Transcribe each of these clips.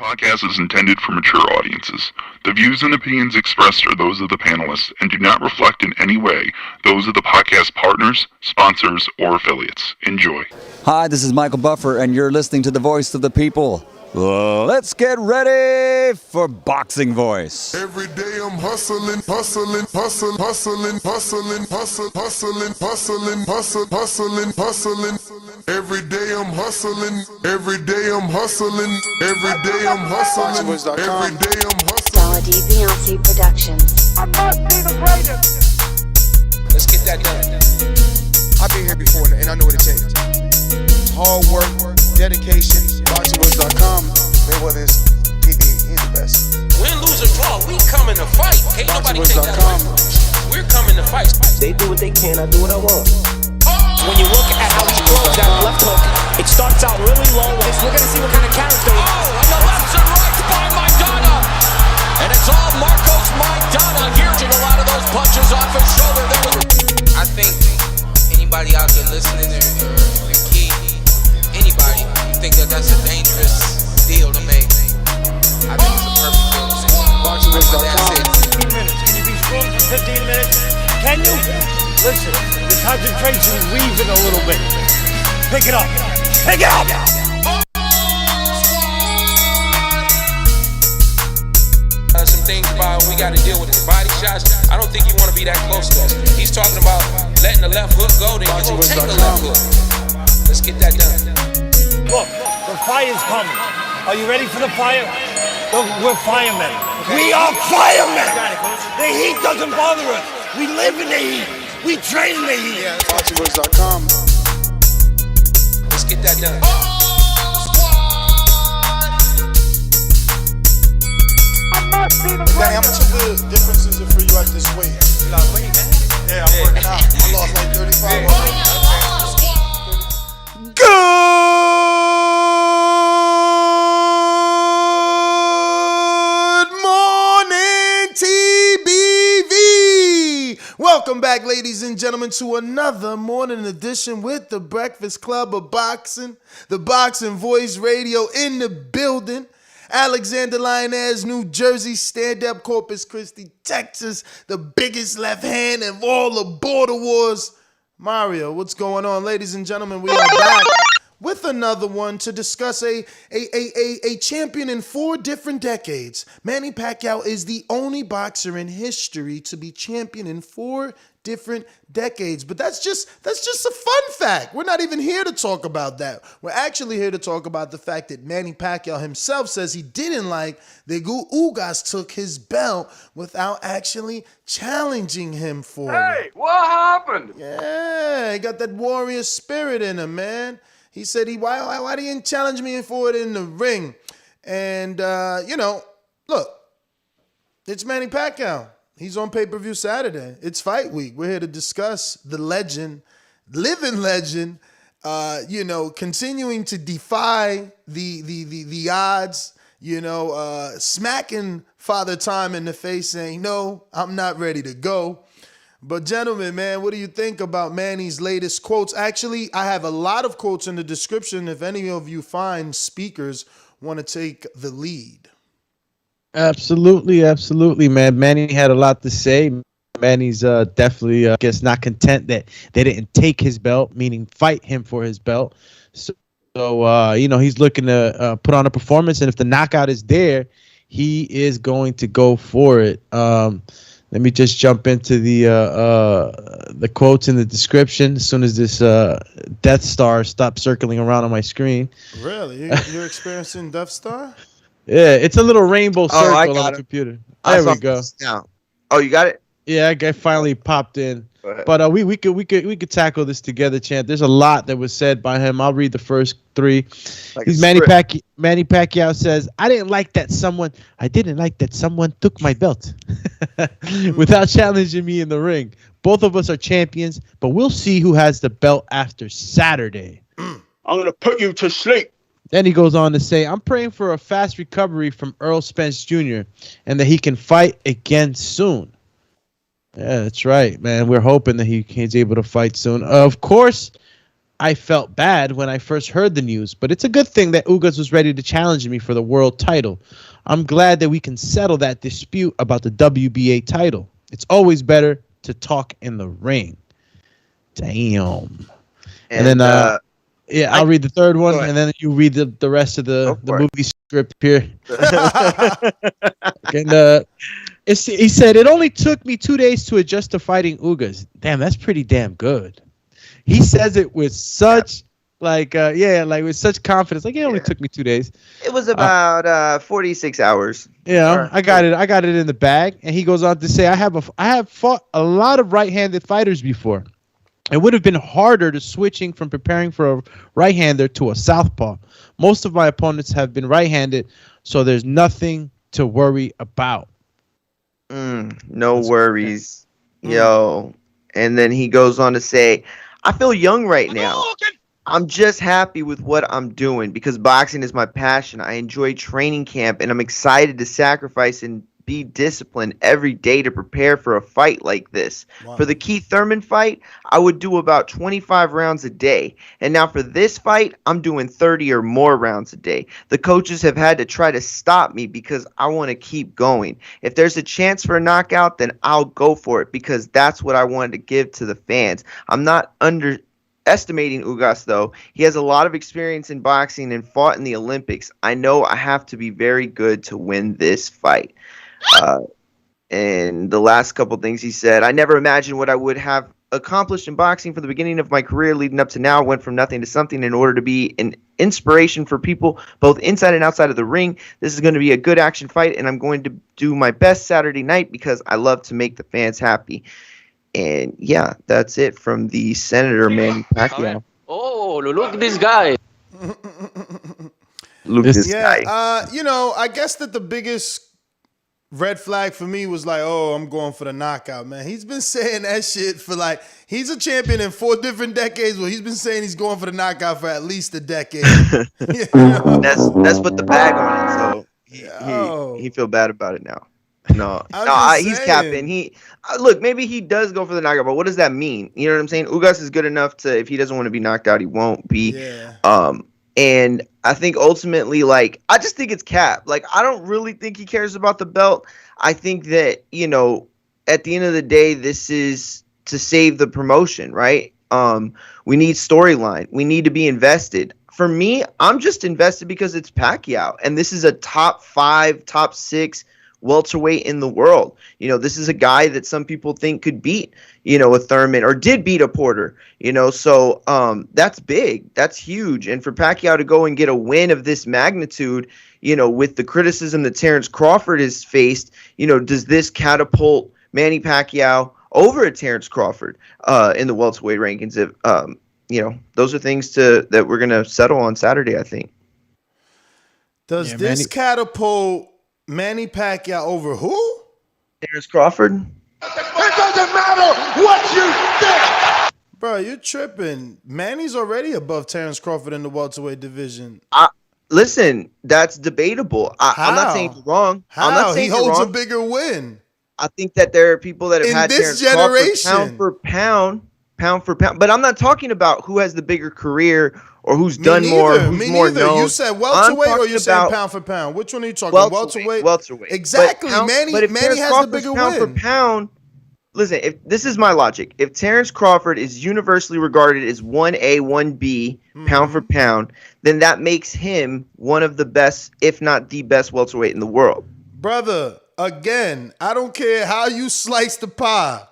Podcast is intended for mature audiences. The views and opinions expressed are those of the panelists and do not reflect in any way those of the podcast partners, sponsors, or affiliates. Enjoy. Hi, this is Michael Buffer, and you're listening to the Voice of the People. Let's get ready for Boxing Voice. Every day I'm hustling, hustling, hustling, hustling, hustling, hustling, hustling, hustling, hustling, hustling, hustling. Every day I'm hustling, every day I'm hustling, every day I'm hustling, every day I'm hustling. Saudi Beyonce Productions. I must be the greatest. Let's get that done. I've been here before and I know what it takes. It's hard work, dedication. BoxingWords.com. Mayweather is PB. He's the best. Win, lose, or draw, we coming to fight. Can't nobody take that away. We're coming to fight. They do what they can, I do what I want. When you look at how he throws that left hook, it starts out really low. We're going to see what kind of counters they have. Oh, and the lefts and rights by Maidana. And it's all Marcos Maidana here. A lot of those punches off his shoulder. I think anybody out there listening or key, anybody, you think that that's a dangerous deal to make. I think it's a perfect deal to make. BoxingWords.com. 15 minutes. Can you be strong for 15 minutes? Can you? Listen, the concentration's weaving a little bit. Pick it up. Pick it up! Some things about we got to deal with his body shots. I don't think you want to be that close to us. He's talking about letting the left hook go, then you're going to take the left hook. Let's get that done. Look, the fire's coming. Are you ready for the fire? Look, we're firemen. We are firemen! The heat doesn't bother us. We live in the heat. We train in the heat. BoxingWords.com. Let's get that done. Danny, how much of the difference is it for you at this weight? You lost weight, man. Yeah, I'm working out. I lost like 35 Good morning, TBV. Welcome back, ladies and gentlemen, to another morning edition with the Breakfast Club of Boxing, the Boxing Voice Radio in the building. Alexander Lioness, New Jersey, stand-up Corpus Christi, Texas, the biggest left hand of all the border wars. Mario, what's going on? Ladies and gentlemen, we are back with another one to discuss a champion in 4 different decades. Manny Pacquiao is the only boxer in history to be champion in 4 different decades. But that's just a fun fact. We're not even here to talk about that. We're actually here to talk about the fact that Manny Pacquiao himself says he didn't like that Ugas took his belt without actually challenging him for it. Hey, what happened? Yeah, he got that warrior spirit in him, man. He said, why didn't challenge me for it in the ring? And, look, it's Manny Pacquiao. He's on pay-per-view Saturday. It's fight week. We're here to discuss the legend, living legend, continuing to defy the odds, smacking Father Time in the face saying, no, I'm not ready to go. But gentlemen, man, what do you think about Manny's latest quotes? Actually, I have a lot of quotes in the description if any of you fine speakers want to take the lead. Absolutely, man. Manny had a lot to say. Manny's definitely, I guess, not content that they didn't take his belt, meaning fight him for his belt. So he's looking to put on a performance, and if the knockout is there, he is going to go for it. Let me just jump into the quotes in the description as soon as this Death Star stops circling around on my screen. Really? You're experiencing Death Star? Yeah, it's a little rainbow circle on the computer. There we go. Now. Oh, you got it? Yeah, I finally popped in. But we could tackle this together, champ. There's a lot that was said by him. I'll read the first 3. Manny Pacquiao says, I didn't like that someone took my belt without challenging me in the ring. Both of us are champions, but we'll see who has the belt after Saturday. I'm going to put you to sleep. Then he goes on to say, I'm praying for a fast recovery from Errol Spence Jr. and that he can fight again soon. Yeah, that's right, man. We're hoping that he's able to fight soon. Of course, I felt bad when I first heard the news, but it's a good thing that Ugas was ready to challenge me for the world title. I'm glad that we can settle that dispute about the WBA title. It's always better to talk in the ring. Damn. And then, I'll read the third one, and then you read the rest of the movie script here. And he said, it only took me 2 days to adjust to fighting Ugas. Damn, that's pretty damn good. He says it with such with such confidence. Like, it only took me 2 days. It was about 46 hours. Yeah, I got it in the bag. And he goes on to say, I have fought a lot of right-handed fighters before. It would have been harder to switching from preparing for a right-hander to a southpaw. Most of my opponents have been right-handed, so there's nothing to worry about. No worries. Yo. And then he goes on to say, I feel young right now. I'm just happy with what I'm doing because boxing is my passion. I enjoy training camp, and I'm excited to sacrifice and be disciplined every day to prepare for a fight like this. Wow. For the Keith Thurman fight, I would do about 25 rounds a day. And now for this fight, I'm doing 30 or more rounds a day. The coaches have had to try to stop me because I want to keep going. If there's a chance for a knockout, then I'll go for it because that's what I wanted to give to the fans. I'm not underestimating Ugas, though. He has a lot of experience in boxing and fought in the Olympics. I know I have to be very good to win this fight. And the last couple things he said, I never imagined what I would have accomplished in boxing from the beginning of my career leading up to now. I went from nothing to something in order to be an inspiration for people both inside and outside of the ring. This is going to be a good action fight, and I'm going to do my best Saturday night because I love to make the fans happy. And yeah, that's it from the Senator Manny Pacquiao. Oh, look at this guy. Look at this guy. I guess that the biggest red flag for me was like, oh, I'm going for the knockout, man. He's been saying that shit for he's a champion in 4 different decades. Well, he's been saying he's going for the knockout for at least a decade. That's put the bag on it, so he feel bad about it now. No, he's capping. Look, maybe he does go for the knockout, but what does that mean? You know what I'm saying? Ugas is good enough to, if he doesn't want to be knocked out, he won't be. Yeah. And I think ultimately, I just think it's cap. I don't really think he cares about the belt. I think that, at the end of the day, this is to save the promotion, right? We need storyline. We need to be invested. For me, I'm just invested because it's Pacquiao, and this is a top 5, top 6 welterweight in the world. This is a guy that some people think could beat, a Thurman or did beat a Porter, so that's big. That's huge. And for Pacquiao to go and get a win of this magnitude, with the criticism that Terrence Crawford has faced, does this catapult Manny Pacquiao over a Terrence Crawford in the welterweight rankings? If, those are things that we're going to settle on Saturday, I think. Does this catapult Manny Pacquiao over who? Terrence Crawford. It doesn't matter what you think. Bro, you're tripping. Manny's already above Terrence Crawford in the welterweight division. Listen, that's debatable. I'm not saying you're wrong. How? I'm not saying he holds wrong. a bigger win. I think that there are people that have in had this Terrence generation, Crawford pound for pound. But I'm not talking about who has the bigger career or who's done more, who's more known. You said welterweight or you said pound for pound? Which one are you talking? Welterweight. Exactly. Manny has the bigger pound win. For pound. Listen, if this is my logic, if Terrence Crawford is universally regarded as 1A, 1B, pound for pound, then that makes him one of the best, if not the best welterweight in the world. Brother, again, I don't care how you slice the pie.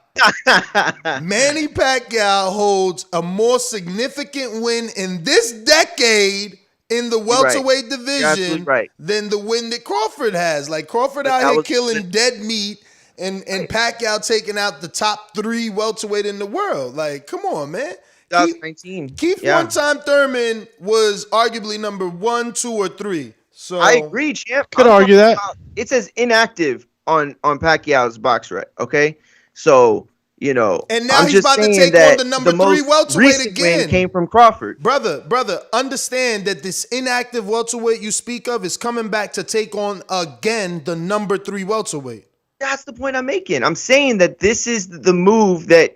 Manny Pacquiao holds a more significant win in this decade in the welterweight division than the win that Crawford has. Crawford out here killing dead meat and Pacquiao taking out the top 3 welterweight in the world. Come on, man. 2019. Keith one-time Thurman was arguably number 1, 2, or 3. So I agree, champ. Could argue that. It says inactive on Pacquiao's box rec, okay? So, and now he's about to take on the number 3 welterweight again. Win came from Crawford. Brother, understand that this inactive welterweight you speak of is coming back to take on again the number 3 welterweight. That's the point I'm making. I'm saying that this is the move that,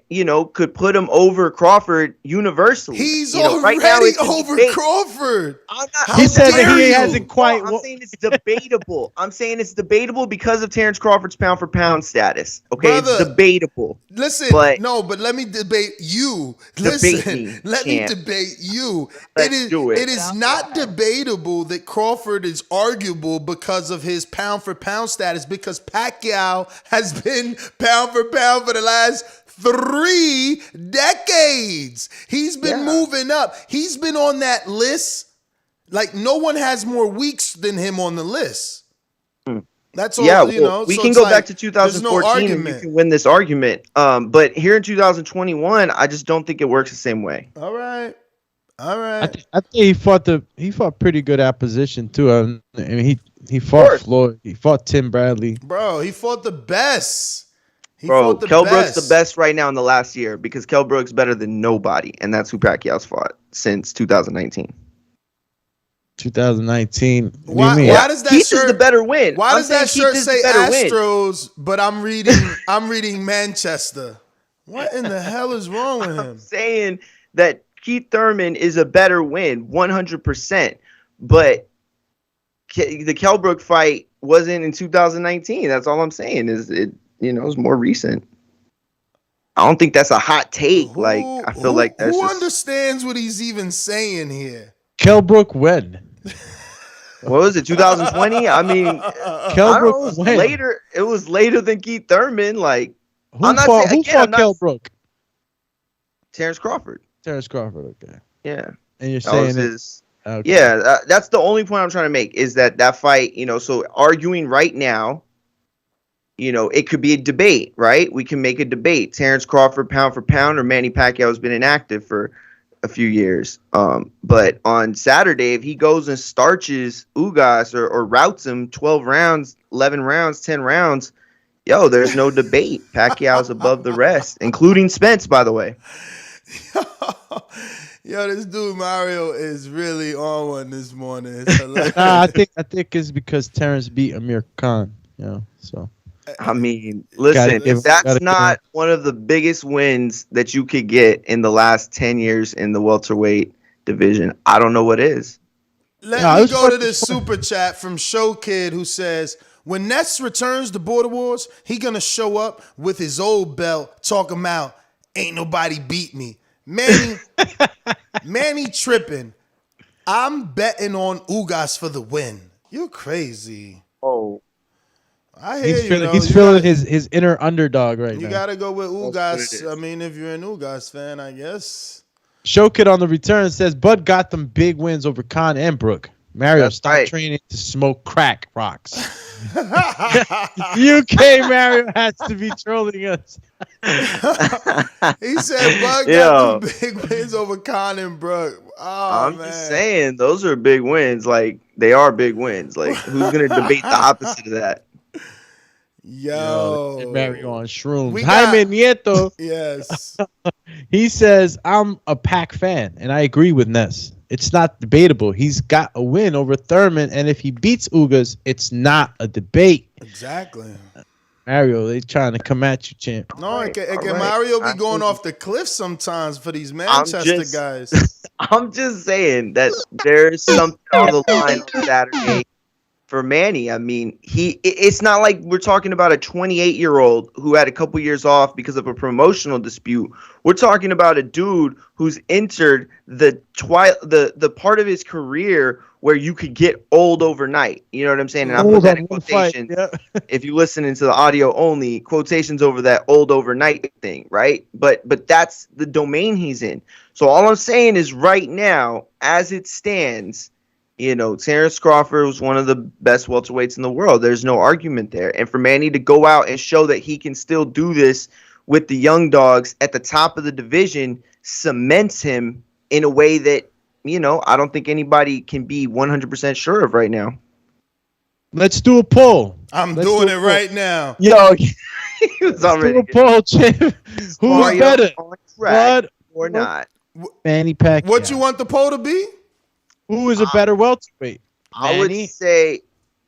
could put him over Crawford universally. He's right already now it's over debate. Crawford. He said that he hasn't quite. I'm saying it's debatable. I'm saying it's debatable because of Terrence Crawford's pound for pound status. Okay, Brother, it's debatable. Listen, but let me debate you. Debate me, let champ. me debate you. Let's do it. It is not debatable that Crawford is arguable because of his pound for pound status, because Pacquiao has been pound for pound for the last 3 decades. He's been moving up. He's been on that list. Like, no one has more weeks than him on the list. That's all, we so can go back to 2014 and you can win this argument. But here in 2021, I just don't think it works the same way. All right. I think he fought pretty good opposition too. I mean, he fought Floyd. He fought Tim Bradley. Bro, he fought the best. Kell Brook's the best right now in the last year because Kell Brook's better than nobody, and that's who Pacquiao's fought since 2019. 2019. Why does that Keith shirt is the better win? Why does that shirt say Astros? Win. But I'm reading Manchester. What in the hell is wrong with him? I'm saying that Keith Thurman is a better win, 100%. But the Kell Brook fight wasn't in 2019. That's all I'm saying. Is it? It's more recent. I don't think that's a hot take. I feel like that's who just... understands what he's even saying here. Kell Brook when? What was it? 2020? I mean, Kell Brook when? Later. It was later than Keith Thurman. Like, who fought Kell Brook? Terrence Crawford. Terrence Crawford. Okay. Yeah. And you're saying okay. Yeah, that's the only point I'm trying to make is that fight. So arguing right now. It could be a debate, right? We can make a debate. Terrence Crawford, pound for pound, or Manny Pacquiao has been inactive for a few years. But on Saturday, if he goes and starches Ugas or routs him 12 rounds, 11 rounds, 10 rounds, there's no debate. Pacquiao's above the rest, including Spence, by the way. Yo, this dude Mario is really on one this morning. It's hilarious. I think it's because Terrence beat Amir Khan. So. I mean, listen, if that's not one of the biggest wins that you could get in the last 10 years in the welterweight division, I don't know what is. Let me go to this super chat from Show Kid who says, when Ness returns to Border Wars, he gonna show up with his old belt talking about ain't nobody beat me. Manny tripping. I'm betting on Ugas for the win. You're crazy. Oh. I hear you. He's feeling his inner underdog right now. You gotta go with Ugas. I mean, if you're an Ugas fan, I guess. Show Kid on the return says Bud got them big wins over Khan and Brook. Mario, stop training to smoke crack rocks. UK Mario has to be trolling us. He said Bud got them big wins over Khan and Brook. I'm just saying, those are big wins. Like, they are big wins. Like, who's gonna debate the opposite of that? Yo, Mario on shrooms. Jaime Nieto. Yes. He says, I'm a Pac fan, and I agree with Ness. It's not debatable. He's got a win over Thurman, and if he beats Ugas, it's not a debate. Exactly. Mario, they trying to come at you, champ. No, Mario be going off the cliff sometimes for these Manchester guys. I'm just saying that there's something on the line on Saturday. For Manny, I mean, it's not like we're talking about a 28-year-old who had a couple years off because of a promotional dispute. We're talking about a dude who's entered the part of his career where you could get old overnight. You know what I'm saying? And I put that in quotations. If you listen into the audio only, quotations over that old overnight thing, right? But that's the domain he's in. So all I'm saying is right now, as it stands, Terrence Crawford was one of the best welterweights in the world. There's no argument there. And for Manny to go out and show that he can still do this with the young dogs at the top of the division cements him in a way that, I don't think anybody can be 100% sure of right now. Let's do a poll. I'm doing it right now. Yo, he was already. Let's do a poll, champ. Who's better? Bud or not? Manny Pacquiao. What you want the poll to be? Who is a better welterweight? I would say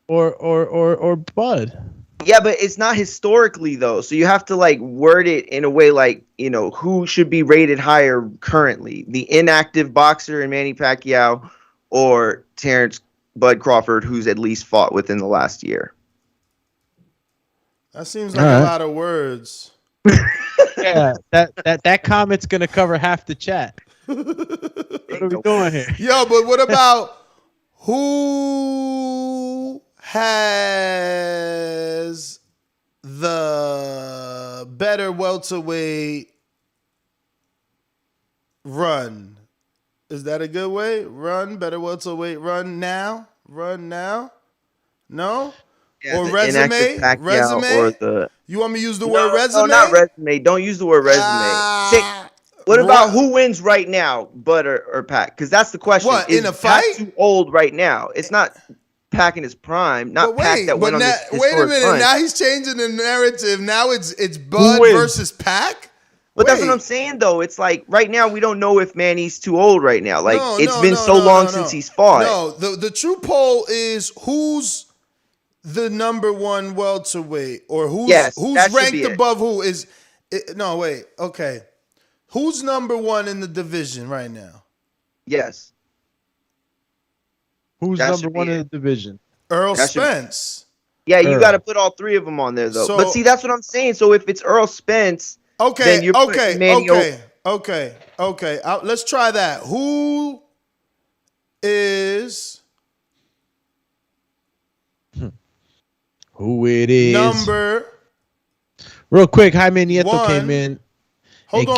or Bud. Yeah, but it's not historically though. So you have to like word it in a way like, you know, who should be rated higher currently? The inactive boxer in Manny Pacquiao or Terrence Bud Crawford, who's at least fought within the last year? That seems like a lot of words. Yeah, that comment's gonna cover half the chat. What are we doing here? Yo, but what about who has the better welterweight run? Is that a good way? Better welterweight run now? No? Yeah, or resume? Or the... You want me to use the word resume? No, not resume. Don't use the word resume. What about who wins right now, Bud or Pac? Because that's the question. What, is in a fight? Pac too old right now? It's not Pac in his prime. Not Pac that went on this wait a minute. run. Now he's changing the narrative. Now it's Bud versus Pac? But that's what I'm saying, though. It's like right now we don't know if Manny's too old right now. Like it's been so long since he's fought. No, the true poll is who's the number one welterweight, or who's ranked above who is. No, wait. Okay, who's number one in the division right now? Yes. Who's number one in the division? Errol Spence. Yeah, you got to put all three of them on there, though. But see, that's what I'm saying. So if it's Errol Spence. Okay, then okay. Let's try that. Who is who it is? Number real quick, Jaime Nieto came in. Hold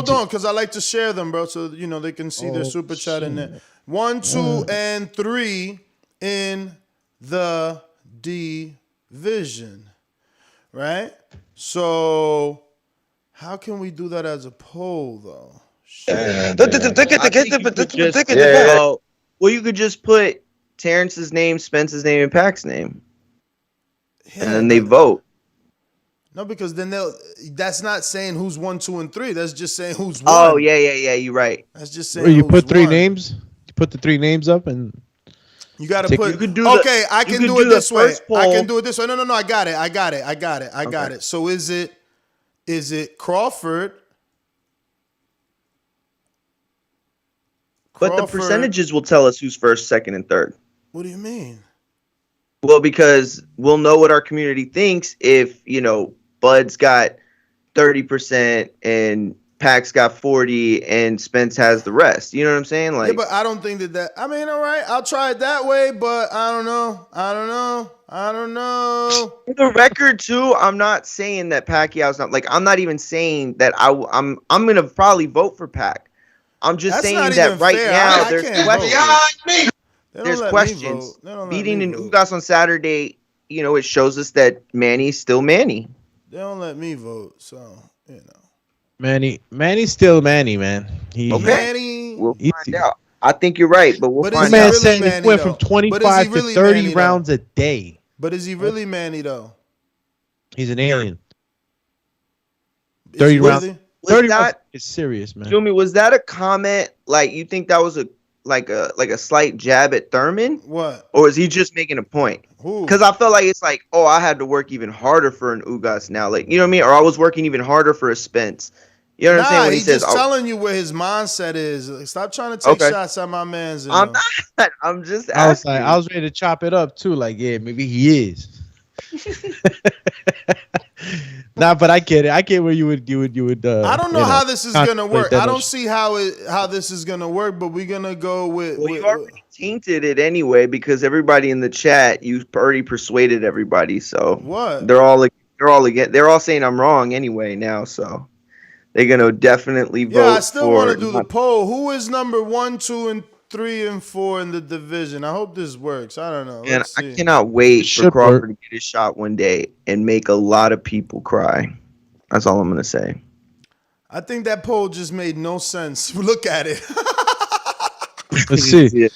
on, because I like to share them, bro, so you know they can see their super chat in there. 1, 2, and 3 in the division, right? So. How can we do that as a poll, though? Well, you could just put Terrence's name, Spence's name, and Pac's name, and then they vote. No, because then that's not saying who's 1, 2, and 3. That's just saying who's one. Oh, yeah. You're right. That's just saying. You put three names. You put the 3 names up, and you got to put. I can do it this way. I can do it this way. No. I got it. So is it Crawford? But the percentages will tell us who's first, second, and third. What do you mean? Well, because we'll know what our community thinks if, you know, Bud's got 30% and Pac's got 40 and Spence has the rest. You know what I'm saying? Like, yeah, but I don't think that. I mean, all right, I'll try it that way, but I don't know. For the record, too, I'm not saying that Pacquiao's not like. I'm not even saying that I'm gonna probably vote for Pac. I'm just saying that right now there's questions. There's questions. Beating in Ugas on Saturday, you know, it shows us that Manny's still Manny. They don't let me vote, so you know. Manny's still Manny, man. Manny. We'll find out. I think you're right, but we'll find out. Man saying he went from 25 to 30 rounds a day. But is he really Manny though? He's an alien. 30 rounds. 30 rounds is serious, man. Jimmy, was that a comment? Like you think that was a slight jab at Thurman? What? Or is he just making a point? Because I felt like it's like, oh, I had to work even harder for an Ugas now. Like, you know what I mean? Or I was working even harder for a Spence. You know what I'm saying? When he's just telling you where his mindset is. Like, stop trying to take shots at my man's. I'm not. I'm just asking. I was ready to chop it up too. Like, yeah, maybe he is. Nah, but I get it. I get where you would. I don't know how this is gonna work. I don't see how this is gonna work. But we're gonna go with. Well, you already tainted it anyway because everybody in the chat, you already persuaded everybody. So what? They're all again. They're all saying I'm wrong anyway now. So they're gonna definitely vote. Yeah, I still want to do the poll. Who is number 1, 2, and 3 and 4 in the division? I hope this works. I don't know. And I cannot wait for Crawford to get his shot one day and make a lot of people cry. That's all I'm going to say. I think that poll just made no sense. Look at it. Let's see.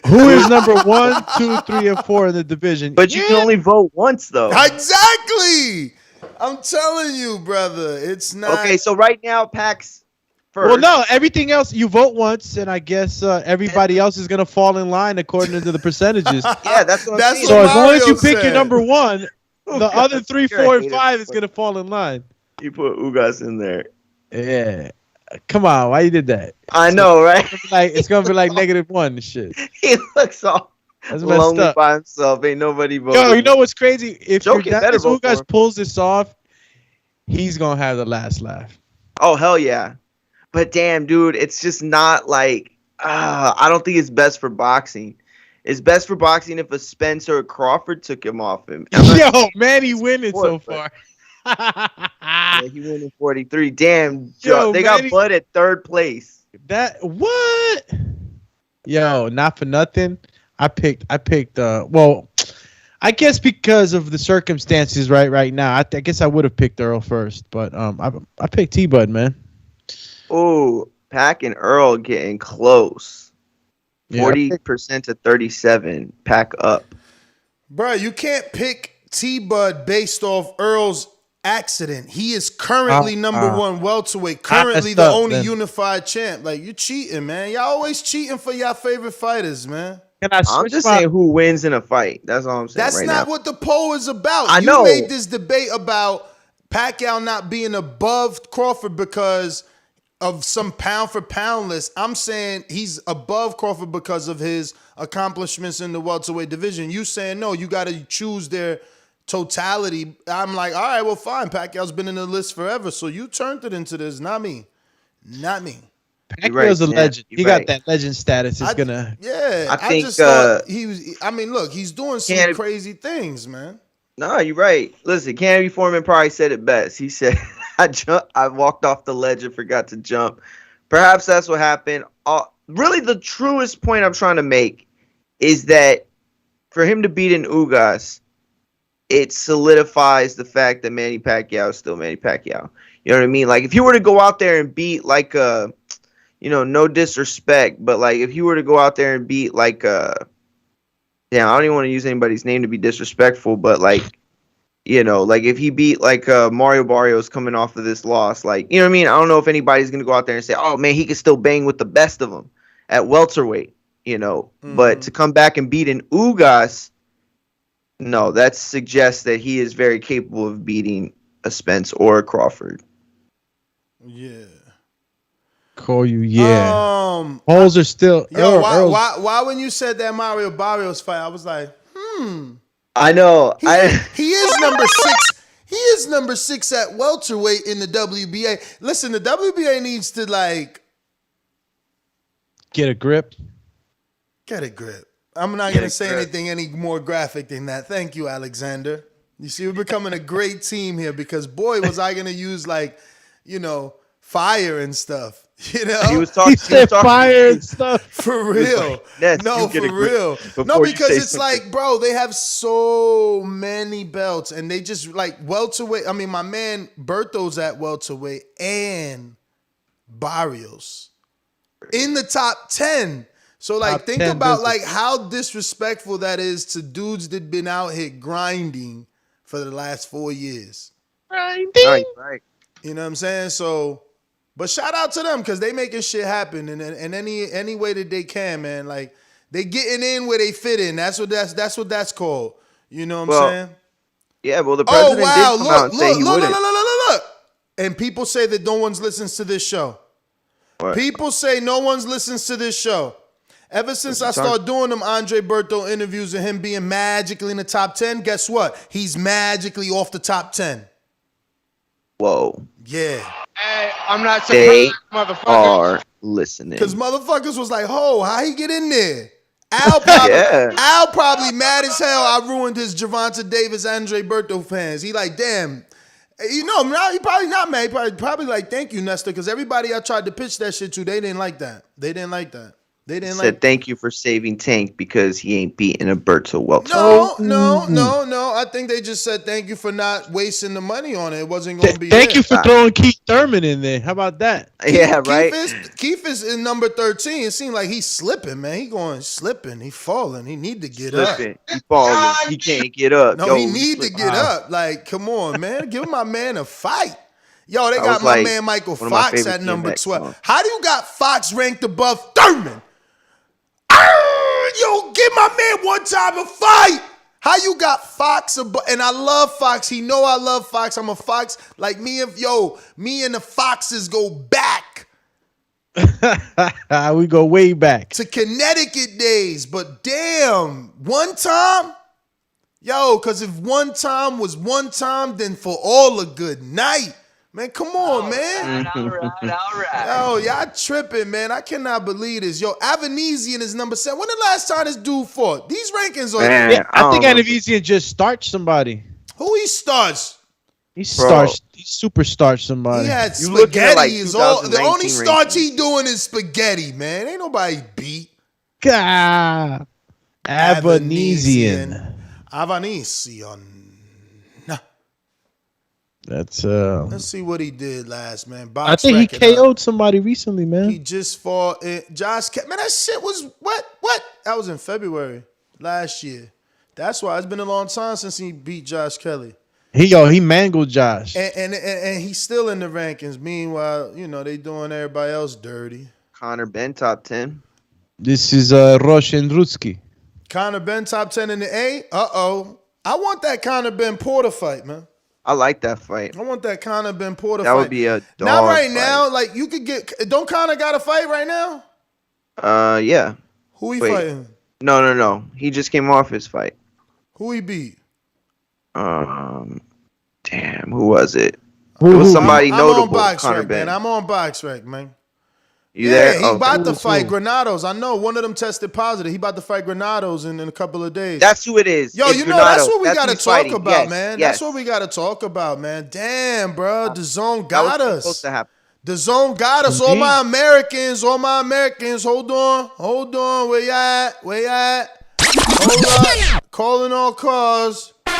Who is number 1, 2, 3, and 4 in the division? But you can only vote once, though. Exactly. I'm telling you, brother. It's not. Okay, so right now, Pac's first. Well, no, everything else you vote once, and I guess everybody else is gonna fall in line according to the percentages. Yeah, that's what I'm saying. So as long as you pick your number 1, The other 3, 4, and 5 is gonna fall in line. You put Ugas in there. Yeah. Come on, why you did that? I know, right? It's gonna be like -1 and shit. He looks all That's messed lonely up. by himself. Ain't nobody voting. Yo, you know what's crazy? If Joe can better vote for Ugas him. pulls this off, he's gonna have the last laugh. Oh hell yeah! But damn, dude, it's just not like I don't think it's best for boxing. It's best for boxing if a Spence or a Crawford took him off him. Yo, Manny winning so far. Yeah, he won in 43. Damn, Yo, they got Bud at 3rd place. What? Yo, not for nothing. I picked. Well, I guess because of the circumstances right now, I guess I would have picked Earl first, but I picked T-Bud, man. Oh, Pac and Earl getting close. 40% to 37. Pac up. Bro, you can't pick T-Bud based off Earl's accident. He is currently number 1 welterweight. Currently the only unified champ. Like, you cheating, man. Y'all always cheating for y'all favorite fighters, man. I'm just saying who wins in a fight. That's all I'm saying. That's right not now. what the poll is about. I know. You made this debate about Pacquiao not being above Crawford because of some pound for pound list. I'm saying he's above Crawford because of his accomplishments in the welterweight division. You saying no, you got to choose their totality. I'm like, all right, well, fine. Pacquiao's been in the list forever, so you turned it into this, not me. Not me. Pacquiao's a legend. He got that legend status. I just thought he was. I mean, look, he's doing some crazy things, man. No, you're right. Listen, Kennedy Foreman probably said it best. He said, I walked off the ledge and forgot to jump. Perhaps that's what happened. Really, the truest point I'm trying to make is that for him to beat an Ugas, it solidifies the fact that Manny Pacquiao is still Manny Pacquiao. You know what I mean? Like, if you were to go out there and beat like no disrespect, but like if you were to go out there and beat like I don't even want to use anybody's name to be disrespectful, but like, like if he beat like Mario Barrios coming off of this loss, like, you know what I mean? I don't know if anybody's going to go out there and say, oh man, he can still bang with the best of them at welterweight, but to come back and beat an Ugas, no, that suggests that he is very capable of beating a Spence or a Crawford. Yeah. Call you, Holes are still. Why when you said that Mario Barrios fight, I was like, I know. He is number 6. He is number 6 at welterweight in the WBA. Listen, the WBA needs to like get a grip. Get a grip. I'm not going to say anything any more graphic than that. Thank you, Alexander. You see, we're becoming a great team here because, boy, was I going to use, like, fire and stuff. He was talking fire and stuff. For real. Like, no, for real. No, because it's like, bro, they have so many belts and they just, like, welterweight. I mean, my man Berto's at welterweight and Barrios in the top 10. So, like, think about, like, how disrespectful that is to dudes that been out here grinding for the last 4 years. Right. You know what I'm saying? So, but shout out to them because they making shit happen in any way that they can, man. Like, they getting in where they fit in. That's what that's called. You know what I'm saying? Yeah, well, the president did come out and say he wouldn't. Look. And people say that no one's listens to this show. What? People say no one's listens to this show. Ever since I started doing them Andre Berto interviews and him being magically in the top 10, guess what? He's magically off the top 10. Whoa. Yeah. Hey, I'm not They surprised, motherfucker. are listening. Because motherfuckers was like, how he get in there? Al probably mad as hell I ruined his Gervonta Davis, Andre Berto fans. He like, damn. Now he probably not mad. He probably like, thank you, Nestor, because everybody I tried to pitch that shit to, they didn't like that. They said thank you for saving Tank because he ain't beating a Berto welter. No. I think they just said thank you for not wasting the money on it. It wasn't going to be Thank you for throwing Keith Thurman in there. How about that? Yeah, right. Keith is in number 13. It seemed like he's slipping, man. He going slipping. He falling. He need to get up. He falling. He can't get up. No, he need to get up. Like, come on, man. Give my man a fight. Yo, they got my man Michael Fox at number 12. How do you got Fox ranked above Thurman? Yo, give my man one time a fight. How you got Fox and I love Fox. He know I love Fox. I'm a Fox. Like me and the Foxes go back. We go way back to Connecticut days. But damn, one time, because if one time was one time, then for all a good night. Man, come on, man. All right. Yo, y'all tripping, man. I cannot believe this. Yo, Avanesian is number 7. When the last time this dude fought? These rankings are... Man, I think Avanesian just starched somebody. Who he starched? He super starched somebody. He had spaghetti. Like the only starch he doing is spaghetti, man. Ain't nobody beat. God. Avanesian. That's Let's see what he did last, man. I think he KO'd somebody recently, man. He just fought Josh. Man, that shit was what? That was in February last year. That's why it's been a long time since he beat Josh Kelly. He mangled Josh, and he's still in the rankings. Meanwhile, they doing everybody else dirty. Conor Benn top 10. This is Roshan Rutsky. Conor Benn top 10 in the A. I want that Conor Benn Porter fight, man. I like that fight. I want that Conor Benn Porter fight. That would be a dog Not right fight. now. Like you could get. Don't Conor got a fight right now? Yeah. Who he fighting? No. He just came off his fight. Who he beat? Damn, who was it? It was somebody notable. Conor Benn. I'm on BoxRec, man. You there? He about to fight Granados. I know one of them tested positive. He about to fight Granados in a couple of days. That's who it is. Yo, it's that's what we got to talk about, man. Yes. That's what we got to talk about, man. Damn, bro. DAZN got us. Supposed to happen. DAZN got us. All my Americans. Hold on. Where you at? Hold up. Calling all cars. To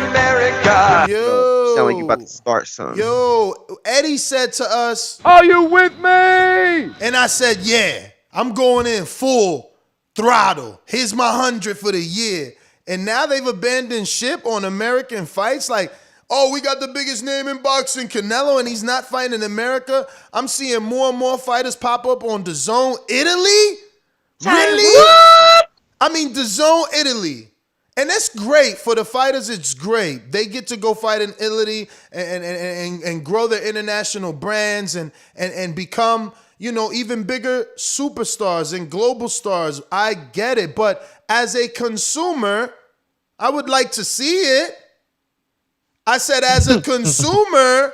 America. Yo. Sound like you about to start something. Yo, Eddie said to us, "Are you with me?" And I said, "Yeah, I'm going in full throttle. Here's my 100 for the year." And now they've abandoned ship on American fights. Like, oh, we got the biggest name in boxing, Canelo, and he's not fighting in America. I'm seeing more and more fighters pop up on DAZN Italy. Really? What? I mean, DAZN Italy. And that's great for the fighters. It's great. They get to go fight in Italy and grow their international brands and become, even bigger superstars and global stars. I get it. But as a consumer, I would like to see it. I said, as a consumer,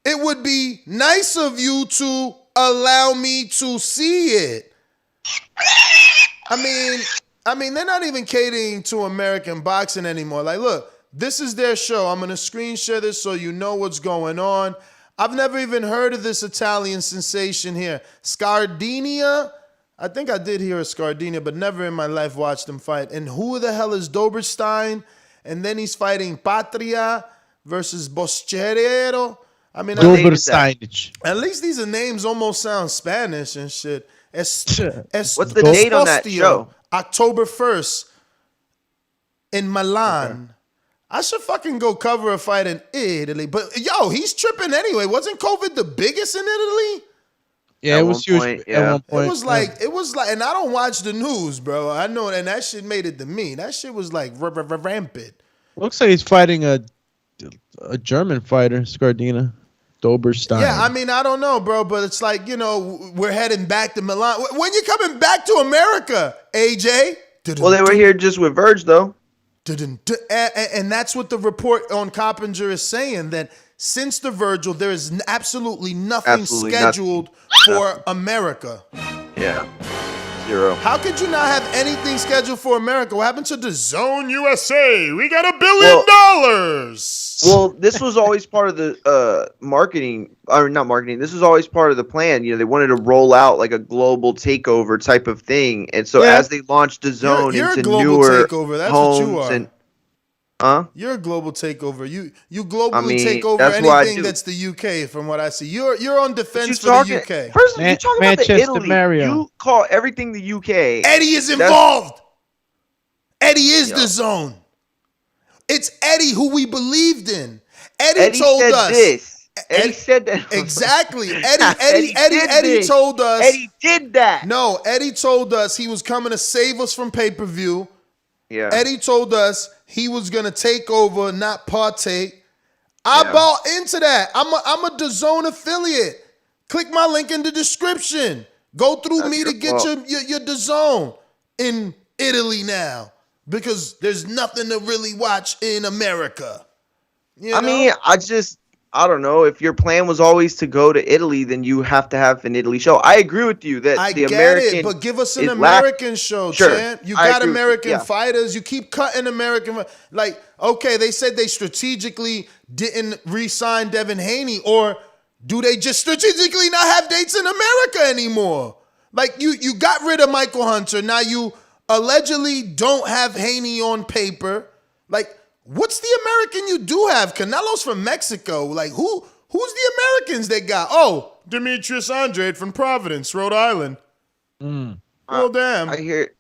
it would be nice of you to allow me to see it. I mean, they're not even catering to American boxing anymore. Like, look, this is their show. I'm going to screen share this so you know what's going on. I've never even heard of this Italian sensation here. Scardinia. I think I did hear of Scardinia, but never in my life watched him fight. And who the hell is Doberstein? And then he's fighting Patria versus Boscherero. I mean, Doberstein. At least these names almost sound Spanish and shit. What's the date on that show? October 1st in Milan. Okay. I should fucking go cover a fight in Italy. But, yo, he's tripping anyway. Wasn't COVID the biggest in Italy? Yeah, it was huge at one point. It was like, and I don't watch the news, bro. I know, and that shit made it to me. That shit was like rampant. Looks like he's fighting a German fighter, Scardina. Doberstein. Yeah, I mean, I don't know, bro, but it's like, we're heading back to Milan. When you coming back to America, AJ? Well, they were here just with Verge, though. And that's what the report on Coppinger is saying, that since the Virgil, there is absolutely nothing scheduled for America. Yeah. Zero. How could you not have anything scheduled for America? What happened to DAZN USA? We got $1 billion. Well, this was always part of the marketing, or not marketing. This was always part of the plan. They wanted to roll out like a global takeover type of thing, and so as they launched DAZN into newer takeover. That's homes what you are. You're a global takeover. You globally take over anything that's the UK, from what I see. You're on defense for the UK. First, you're talking about the Italy. Mario. You call everything the UK. Eddie is involved. Eddie is DAZN. It's Eddie who we believed in. Eddie told said us. This. Eddie said that. Exactly. Eddie told us. Eddie did that. No, Eddie told us he was coming to save us from pay-per-view. Yeah. Eddie told us he was gonna take over, not partake. I bought into that. I'm a DAZN affiliate. Click my link in the description. Go through me to get your DAZN in Italy now, because there's nothing to really watch in America. I mean, I don't know. If your plan was always to go to Italy, then you have to have an Italy show. I agree with you that the American. But give us an American show, champ. You got American fighters. You keep cutting American. Like, okay, they said they strategically didn't re-sign Devin Haney, or do they just strategically not have dates in America anymore? Like, you got rid of Michael Hunter. Now you allegedly don't have Haney on paper. Like, what's the American you do have? Canelo's from Mexico. Like, who's the Americans they got? Oh, Demetrius Andrade from Providence, Rhode Island. Well, damn. I hear.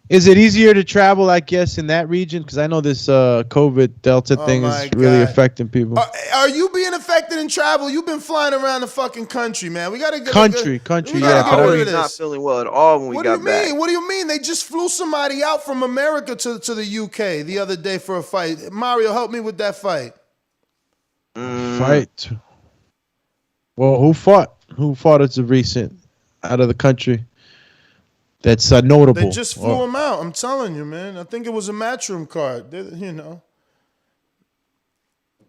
Is it easier to travel, I guess, in that region? Because I know this COVID Delta thing is really affecting people. Are you being affected in travel? You've been flying around the fucking country, man. We got to get country. Yeah, I was not feeling well at all when we got back. What do you mean? They just flew somebody out from America to the UK the other day for a fight. Mario, help me with that fight. Fight. Well, who fought? Who fought as a recent out of the country? That's notable. They just flew him out. I'm telling you, man. I think it was a Matchroom card.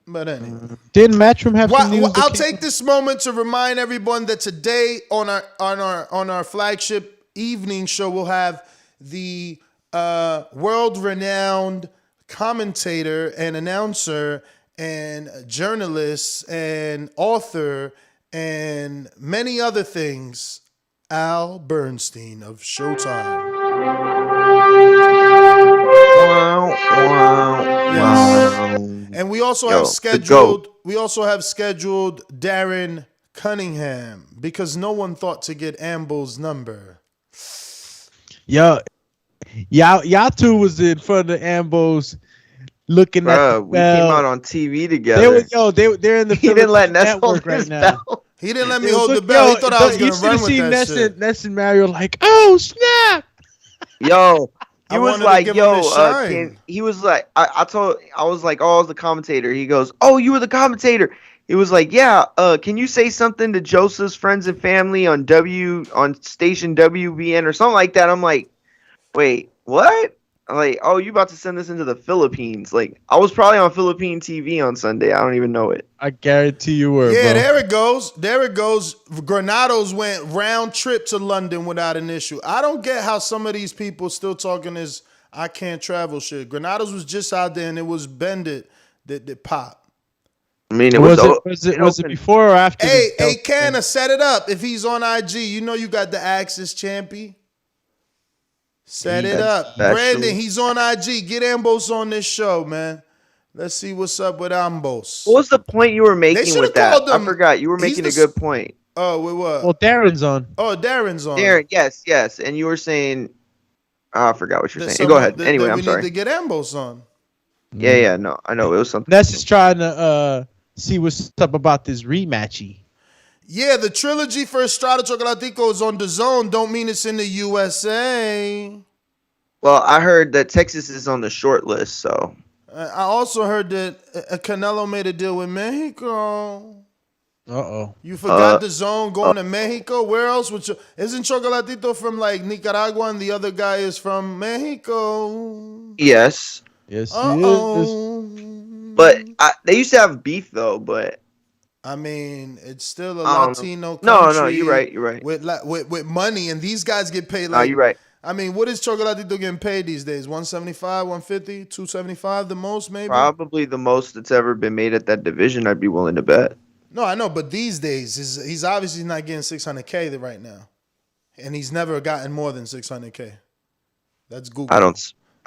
But anyway, didn't Matchroom have some news? I'll take this moment to remind everyone that today on our flagship evening show we'll have the world-renowned commentator and announcer and journalist and author and many other things, Al Bernstein of Showtime. Yes. And we also have scheduled Darren Cunningham, because no one thought to get Amble's number. Y'all two was in front of Ambos looking at we came out on TV together. They're in the He didn't let Ness network hold right his now. belt. He didn't let me hold the belt. He thought I was going to run with that shit. Ness and Mario like, oh, snap. Yo, he was like, he was like, I was like, oh, I was the commentator. He goes, oh, you were the commentator. He was like, yeah, can you say something to Joseph's friends and family on station WBN or something like that? I'm like, wait, what? I'm like, oh, you about to send this into the Philippines? Like, I was probably on Philippine TV on Sunday. I don't even know it. I guarantee you were. Yeah, bro. there it goes. Granados went round trip to London without an issue. I don't get how some of these people still talking this I can't travel shit. Granados was just out there and it was Bendit that popped. I mean, was it before or after? Hey, Canna, set it up. If he's on IG, you know you got the Axis champy. Set it up. Brandon, he's on IG. Get Ambos on this show, man. Let's see what's up with Ambos. What was the point you were making with that? I forgot. You were making a good point. Oh, with what? Well, Darren's on. Oh, Darren's on. Darren, yes. And you were saying, I forgot what you're saying. Go ahead. Anyway, I'm sorry. We need to get Ambos on. Yeah, no, I know. It was something. Ness is trying to see what's up about this rematchy. Yeah, the trilogy for Estrada Chocolatito is on DAZN. Don't mean it's in the USA. Well, I heard that Texas is on the short list, so. I also heard that Canelo made a deal with Mexico. Uh-oh. You forgot DAZN going to Mexico? Where else? Isn't Chocolatito from like Nicaragua and the other guy is from Mexico? Yes. Yes, he is. But they used to have beef, though, but. I mean, it's still a Latino country. No, you're right. With money, and these guys get paid like. No, you're right. I mean, what is Chocolatito getting paid these days? 175, 150, 275 the most, maybe? Probably the most that's ever been made at that division, I'd be willing to bet. No, I know, but these days, he's obviously not getting 600K right now. And he's never gotten more than 600K. That's Google. I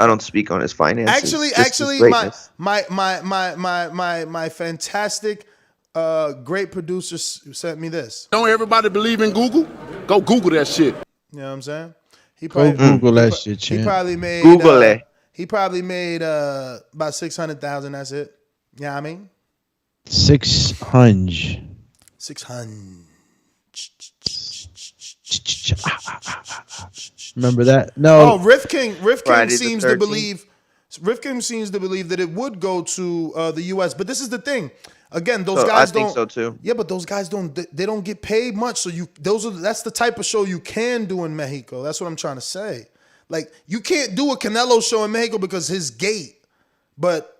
don't speak on his finances. Actually, my fantastic great producer sent me this. Don't everybody believe in Google? Go Google that shit. You know what I'm saying? Google that shit, champ. He probably made Google it. He probably made about 600,000. That's it. Yeah, you know what I mean 600. Remember that? No. Oh, Riff King seems to believe Rivkin seems to believe that it would go to the U.S. But this is the thing. Again, those So, guys I don't. think so too. Yeah, but those guys don't. They don't get paid much. So that's the type of show you can do in Mexico. That's what I'm trying to say. Like, you can't do a Canelo show in Mexico because his gate. But,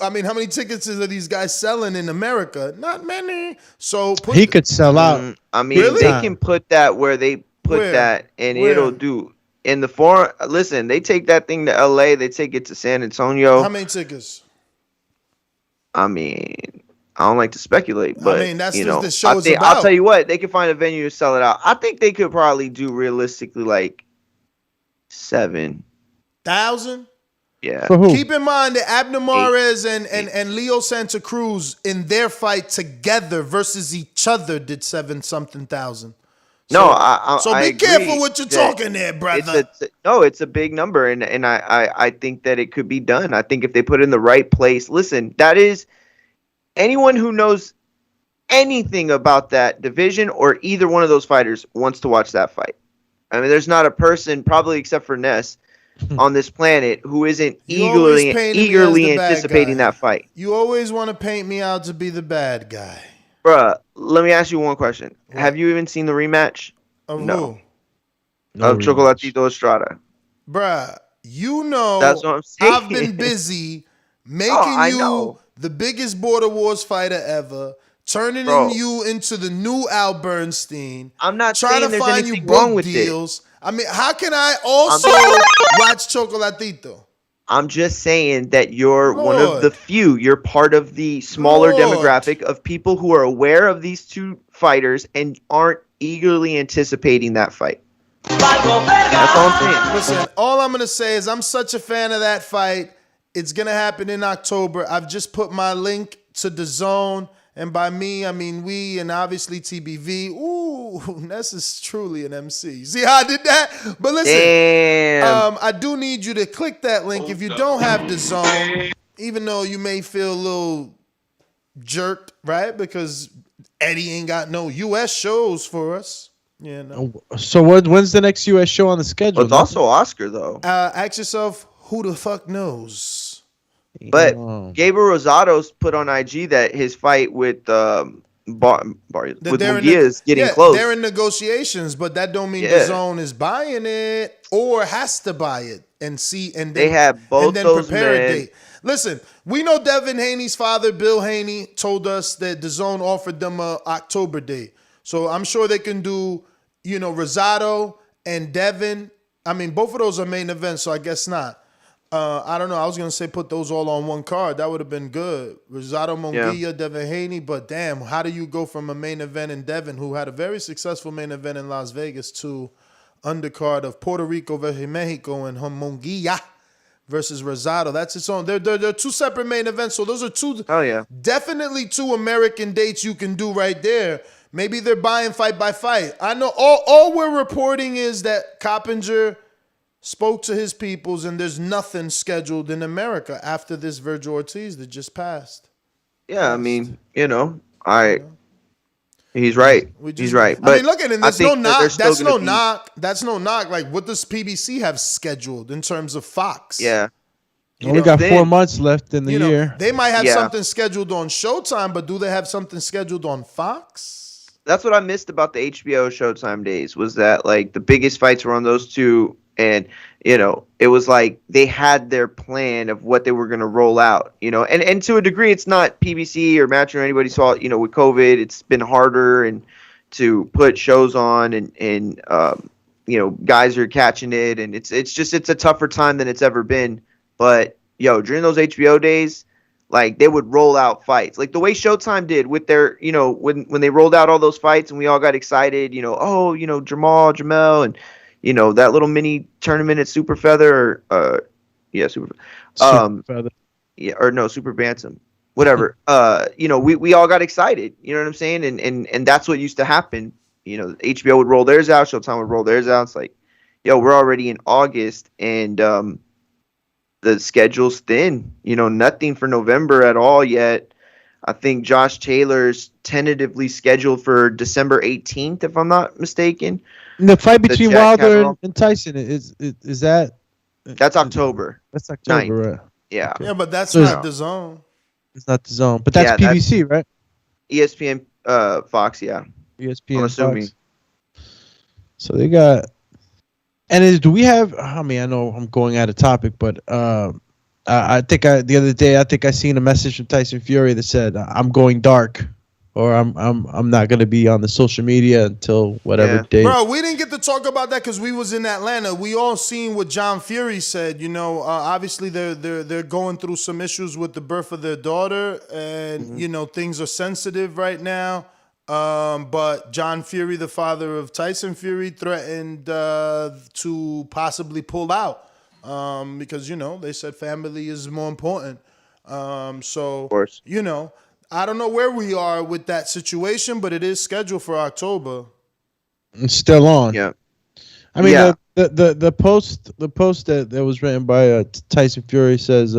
I mean, how many tickets are these guys selling in America? Not many. So he could sell out. I mean, Really? they can put that where they put Where? that, and Where? it'll do. In the foreign, listen, they take that thing to LA, they take it to San Antonio. How many tickets? I mean, I don't like to speculate, but that's you what know, the show is I'll about. tell you what, they can find a venue to sell it out. I think they could probably do realistically like 7,000. Yeah. For who? Keep in mind that Abner Mares and Leo Santa Cruz in their fight together versus each other did 7-something thousand. No, So I be careful agree what you're that talking there, brother. It's a big number, and I think that it could be done. I think if they put it in the right place. Listen, that is anyone who knows anything about that division or either one of those fighters wants to watch that fight. I mean, there's not a person, probably except for Ness, on this planet who isn't eagerly anticipating that fight. You always want to paint me out to be the bad guy. Bruh, let me ask you one question. What? Have you even seen the rematch? Of no. Who? Of Chocolatito Estrada. Bruh, That's what I'm saying. I've been busy making you the biggest Border Wars fighter ever, turning you into the new Al Bernstein. I'm not trying saying to there's find anything you wrong book with deals. I mean, how can I also watch Chocolatito? I'm just saying that you're one of the few. You're part of the smaller demographic of people who are aware of these two fighters and aren't eagerly anticipating that fight. That's all I'm saying. Listen, all I'm going to say is I'm such a fan of that fight. It's going to happen in October. I've just put my link to DAZN. And by me, I mean we, and obviously TBV. Ooh, Ness is truly an MC. You see how I did that? But listen, I do need you to click that link if you don't have DAZN, even though you may feel a little jerked, right? Because Eddie ain't got no U.S. shows for us. Yeah, no. So when's the next U.S. show on the schedule? It's also Oscar, though. Ask yourself, who the fuck knows? But Gabriel Rosado's put on IG that his fight with Munguia is getting close. They're in negotiations, but that don't mean DAZN is buying it or has to buy it and see. And they have both and then those prepare men. A date. Listen, we know Devin Haney's father, Bill Haney, told us that DAZN offered them a October date. So I'm sure they can do, Rosado and Devin. I mean, both of those are main events, so I guess not. I don't know. I was going to say put those all on one card. That would have been good. Rosado Munguia, Devin Haney. But damn, how do you go from a main event in Devin, who had a very successful main event in Las Vegas, to undercard of Puerto Rico versus Mexico and Munguia versus Rosado? That's its own. They're two separate main events. So those are definitely two American dates you can do right there. Maybe they're buying fight by fight. I know all we're reporting is that Coppinger spoke to his peoples, and there's nothing scheduled in America after this Virgil Ortiz that just passed. Yeah, I mean, he's right. He's right. But I mean, look at it. There's no knock. That's no knock. That's no knock. Like, what does PBC have scheduled in terms of Fox? Yeah. We got 4 months left in the year. They might have something scheduled on Showtime, but do they have something scheduled on Fox? That's what I missed about the HBO Showtime days, was that, like, the biggest fights were on those two. And, it was like they had their plan of what they were going to roll out, and to a degree, it's not PBC or Matchroom or anybody's fault. With COVID, it's been harder and to put shows on and guys are catching it. And it's a tougher time than it's ever been. But, during those HBO days, like, they would roll out fights like the way Showtime did with their, when they rolled out all those fights and we all got excited, Jamel and, that little mini tournament at Super Feather, Super Feather. Super Bantam, whatever. We all got excited. You know what I'm saying? And that's what used to happen. HBO would roll theirs out, Showtime would roll theirs out. It's like, we're already in August, and the schedule's thin. Nothing for November at all yet. I think Josh Taylor's tentatively scheduled for December 18th, if I'm not mistaken. The fight between Wilder and Tyson is that That's October. That's October, 9th. right? Yeah. Yeah, but that's So not the zone. It's not the zone, but that's Yeah, PBC, right? ESPN, Fox. Yeah. ESPN, I'm assuming. Fox. So they got. And do we have? I mean, I know I'm going out of topic, but I think the other day I seen a message from Tyson Fury that said I'm going dark, or I'm not gonna be on the social media until whatever day. Bro, we didn't get to talk about that because we was in Atlanta. We all seen what John Fury said. You know, obviously they're going through some issues with the birth of their daughter, and you know things are sensitive right now. But John Fury, the father of Tyson Fury, threatened to possibly pull out because, you know, they said family is more important. So, you know, I don't know where we are with that situation, but it is scheduled for October. It's still on. Yeah. I mean, the post that was written by Tyson Fury says,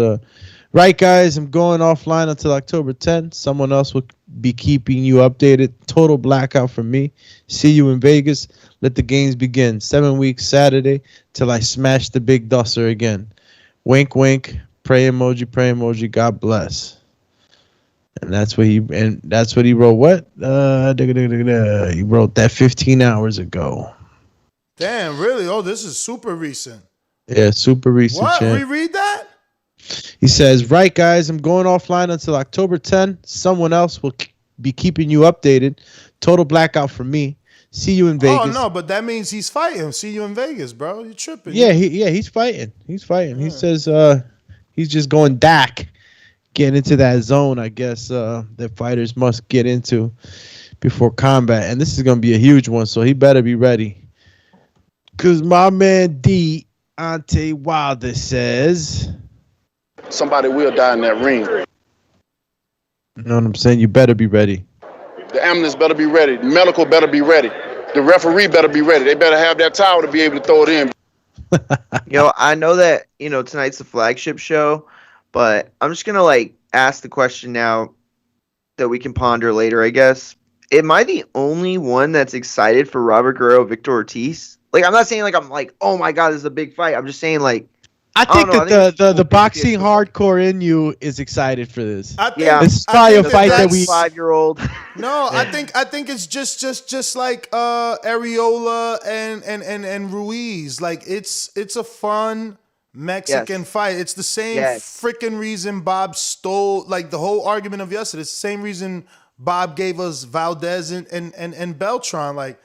right, guys, I'm going offline until October 10th. Someone else will be keeping you updated. Total blackout for me. See you in Vegas. Let the games begin. 7 weeks Saturday till I smash the big dusser again. Wink, wink. Pray emoji. Pray emoji. God bless. And that's what he wrote. What? He wrote that 15 hours ago. Damn, really? Oh, this is super recent. Yeah, super recent. What? Champ. Reread that? He says, right, guys, I'm going offline until October 10th. Someone else will be keeping you updated. Total blackout for me. See you in Vegas. Oh, no, but that means he's fighting. See you in Vegas, bro. You're tripping. Yeah, he's fighting. He's fighting. He says he's just going Dak, getting into that zone, I guess, that fighters must get into before combat. And this is going to be a huge one, so he better be ready. Because my man Deontay Wilder says... Somebody will die in that ring. You know what I'm saying? You better be ready. The ambulance better be ready. The medical better be ready. The referee better be ready. They better have that towel to be able to throw it in. You know, I know that, you know, tonight's the flagship show, but I'm just going to, ask the question now that we can ponder later, I guess. Am I the only one that's excited for Robert Guerrero, Victor Ortiz? I'm not saying, I'm oh, my God, this is a big fight. I'm just saying, I think the boxing hardcore in you is excited for this. This is probably a fight that we 5-year-old. No, I think it's just like Areola and Ruiz. It's a fun Mexican fight. It's the same freaking reason Bob stole the whole argument of yesterday. It's the same reason Bob gave us Valdez and Beltran.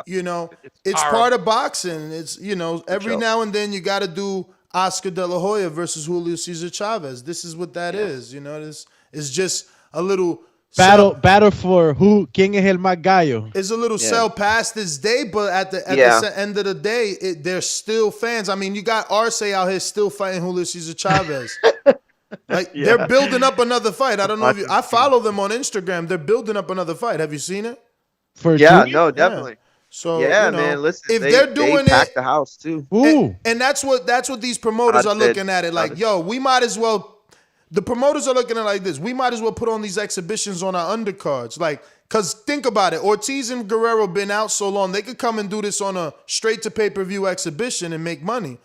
You know, it's part of boxing. It's, you know, every now and then you got to do Oscar De La Hoya versus Julio Cesar Chavez. This is what that is. You know, this is just a little battle for who King es el más gallo. It's a little sell past this day, but at the end of the day, they're still fans. I mean, you got Arce out here still fighting Julio Cesar Chavez. They're building up another fight. I don't know if I follow them on Instagram. They're building up another fight. Have you seen it? No, definitely. Yeah. So man, listen, if they're doing they pack the house too. And that's what these promoters are looking at it we might as well. The promoters are looking at it like this. We might as well put on these exhibitions on our undercards, because think about it. Ortiz and Guerrero been out so long, they could come and do this on a straight to pay-per-view exhibition and make money.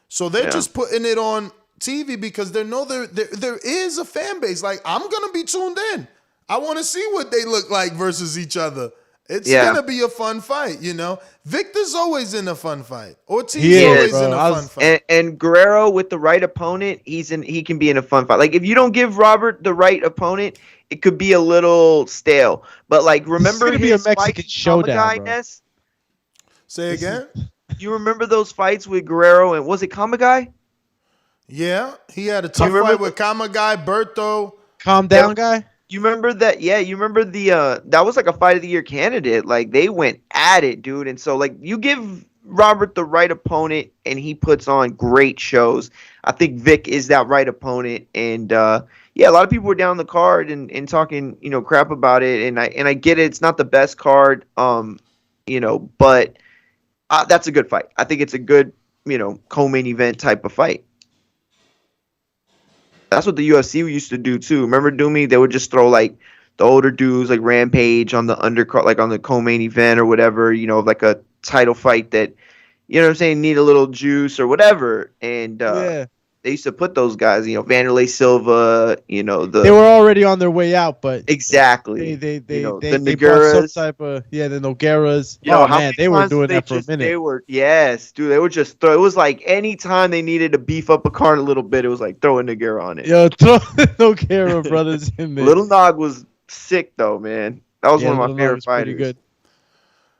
So they're just putting it on TV because they know there is a fan base. I'm gonna be tuned in. I want to see what they look like versus each other. It's gonna be a fun fight, you know. Victor's always in a fun fight. Ortiz is always in a fun fight. And Guerrero with the right opponent, he can be in a fun fight. If you don't give Robert the right opponent, it could be a little stale. But remember his be a Mexican showdown, bro. Say again? You remember those fights with Guerrero and was it Kamagai? Yeah, he had a tough fight with Kamagai, Berto. Calm down, guy. You remember that? Yeah, you remember that was a fight of the year candidate. They went at it, dude. And so you give Robert the right opponent and he puts on great shows. I think Vic is that right opponent. And a lot of people were down the card and talking, crap about it. And I get it. It's not the best card, but that's a good fight. I think it's a good, co-main event type of fight. That's what the UFC used to do too. Remember, Doomy? They would just throw the older dudes like Rampage on the undercard, on the co-main event or whatever. A title fight that, you know what I'm saying, need a little juice or whatever. And they used to put those guys, you know, Vanderlei Silva, you know, they were already on their way out, but exactly. They the brought some Nogueiras. type of the Nogueiras. You know, Oh how man, many they were times doing that for a minute. They were they would just throw. It was like any time they needed to beef up a card a little bit, it was like throw a Nogueira on it. Yo, throw the Nogueira brothers in there. Little Nog was sick though, man. That was one of my favorite fighters. Pretty good.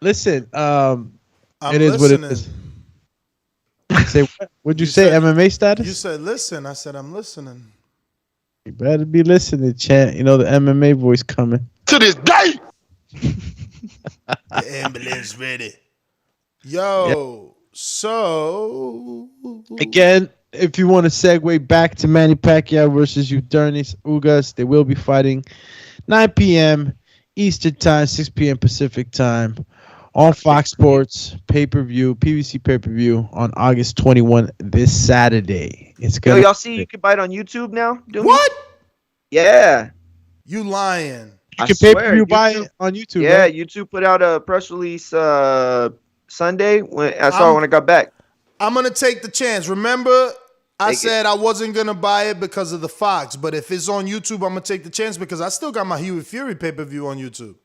Listen, I'm it is listening. what it is. Say what? Would you say MMA status? You said listen. I said I'm listening. You better be listening, champ. You know the MMA voice coming. To this day. The ambulance ready. Yo, so again, if you want to segue back to Manny Pacquiao versus Yordenis Ugas, they will be fighting 9 p.m. Eastern Time, 6 p.m. Pacific Time on Fox Sports pay-per-view, PVC pay-per-view on August 21 this Saturday. It's gonna. Yo, y'all see you can buy it on YouTube now? What? Yeah. You lying. You can pay-per-view buy it on YouTube. Yeah, right? YouTube put out a press release Sunday when I saw it when I got back. I'm gonna take the chance. Remember, I said I wasn't gonna buy it because of the Fox, but if it's on YouTube, I'm gonna take the chance because I still got my Huey Fury pay-per-view on YouTube.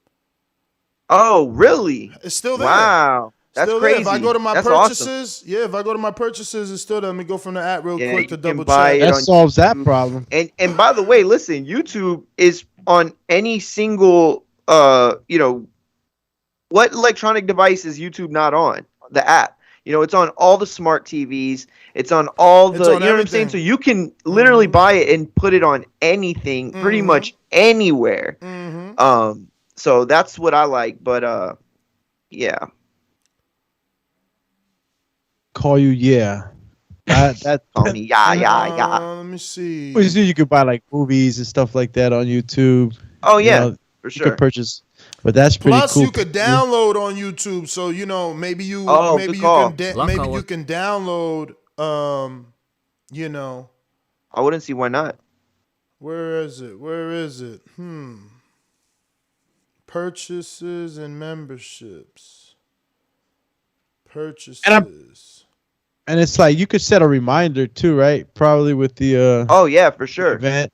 Oh, really? It's still there. Wow. That's still crazy. There. If I go to my That's purchases, if I go to my purchases, it's still there. Let me go from the app real quick to double check. That solves that problem. And by the way, listen, YouTube is on any single you know, what electronic device is YouTube not on? The app. You know, it's on all the smart TVs. It's on all the, you know what I'm saying? So you can literally buy it and put it on anything, pretty much anywhere. So that's what I like. But yeah. Call you, yeah. That call me, yeah. Let me see. Well, you could buy like movies and stuff like that on YouTube. Oh yeah, you know, for sure. You could purchase, but that's pretty Plus, cool. you could download on YouTube, so you know maybe you can download. You know, I wouldn't see why not. Where is it? Purchases and memberships. Purchases. And it's like you could set a reminder too, right? Probably with the oh yeah, for sure. Event.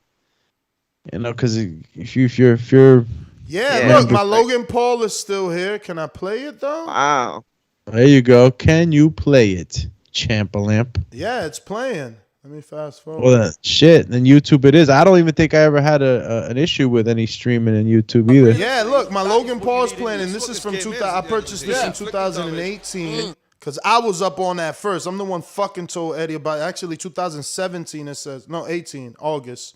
You know, because if you're look, my Logan Paul is still here. Can I play it though? Wow. There you go. Can you play it, Champ-a-lamp? Yeah, it's playing. Let me fast forward. Well, shit. Then YouTube it is. I don't even think I ever had an issue with any streaming in YouTube either. Yeah, look, my Logan Paul's playing, and this is from 2000. I purchased this in 2018 because I was up on that first. I'm the one fucking told Eddie about it. Actually, 2017. It says 18 August.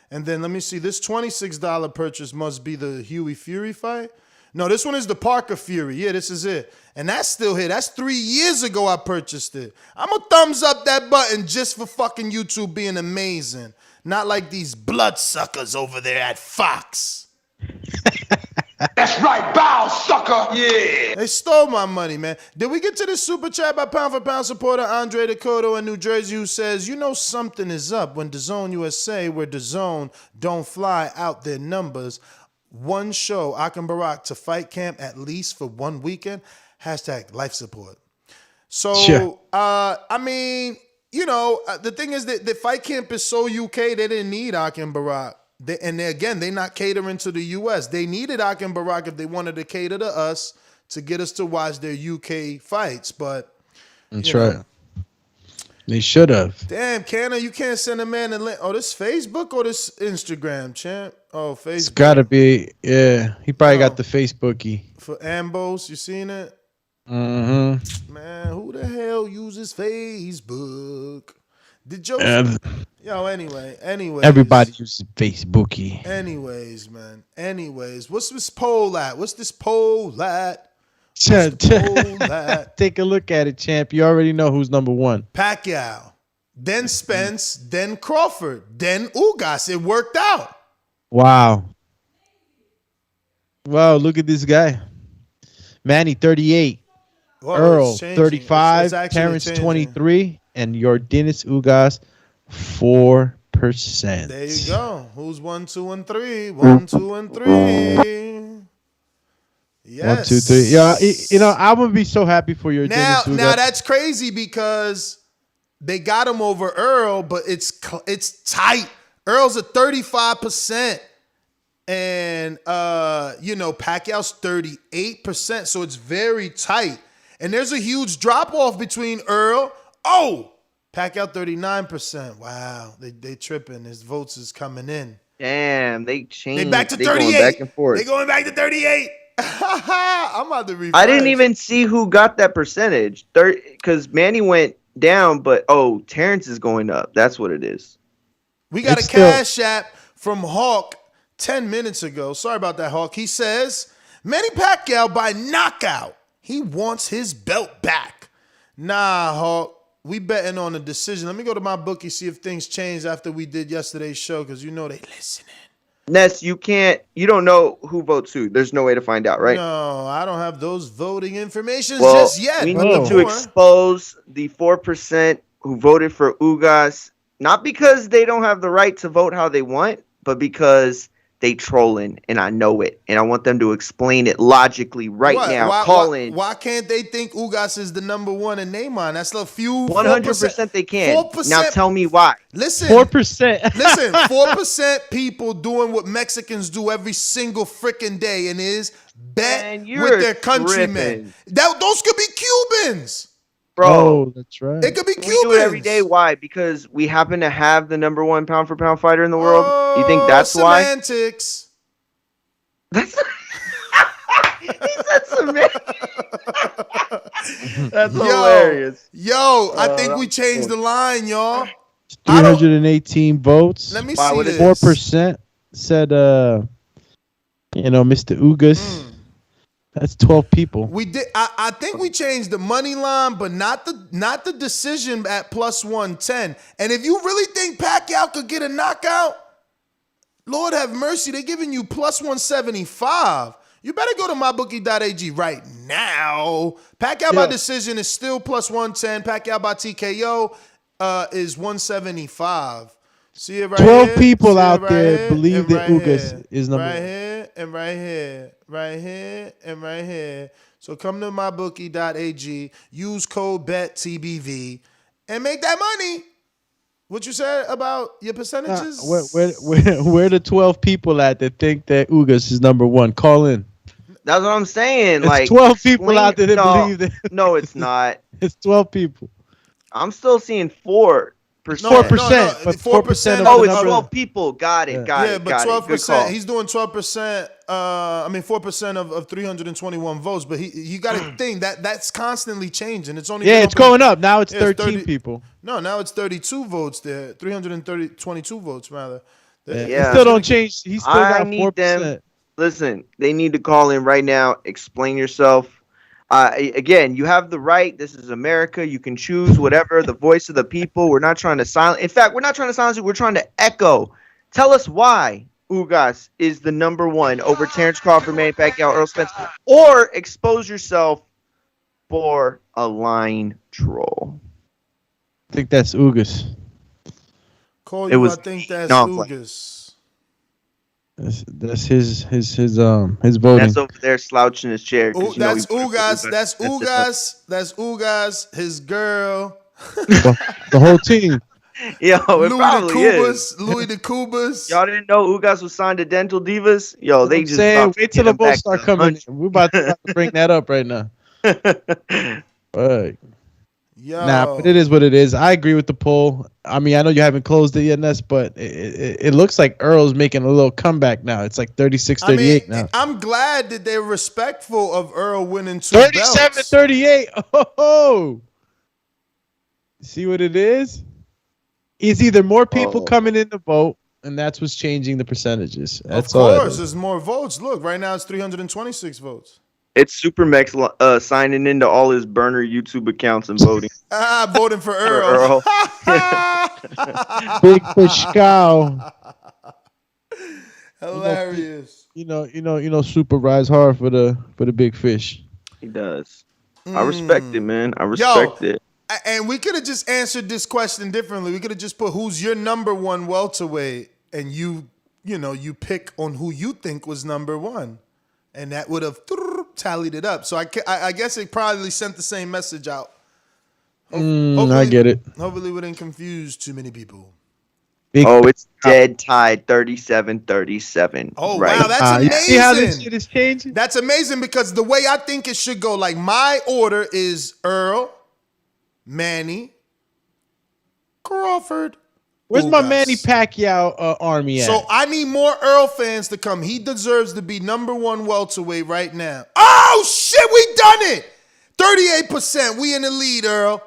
And then let me see. This $26 purchase must be the Huey Fury fight. No, this one is the Parker Fury. Yeah, this is it. And that's still here. That's 3 years ago I purchased it. I'm going to thumbs up that button just for fucking YouTube being amazing. Not like these bloodsuckers over there at Fox. That's right, bow, sucker. Yeah. They stole my money, man. Did we get to this super chat by pound for pound supporter Andre Dakota in New Jersey who says, you know something is up when DAZN USA, where DAZN don't fly out their numbers. One show, Akim Barak to fight camp at least for 1 weekend. # life support. So, sure. I mean, you know, the thing is that the fight camp is so UK, they didn't need Akim Barak. They're not catering to the U.S. They needed Akim Barak if they wanted to cater to us to get us to watch their UK fights. But that's right. They should have. Damn, Canna, you can't send a man a link. Oh, this Facebook or this Instagram, champ? Oh, Facebook. It's got to be. Yeah, he probably got the Facebooky. For Ambos, you seen it? Mm-hmm. Man, who the hell uses Facebook? Did Joe? Yo, anyway. Everybody uses Facebooky. Anyways, man. What's this poll at? Take a look at it, champ. You already know who's number one. Pacquiao, then Spence, then Crawford, then Ugas. It worked out. Wow, look at this guy. Manny, 38. Whoa, Earl, 35. It's Terrence, changing. 23. And Yordenis Ugas, 4%. There you go. Who's 1, 2, and 3? 1, 2, and 3. Yes. 1, 2, 3. Yeah, I would be so happy for your now. Ugas. Now that's crazy because they got him over Earl, but it's tight. Earl's at 35%, and Pacquiao's 38%, so it's very tight. And there's a huge drop off between Earl. Oh, Pacquiao 39%. Wow, they tripping. His votes is coming in. Damn, they changed. They back to 38. Going back and forth. They going back to 38. I'm about to refresh. I didn't even see who got that percentage. Because Manny went down, but Terrence is going up. That's what it is. We got a cash app from Hawk 10 minutes ago. Sorry about that, Hawk. He says, Manny Pacquiao by knockout. He wants his belt back. Nah, Hawk. We betting on a decision. Let me go to my bookie, see if things changed after we did yesterday's show, because they listening. Ness, you don't know who votes who. There's no way to find out, right? No, I don't have those voting information just yet. We need to expose the 4% who voted for Ugas, not because they don't have the right to vote how they want, but because they trolling, and I know it, and I want them to explain it logically now. Why can't they think Ugas is the number one in their mind? That's a few. 100% they can. 4%. Now tell me why. Listen, 4%. Listen, 4% people doing what Mexicans do every single freaking day, and is bet with their countrymen. Those could be Cubans. Bro, oh, that's right. It could be Cubans. We do it every day. Why? Because we happen to have the number one pound for pound fighter in the world. You think that's semantics. Why? That's he said semantics. That's hilarious. I think we changed the line, y'all. 318 votes. Let me see this. 4% said, Mr. Ugas. That's 12 people. We did. I think we changed the money line, but not the decision at plus 110. And if you really think Pacquiao could get a knockout, Lord have mercy, they're giving you plus 175. You better go to mybookie.ag right now. Pacquiao by decision is still plus 110. Pacquiao by TKO is 175. See it right 12 here? people out there believe that Ugas is number one. Right here and right here. Right here and right here. So come to mybookie.ag, use code BETTBV, and make that money. What you said about your percentages? Where the 12 people at that think that Ugas is number one? Call in. That's what I'm saying. It's 12 people out there that believe that. No, it's not. It's 12 people. I'm still seeing 4%. 4%. But 4%. Oh, it's 12 people. Got it. Yeah, but 12%. He's doing 12%. 4% of 321 votes. But you got to think that's constantly changing. It's only it's going up. Now it's 13 people. No, now it's 32 votes there. 22 votes rather. Yeah. Still don't change. He's still got 4%. Listen, they need to call in right now. Explain yourself. Again, you have the right. This is America. You can choose whatever, the voice of the people. We're not trying to silence. In fact, we're not trying to silence you. We're trying to echo. Tell us why Ugas is the number one over Terrence Crawford, Manny Pacquiao, Errol Spence, or expose yourself for a line troll. I think that's Ugas. I think that's Ugas. That's his voting. That's over there slouching his chair. That's Ugas. That's Ugas. That's Ugas. His girl. The whole team. Yo, it probably is. Louis the Cubas. Y'all didn't know Ugas was signed to Dental Divas? Yo, they just wait till the votes start coming in. We're about to bring that up right now. Right. Yo. Nah, but it is what it is. I agree with the poll. I mean, I know you haven't closed it yet, Ness, but it looks like Earl's making a little comeback now. It's like 36-38 now. I'm glad that they're respectful of Earl winning 2 belts. 37-38. Oh. See what it is? It's either more people coming in to vote, and that's what's changing the percentages. That's all. Of course, there's more votes. Look, right now it's 326 votes. It's Super Mex signing into all his burner YouTube accounts and voting. Voting for Earl. Big Fish Cow. Hilarious. You know, Super rise hard for the big fish. He does. I respect it, man. I respect it. And we could have just answered this question differently. We could have just put who's your number one welterweight, and you pick on who you think was number one, and that would have tallied it up. So I guess it probably sent the same message out. I get it. Hopefully we didn't confuse too many people. It's dead tied 37-37. Oh, right. wow, that's amazing. You see how this shit is changing? That's amazing because the way I think it should go, like my order is Earl, Manny, Crawford. Where's my Manny Pacquiao army at? So I need more Earl fans to come. He deserves to be number one welterweight right now. Oh, shit, we done it. 38%. We in the lead, Earl.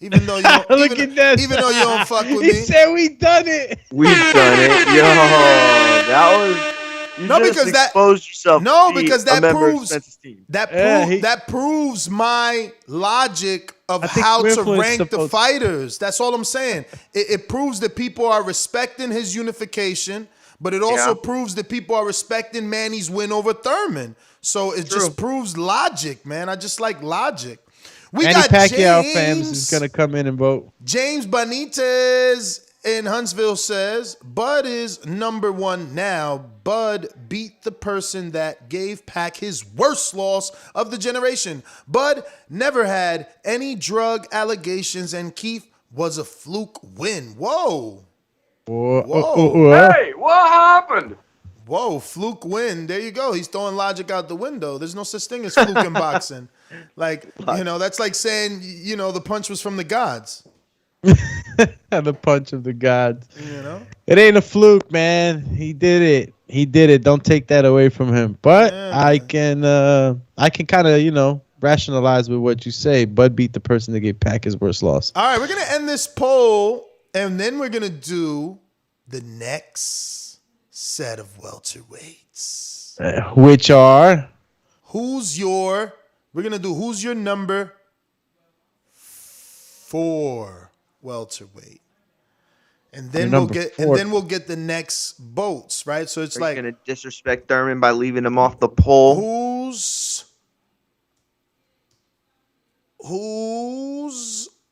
Even though you don't, even though you don't fuck with me. He said we done it. We've done it. Yo, that was... You just exposed yourself. No, to because a that member of proves Spence's team. that proves my logic of how to rank the fighters. That's all I'm saying. It proves that people are respecting his unification, but it also proves that people are respecting Manny's win over Thurman. So it just proves logic, man. I just like logic. We Manny got Pacquiao James, fans is gonna come in and vote. James Benitez in Huntsville says, Bud is number one now. Bud beat the person that gave Pac his worst loss of the generation. Bud never had any drug allegations, and Keith was a fluke win. Whoa. Hey, what happened? Whoa, fluke win. There you go. He's throwing logic out the window. There's no such thing as fluke in boxing. Like, that's like saying, the punch was from the gods. The punch of the gods. It ain't a fluke, man. He did it. Don't take that away from him. But I can kind of rationalize with what you say. Bud beat the person that gave Pac his worst loss. All right, we're gonna end this poll, and then we're gonna do the next set of welterweights, which are we're gonna do who's your number 4 welterweight, and then we'll get the next votes, right? So it's like gonna disrespect Thurman by leaving him off the poll. Who's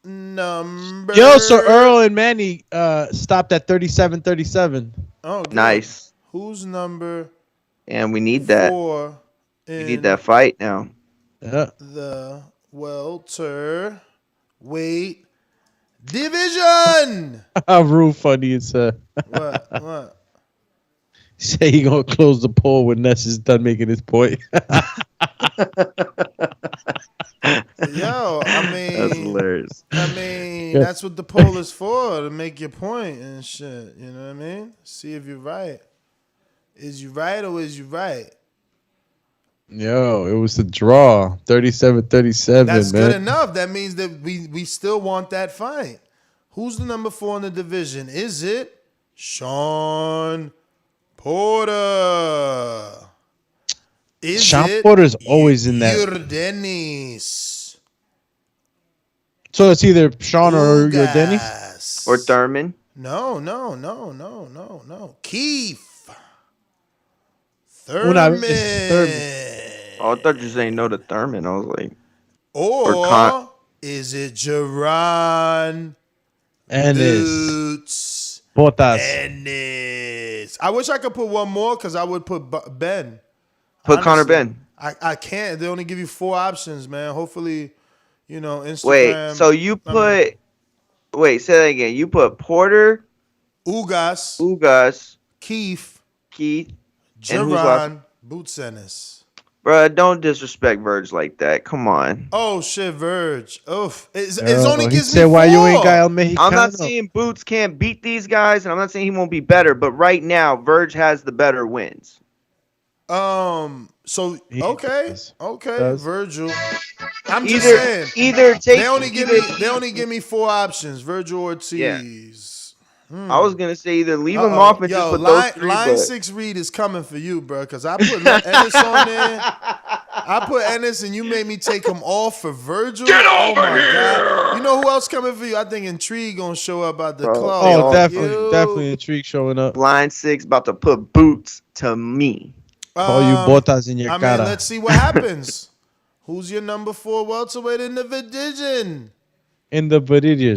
number? So Earl and Manny stopped at 37-37. Oh, good. Nice. Who's number? And we need that. We need that fight now. Yeah. The welterweight division. Real funny. It's What? Say he gonna close the poll when Ness is done making his point. Yo, I mean, that's hilarious. That's what the poll is for, to make your point and shit. You know what I mean? See if you're right. Is you right or is you right? Yo, it was a draw, 37-37. That's man. Good enough. That means that we still want that fight. Who's the number 4 in the division? Is it Sean Porter? Sean Porter's always in that. Yordenis. So it's either Sean or Yordenis? Or Thurman? No. Keith. Thurman. Oh, I thought you were saying no to Thurman. I was like. Or is it Jaron Ennis? Botas. Ennis. I wish I could put one more because I would put Ben. Put Conor Ben. I can't. They only give you 4 options, man. Hopefully, Instagram. Wait, so you put... Wait, say that again. You put Porter... Ugas. Keith. Jaron. Boots Ennis. Bruh, don't disrespect Verge like that. Come on. Oh, shit, Verge. Oof. It only gives me 4. Why you ain't got El Mexicano? I'm not saying Boots can't beat these guys, and I'm not saying he won't be better, but right now, Verge has the better wins. So okay, Virgil. I'm just saying. They only give me 4 options. Virgil Ortiz. Yeah. I was gonna say either leave him off and just put those 3. Line 6 read is coming for you, bro. Because I put Ennis on there. I put Ennis, and you made me take him off for Virgil. Get over here! God. You know who else coming for you? I think Intrigue gonna show up at the club. Oh, definitely Intrigue showing up. Line 6 about to put Boots to me. Call you botas in your cara. Let's see what happens. Who's your number 4 welterweight in the division? In the division.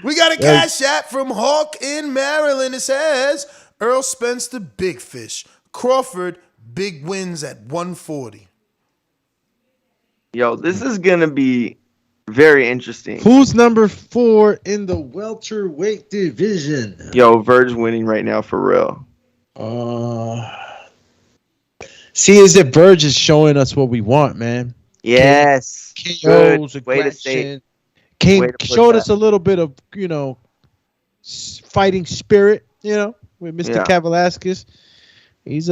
We got a cash app from Hawk in Maryland. It says, Errol Spence, the big fish. Crawford, big wins at 140. Yo, this is gonna be very interesting. Who's number 4 in the welterweight division? Yo, Verge winning right now for real. See, is it Verge is showing us what we want, man? Yes. KOs, Way to say. aggression. Kane showed us a little bit of, fighting spirit, with Mr. Kavalaskis. He's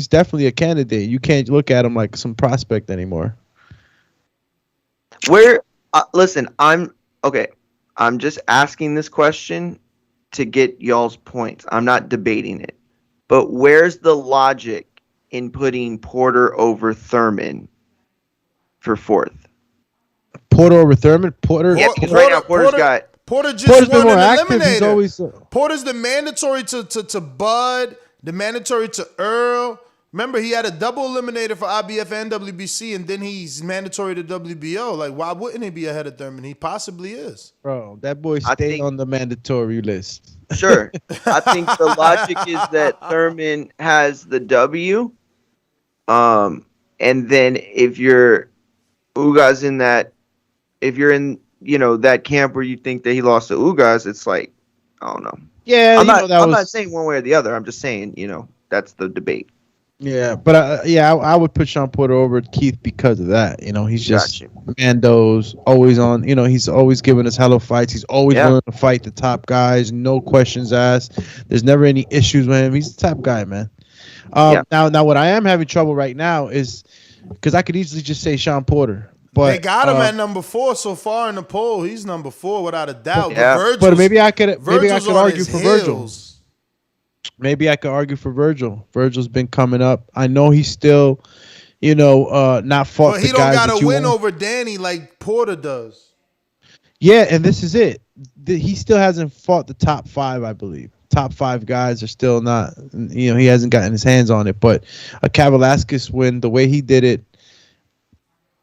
definitely a candidate. You can't look at him like some prospect anymore. Listen, I'm just asking this question to get y'all's points. I'm not debating it. But where's the logic in putting Porter over Thurman for 4th? Porter over Thurman? Porter? Yeah, because right now Porter's just won more an active. eliminator. He's always, Porter's the mandatory to Bud, the mandatory to Earl. Remember, he had a double eliminator for IBF and WBC, and then he's mandatory to WBO. Like, why wouldn't he be ahead of Thurman? He possibly is. Bro, that boy stayed on the mandatory list. Sure. I think the logic is that Thurman has the W. And then if you're Ugas in that, if you're in, that camp where you think that he lost to Ugas, it's like, I don't know. Yeah, I'm not saying one way or the other. I'm just saying, that's the debate. Yeah, but I would put Sean Porter over Keith because of that. He's just Mando's always on. He's always giving us hello fights. He's always willing to fight the top guys. No questions asked. There's never any issues with him. He's the top guy, man. Now, what I am having trouble right now is because I could easily just say Sean Porter. But they got him at number 4 so far in the poll. He's number 4 without a doubt. Yeah. But maybe I could argue for Virgil. Heels. Maybe I could argue for Virgil. Virgil's been coming up. I know he's still, not fought. But he don't got to win over Danny like Porter does. Yeah, and this is it. He still hasn't fought the top 5, I believe. Top 5 guys are still not. He hasn't gotten his hands on it. But a Kavalaskis win, the way he did it,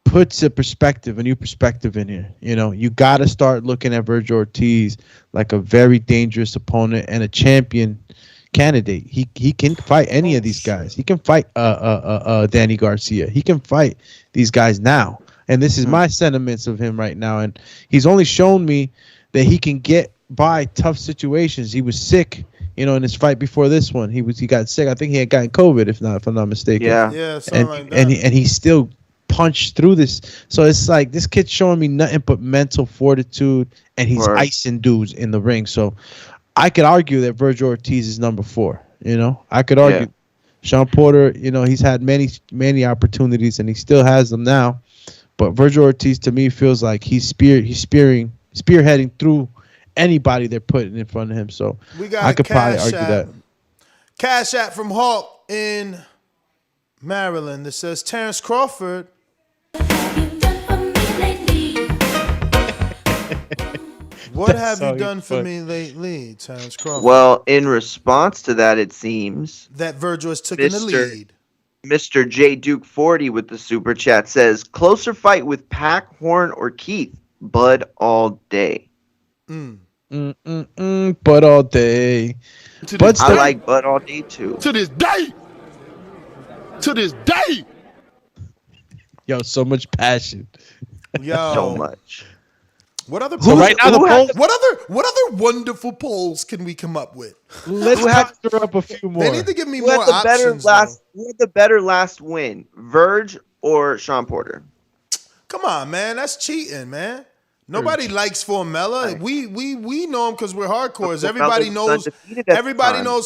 puts a new perspective in here. You got to start looking at Virgil Ortiz like a very dangerous opponent and a champion candidate. He can fight any of these guys. He can fight Danny Garcia. He can fight these guys now. And this is my sentiments of him right now. And he's only shown me that he can get by tough situations. He was sick, in his fight before this one. He got sick. I think he had gotten COVID, if I'm not mistaken. Yeah, something like that. And he still punched through this. So it's like this kid's showing me nothing but mental fortitude, and he's icing dudes in the ring. So I could argue that Virgil Ortiz is number 4. I could argue. Yeah. Sean Porter, he's had many opportunities, and he still has them now. But Virgil Ortiz, to me, feels like he's spearheading through anybody they're putting in front of him. So I could probably argue that. Cash App from Hawk in Maryland that says Terrence Crawford. What have you done for me lately, Terrence Crawford? Well, in response to that, it seems that Virgil has taken the lead. Mr. J Duke 40 with the super chat says, closer fight with Pac, Horn, or Keith. Bud all day. Bud all day. I like Bud all day too. To this day. Yo, so much passion. Yo, so much. What other polls? So right now what other wonderful polls can we come up with? Let's conjure up a few more. They need to give me more options. Who had the better last win, Verge or Sean Porter? Come on, man, that's cheating, man. Nobody likes Formella. Right. We know him because we're hardcores. Everybody knows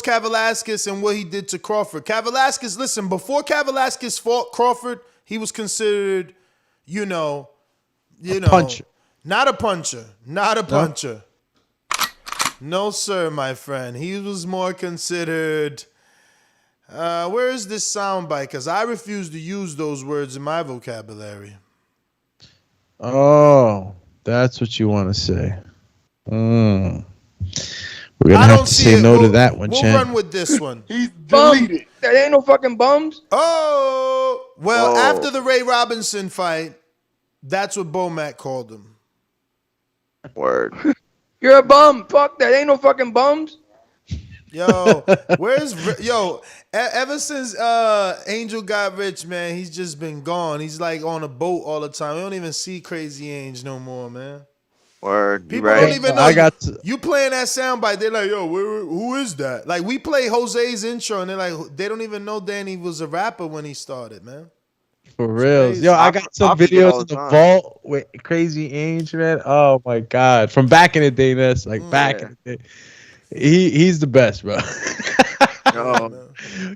Kavalaskis and what he did to Crawford. Kavalaskis, listen, before Kavalaskis fought Crawford, he was considered, puncher. Not a puncher. No, sir, my friend. He was more considered. Where is this soundbite? Because I refuse to use those words in my vocabulary. Oh, that's what you want to say. We're gonna have to say no to that one, We'll champ. run with this one. He's deleted. There ain't no fucking bums. Oh, well, after the Ray Robinson fight, that's what Bomac called him. Word. You're a bum. Fuck that. Ain't no fucking bums. Yo, ever since Angel got rich, man, he's just been gone. He's like on a boat all the time. We don't even see Crazy Angel no more, man. Or people don't even know you playing that soundbite. They're like, yo, who is that? Like, we play Jose's intro, and they're like, they don't even know Danny was a rapper when he started, man. For real. Yo, I got some videos in the vault with Crazy Angel, man. Oh my God. From back in the day, that's like back in the day. He's the best, bro.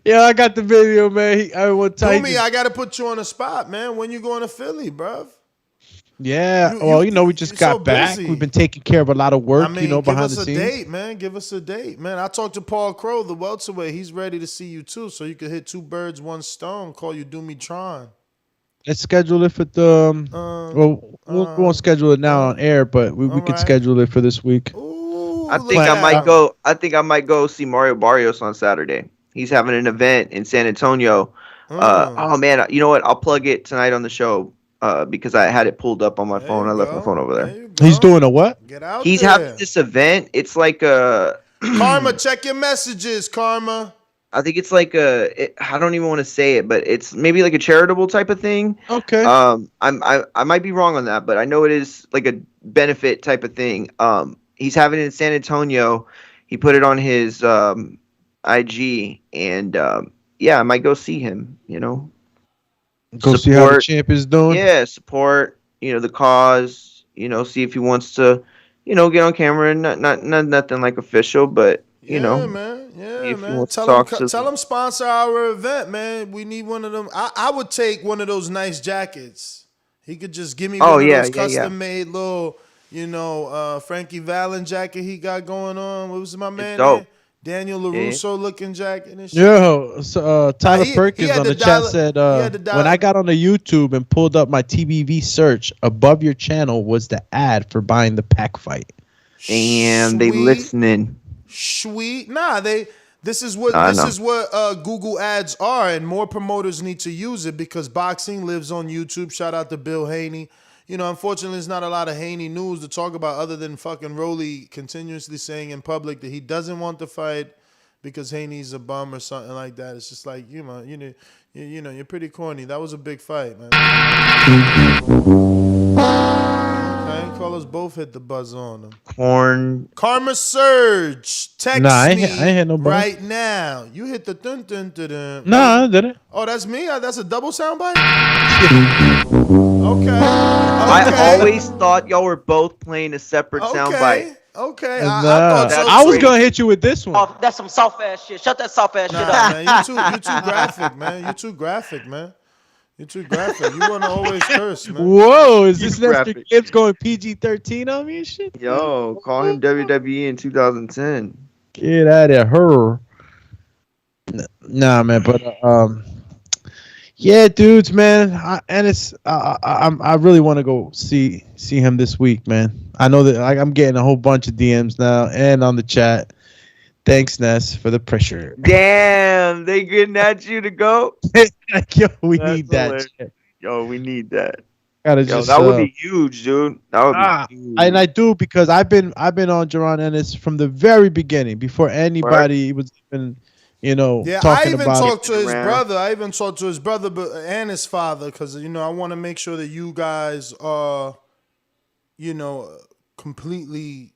Yeah, I got the video, man. I gotta put you on the spot, man. When you going to Philly, bruv? Yeah. We just got back. We've been taking care of a lot of work, behind the scenes. Give us a date, man. Give us a date, man. I talked to Paul Crow, the welterweight. He's ready to see you too, so you could hit 2 birds, 1 stone. Call you Tron. Let's schedule it for the. We won't schedule it now on air, but we can schedule it for this week. I think I might go see Mario Barrios on Saturday. He's having an event in San Antonio. Oh man, you know what? I'll plug it tonight on the show because I had it pulled up on my phone. I left my phone over there. He's doing a what? Get out He's having this event. It's like a Karma. Check your messages, Karma. I think it's like I don't even want to say it, but it's maybe like a charitable type of thing. Okay. I might be wrong on that, but I know it is like a benefit type of thing. He's having it in San Antonio. He put it on his IG, and I might go see him. Go see how the champ is doing. Yeah, support. The cause. See if he wants to, get on camera. Not nothing like official, but man. Yeah, man. Tell him sponsor our event, man. We need one of them. I would take one of those nice jackets. He could just give me one of those custom-made little, Frankie Vallen jacket he got going on. What was my man name? Daniel LaRusso looking jacket and shit. Yo, so Tyler Perkins on the chat said, when I got on the YouTube and pulled up my TBV search, above your channel was the ad for buying the pack fight. Damn, they listening. Sweet. Nah, this is what Google ads are, and more promoters need to use it because boxing lives on YouTube. Shout out to Bill Haney. Unfortunately, there's not a lot of Haney news to talk about other than fucking Rolly continuously saying in public that he doesn't want to fight because Haney's a bum or something like that. It's just like, you're pretty corny. That was a big fight, man. Okay, callers both hit the buzz on them. Karma Surge, text me I had no right now. You hit the dun dun dun dun. Nah, I didn't. Oh, that's me? That's a double soundbite? Okay. I always thought y'all were both playing a separate soundbite. Okay. I was going to hit you with this one. Oh, that's some soft ass shit. Shut that soft ass shit up. Man, you too graphic, man. You too graphic, man. You're too graphic. You want to always curse, man. Whoa, is this Nestor Gibbs going PG-13 on me and shit? Yo, call him WWE in 2010. Get out of her. Nah, man, but yeah, dudes, man. I really want to go see him this week, man. I know that I'm getting a whole bunch of DMs now and on the chat. Thanks, Ness, for the pressure. Damn, they getting at you to go. Yo, we need that. Yo, we need that. That would be huge, dude. That would be huge. And I do because I've been on Jaron Ennis from the very beginning, before anybody was even, talking about talked to his brother. I even talked to his brother and his father because I want to make sure that you guys are, completely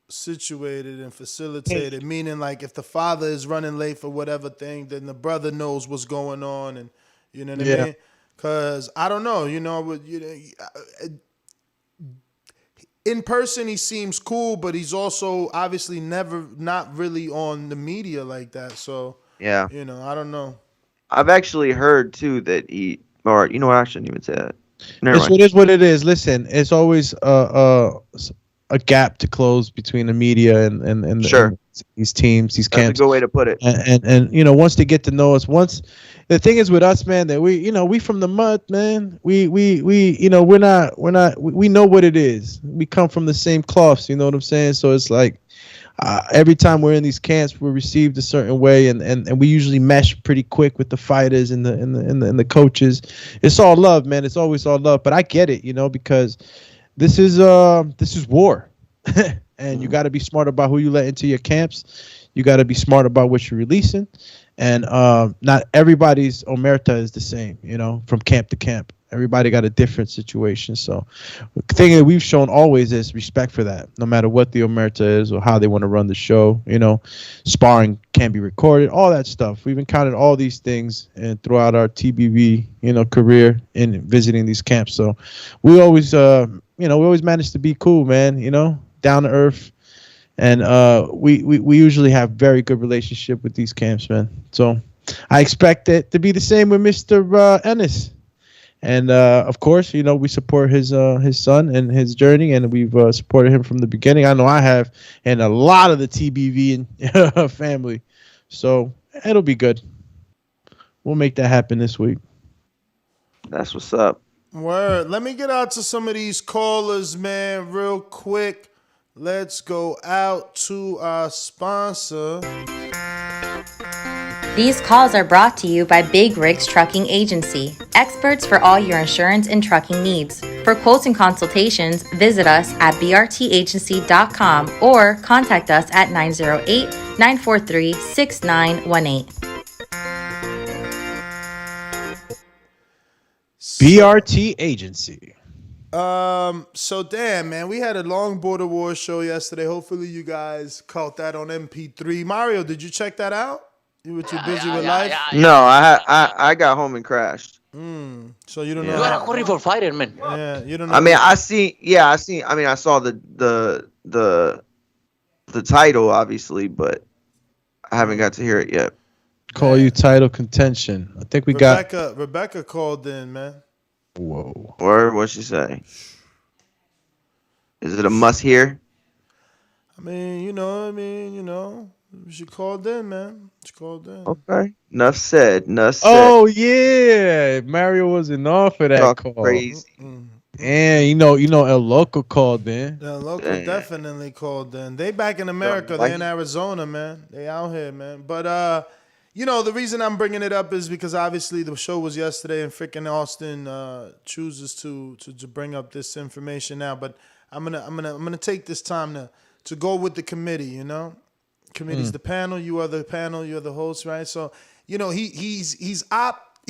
situated and facilitated, meaning like if the father is running late for whatever thing, then the brother knows what's going on, and you know what I mean? Because I don't know, in person he seems cool, but he's also obviously not really on the media like that. So yeah, I don't know. I've actually heard too that I shouldn't even say that. It is what it is. Listen, it's always a gap to close between the media and these teams, these camps. That's a good way to put it. And once they get to know us, the thing is with us, man, that we from the mud, man. We know what it is. We come from the same cloths, you know what I'm saying? So it's like every time we're in these camps, we're received a certain way, and we usually mesh pretty quick with the fighters and the coaches. It's all love, man. It's always all love. But I get it, because this is war. And you got to be smart about who you let into your camps. You got to be smart about what you're releasing. And not everybody's omerta is the same, from camp to camp. Everybody got a different situation. So the thing that we've shown always is respect for that, no matter what the omerta is or how they want to run the show. Sparring can be recorded, all that stuff. We've encountered all these things and throughout our TBV, career in visiting these camps. So we always, we always manage to be cool, man, down to earth. And we usually have very good relationship with these camps, man. So I expect it to be the same with Mr. Ennis. And of course, we support his son and his journey, and we've supported him from the beginning. I know I have, and a lot of the TBV and family. So it'll be good. We'll make that happen this week. That's what's up. Word. Let me get out to some of these callers, man, real quick. Let's go out to our sponsor. These calls are brought to you by Big Rigs Trucking Agency, experts for all your insurance and trucking needs. For quotes and consultations, visit us at brtagency.com or contact us at 908-943-6918. BRT Agency. So damn, man, we had a long Border Wars show yesterday. Hopefully you guys caught that on MP3. Mario, did you check that out? You were too busy with life? No, I got home and crashed. So you don't know. You are a horrible fighter, man. Yeah, you don't know. I mean, I saw the title, obviously, but I haven't got to hear it yet. Call you title contention. I think Rebecca called in, man. Whoa. Or what'd she say? Is it a must hear? I mean, she called in, man. She called in. Okay. Enough said. Oh yeah, Mario wasn't off for that call. Crazy. And El Loco called in. El Loco definitely called in. They back in America. They're in Arizona, man. They out here, man. But the reason I'm bringing it up is because obviously the show was yesterday, and freaking Austin chooses to bring up this information now. But I'm gonna take this time to go with the committee. Committee's the panel. You are the panel. You're the host, right? So he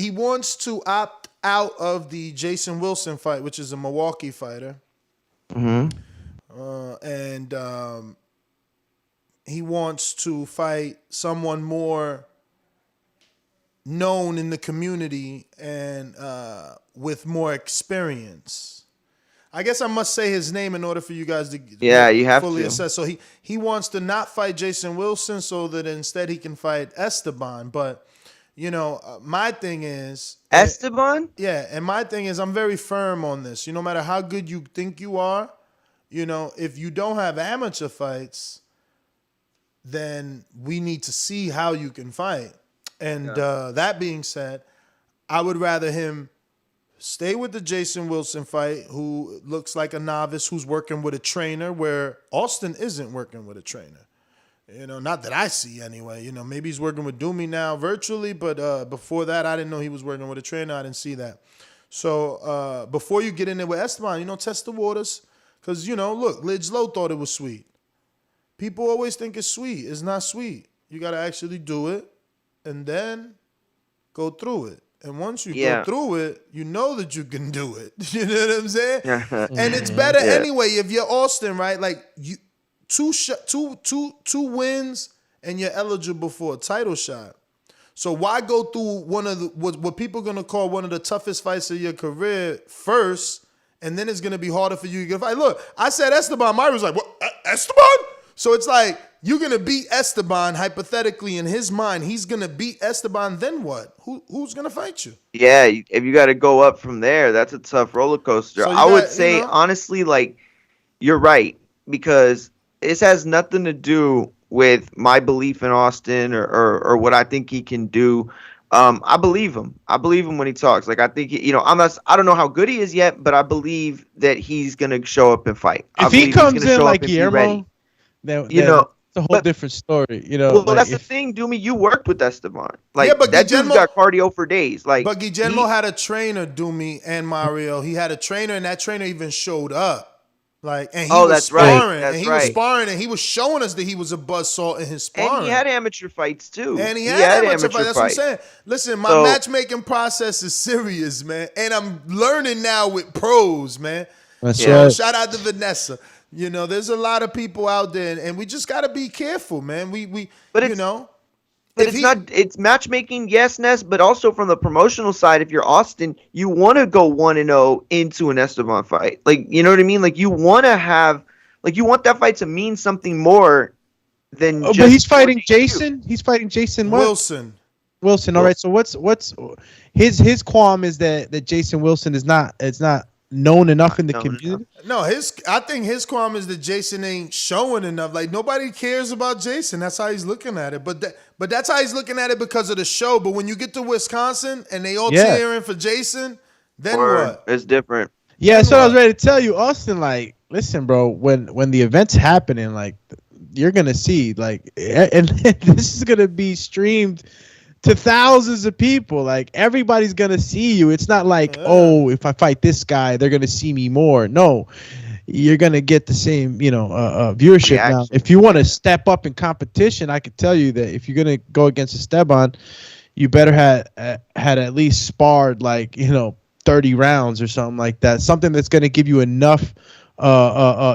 wants to opt out of the Jason Wilson fight, which is a Milwaukee fighter. Mm-hmm. And he wants to fight someone more known in the community and with more experience. I guess I must say his name in order for you guys to you have fully to assess. So he wants to not fight Jason Wilson so that instead he can fight Esteban. But, my thing is... Esteban? Yeah, and my thing is I'm very firm on this. No matter how good you think you are, if you don't have amateur fights, then we need to see how you can fight. And that being said, I would rather him stay with the Jason Wilson fight, who looks like a novice who's working with a trainer, where Austin isn't working with a trainer. Not that I see anyway. Maybe he's working with Doomy now virtually, but before that, I didn't know he was working with a trainer. I didn't see that. So before you get in there with Esteban, test the waters. Because, look, Lidge Low thought it was sweet. People always think it's sweet. It's not sweet. You got to actually do it and then go through it. And once you go through it, you know that you can do it. You know what I'm saying? And it's better anyway if you're Austin, right? Like two wins and you're eligible for a title shot. So why go through one of the what people are gonna call one of the toughest fights of your career first, and then it's gonna be harder for you to get a fight? Look, I said Esteban. Myra was like, "What, Esteban?" So it's like, you're going to beat Esteban, hypothetically, in his mind. He's going to beat Esteban, then what? Who's going to fight you? Yeah, if you got to go up from there, that's a tough roller coaster. So I would say, honestly, like, you're right, because this has nothing to do with my belief in Austin or what I think he can do. I believe him. I believe him when he talks. Like, I think, I don't know how good he is yet, but I believe that he's going to show up and fight. If he comes in like Guillermo, then it's a whole different story, Well, that's the thing, Doomy. You worked with Esteban. Like, but that dude's got cardio for days. Like, but Guillermo had a trainer, Doomy and Mario. He had a trainer, and that trainer even showed up. Like, and he was sparring, That's and he right. was sparring, and he was showing us that he was a buzzsaw in his sparring. And he had amateur fights too. And he had amateur fights. That's what I'm saying. Listen, my matchmaking process is serious, man, and I'm learning now with pros, man. That's right. Shout out to Vanessa. You know, there's a lot of people out there, and we just got to be careful, man. But it's matchmaking, yes, Ness, but also from the promotional side, if you're Austin, you want to go 1-0 into an Esteban fight. Like, you know what I mean? Like, you want that fight to mean something more than just. But he's fighting Jason. He's fighting Jason Wilson. Wilson. All right. So what's his qualm is that Jason Wilson is not known enough in the community. No, I think his qualm is that Jason ain't showing enough. Like, nobody cares about Jason. That's how he's looking at it. But that's how he's looking at it because of the show. But when you get to Wisconsin and they all cheering for Jason, then what? It's different. Yeah, that's what I was ready to tell you, Austin. Like, listen, bro, when the event's happening, like, you're gonna see, like, and this is gonna be streamed to thousands of people. Like, everybody's gonna see you. It's not like, oh, if I fight this guy, they're gonna see me more. No, you're gonna get the same, viewership. Now, if you want to step up in competition, I could tell you that if you're gonna go against Esteban, you better had at least sparred 30 rounds or something like that. Something that's gonna give you enough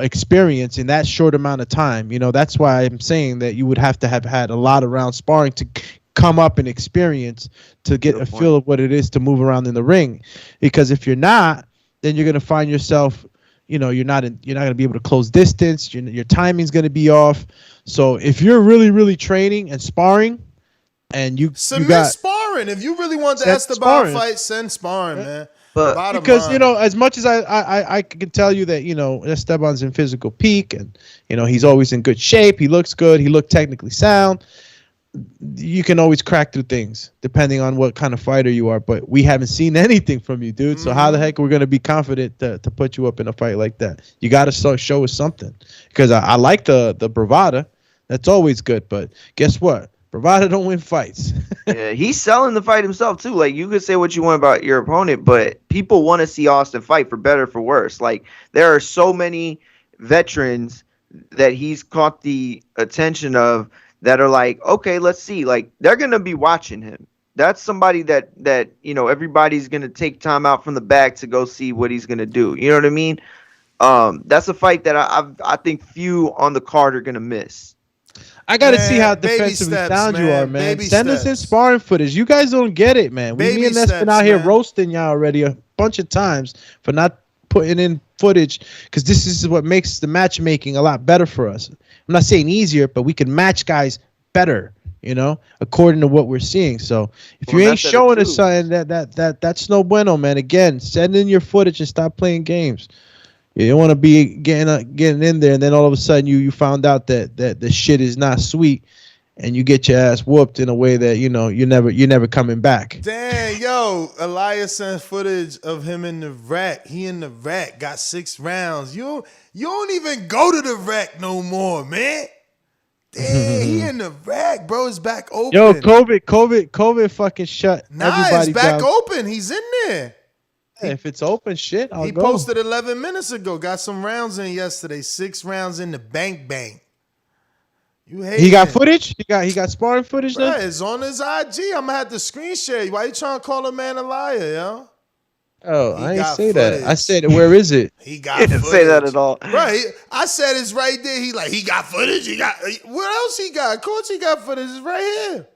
experience in that short amount of time. That's why I'm saying that you would have to have had a lot of rounds sparring to come up in experience to get a feel of what it is to move around in the ring. Because if you're not, then you're going to find yourself, you're not going to be able to close distance. Your timing's going to be off. So if you're really, really training and sparring, and submit sparring. If you really want the Esteban fight, send sparring, man. But because as much as I can tell you that Esteban's in physical peak, and he's always in good shape. He looks good. He looked technically sound. You can always crack through things depending on what kind of fighter you are, but we haven't seen anything from you, dude. So how the heck are we going to be confident to put you up in a fight like that? You got to show us something, because I like the bravada. That's always good, but guess what? Bravada don't win fights. Yeah, he's selling the fight himself too. Like, you could say what you want about your opponent, but people want to see Austin fight, for better or for worse. Like, there are so many veterans that he's caught the attention of that are like, okay, let's see. Like, they're going to be watching him. That's somebody that everybody's going to take time out from the bag to go see what he's going to do. You know what I mean? That's a fight that I think few on the card are going to miss. I got to see how defensively sound you are, man. Send us in sparring footage. You guys don't get it, man. Me and Ness been out here roasting y'all already a bunch of times for not putting in footage, because this is what makes the matchmaking a lot better for us. I'm not saying easier, but we can match guys better, according to what we're seeing. So if you ain't showing us something, that's no bueno, man. Again, send in your footage and stop playing games. You don't want to be getting in there, and then all of a sudden you found out that the shit is not sweet, and you get your ass whooped in a way that you're never coming back. Damn, yo, Elias sent footage of him in the rack. He in the rack, got 6 rounds. You don't even go to the rack no more, man. Damn, he in the rack, bro. His back open. Yo, COVID fucking shut everybody his back down. open. He's in there. If it's open, shit, I'll go. He posted 11 minutes ago. Got some rounds in yesterday. 6 rounds in the bank. He got footage? He got sparring footage there? Right, it's on his IG. I'm gonna have to screen share you. Why you trying to call a man a liar, yo? Oh, I didn't say that. I said, where is it? He didn't say that at all. Right. I said it's right there. He got footage. What else he got? Of course he got footage. It's right here.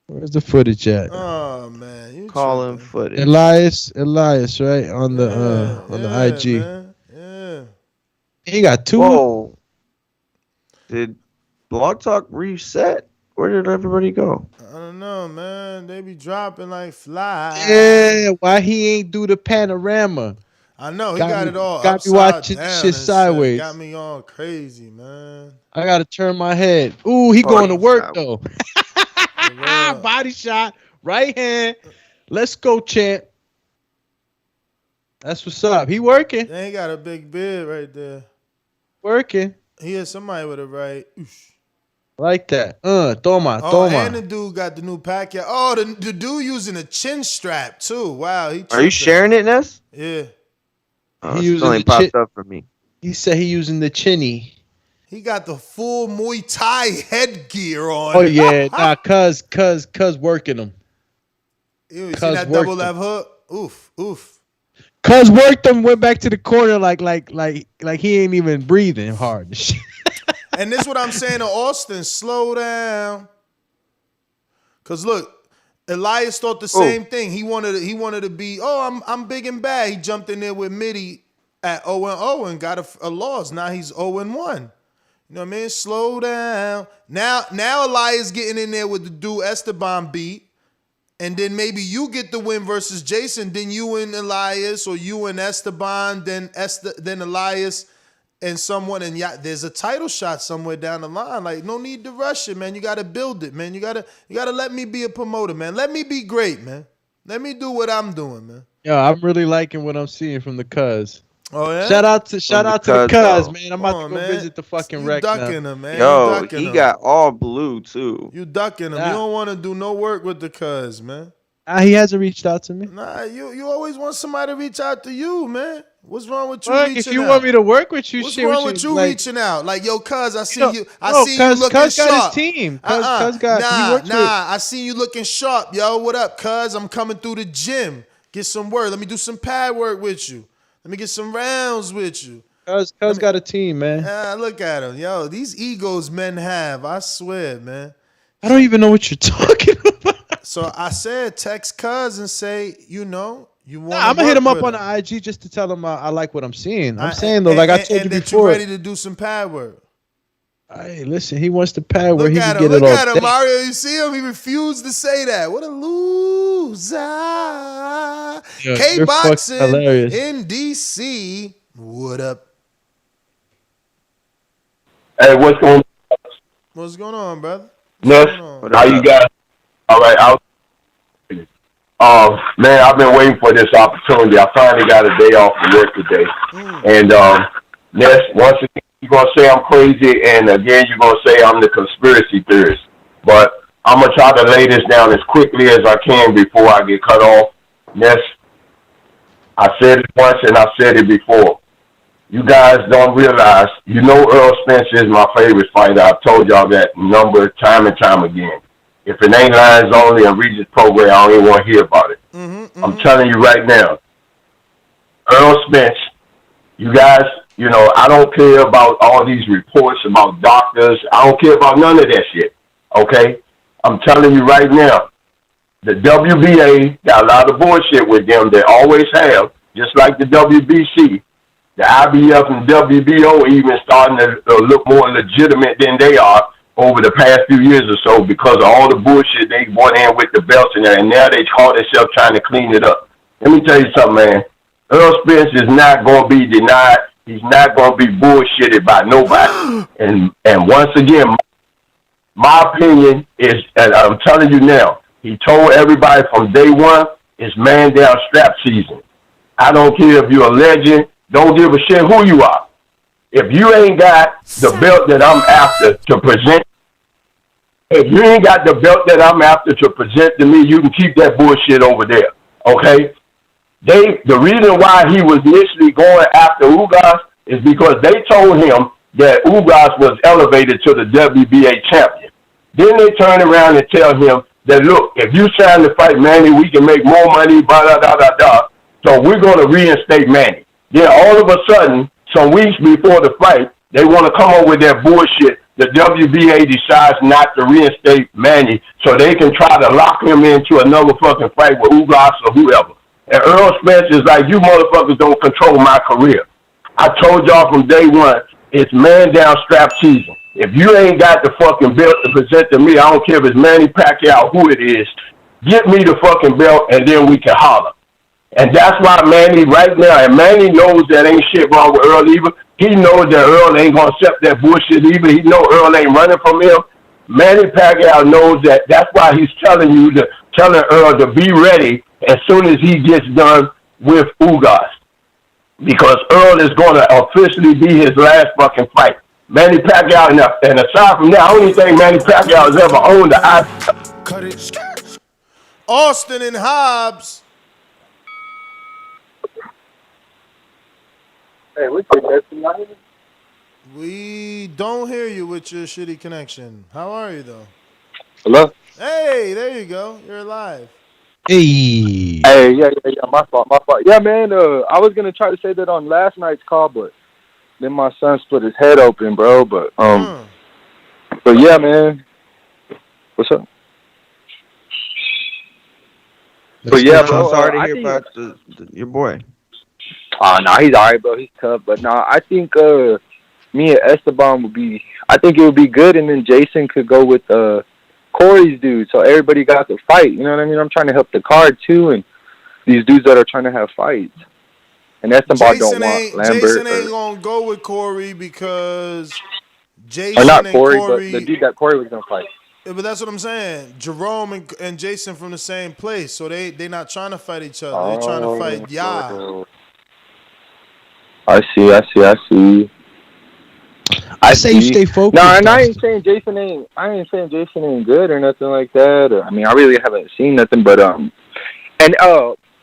Where's the footage at? Oh man, you call him footage. Elias, right on the IG. Man. Yeah. He got 2. Whoa. Did Blog Talk reset? Where did everybody go? I don't know, man. They be dropping like flies. Yeah, why he ain't do the panorama? I know he got it all. Got me watching shit sideways. Got me all crazy, man. I gotta turn my head. Ooh, he going to work though. Body shot, right hand. Let's go, champ. That's what's up. He working. They got a big beard right there. Working. He is somebody with a right. Oosh. Like that. Toma. And the dude got the new Pacquiao. Oh, the dude using a chin strap too. Wow. Are you sharing it, Ness? Yeah. He Still using the ain't popped up for me. He said he using the chinny. He got the full Muay Thai headgear on. Oh yeah, nah, cuz working him. You see that double left hook? Oof. Cuz worked him, went back to the corner like he ain't even breathing hard. And this is what I'm saying to Austin, slow down. Cause look, Elias thought the same thing. He wanted to be, I'm big and bad. He jumped in there with Mitty at 0-0 and got a loss. Now he's 0-1. You know what I mean? Slow down. Now Elias getting in there with the dude Esteban beat. And then maybe you get the win versus Jason. Then you and Elias, or you and Esteban, then Elias and someone. And there's a title shot somewhere down the line. Like, no need to rush it, man. You got to build it, man. You gotta let me be a promoter, man. Let me be great, man. Let me do what I'm doing, man. Yo, I'm really liking what I'm seeing from the cuz. Oh yeah. Shout out to the cuz, man. I'm about to go visit the fucking you rec ducking now. him, man. Yo, he got all blue too. You ducking him. You don't want to do no work with the cuz, man. He hasn't reached out to me. Nah, you always want somebody to reach out to you, man. What's wrong with you reaching out? If you want me to work with you, what's wrong with you reaching out? Like, yo, cuz, I see you looking Cuz sharp. got his team. Cuz got I see you looking sharp, yo. What up, cuz? I'm coming through the gym. Get some work. Let me do some pad work with you. Let me get some rounds with you. Cuz got a team, man. Look at him. Yo, these egos men have. I swear, man. I don't even know what you're talking about. So I said text cuz and say, you want I'm going to hit him up on the IG just to tell him I like what I'm seeing. I'm saying, though, like I told you before. You're ready to do some pad work. Hey, listen, he wants the pad where he can get it all. Look at him, Mario. You see him? He refused to say that. What a loser. K-Boxing in DC. What up? Hey, what's going on? What's going on, brother? Nuss, how you guys? All right, man, I've been waiting for this opportunity. I finally got a day off from work today. And Ness, once again, you're going to say I'm crazy, and again, you're going to say I'm the conspiracy theorist. But I'm going to try to lay this down as quickly as I can before I get cut off. Ness, I said it once and I said it before. You guys don't realize, Errol Spence is my favorite fighter. I've told y'all that time and time again. If it ain't lines only and Regis program, I don't even want to hear about it. I'm telling you right now, Errol Spence, you guys, I don't care about all these reports about doctors. I don't care about none of that shit, okay? I'm telling you right now, the WBA got a lot of bullshit with them. They always have, just like the WBC. The IBF and WBO even starting to look more legitimate than they are over the past few years or so because of all the bullshit they went in with the belts and now they call themselves trying to clean it up. Let me tell you something, man. Earl Spence is not going to be denied. He's not going to be bullshitted by nobody. And once again, my opinion is, and I'm telling you now, he told everybody from day one, it's man down strap season. I don't care if you're a legend. Don't give a shit who you are. If you ain't got the belt that I'm after to present, to me, you can keep that bullshit over there. Okay? The reason why he was initially going after Ugas is because they told him that Ugas was elevated to the WBA champion. Then they turn around and tell him that, look, if you sign to fight Manny, we can make more money, blah, blah, blah, blah, blah. So we're going to reinstate Manny. Then all of a sudden, some weeks before the fight, they want to come up with that bullshit. The WBA decides not to reinstate Manny so they can try to lock him into another fucking fight with Ugas or whoever. And Errol Spence is like, you motherfuckers don't control my career. I told y'all from day one, it's man down strap season. If you ain't got the fucking belt to present to me, I don't care if it's Manny Pacquiao, who it is, get me the fucking belt and then we can holler. And that's why Manny right now, and Manny knows that ain't shit wrong with Earl either. He knows that Earl ain't going to accept that bullshit either. He know Earl ain't running from him. Manny Pacquiao knows that. That's why he's telling Earl to be ready as soon as he gets done with Ugas. Because Earl is going to officially be his last fucking fight. Manny Pacquiao, and aside from that, I don't even think Manny Pacquiao has ever owned the IBF. Cut it. Austin and Hobbs. Hey, what's your best? We don't hear you with your shitty connection. How are you though? Hello? Hey, there you go. You're live. Hey. Hey, yeah. My fault. Yeah, man. I was gonna try to say that on last night's call, but then my son split his head open, bro. But yeah, man. What's up? But yeah, bro. I'm sorry to hear about your boy. Nah, he's alright, bro. He's tough, but nah, I think me and Esteban would be. I think it would be good, and then Jason could go with Corey's dude, so everybody got to fight. You know what I mean? I'm trying to help the card too, and these dudes that are trying to have fights. And Esteban don't want Lambert. Jason ain't gonna go with Corey because Jason or not and Corey, but the dude that Corey was gonna fight. Yeah, but that's what I'm saying. Jerome and Jason from the same place, so they not trying to fight each other. They're trying to fight Ya. I see. I say you stay focused. No, and I ain't saying Jason ain't good or nothing like that. I mean, I really haven't seen nothing, but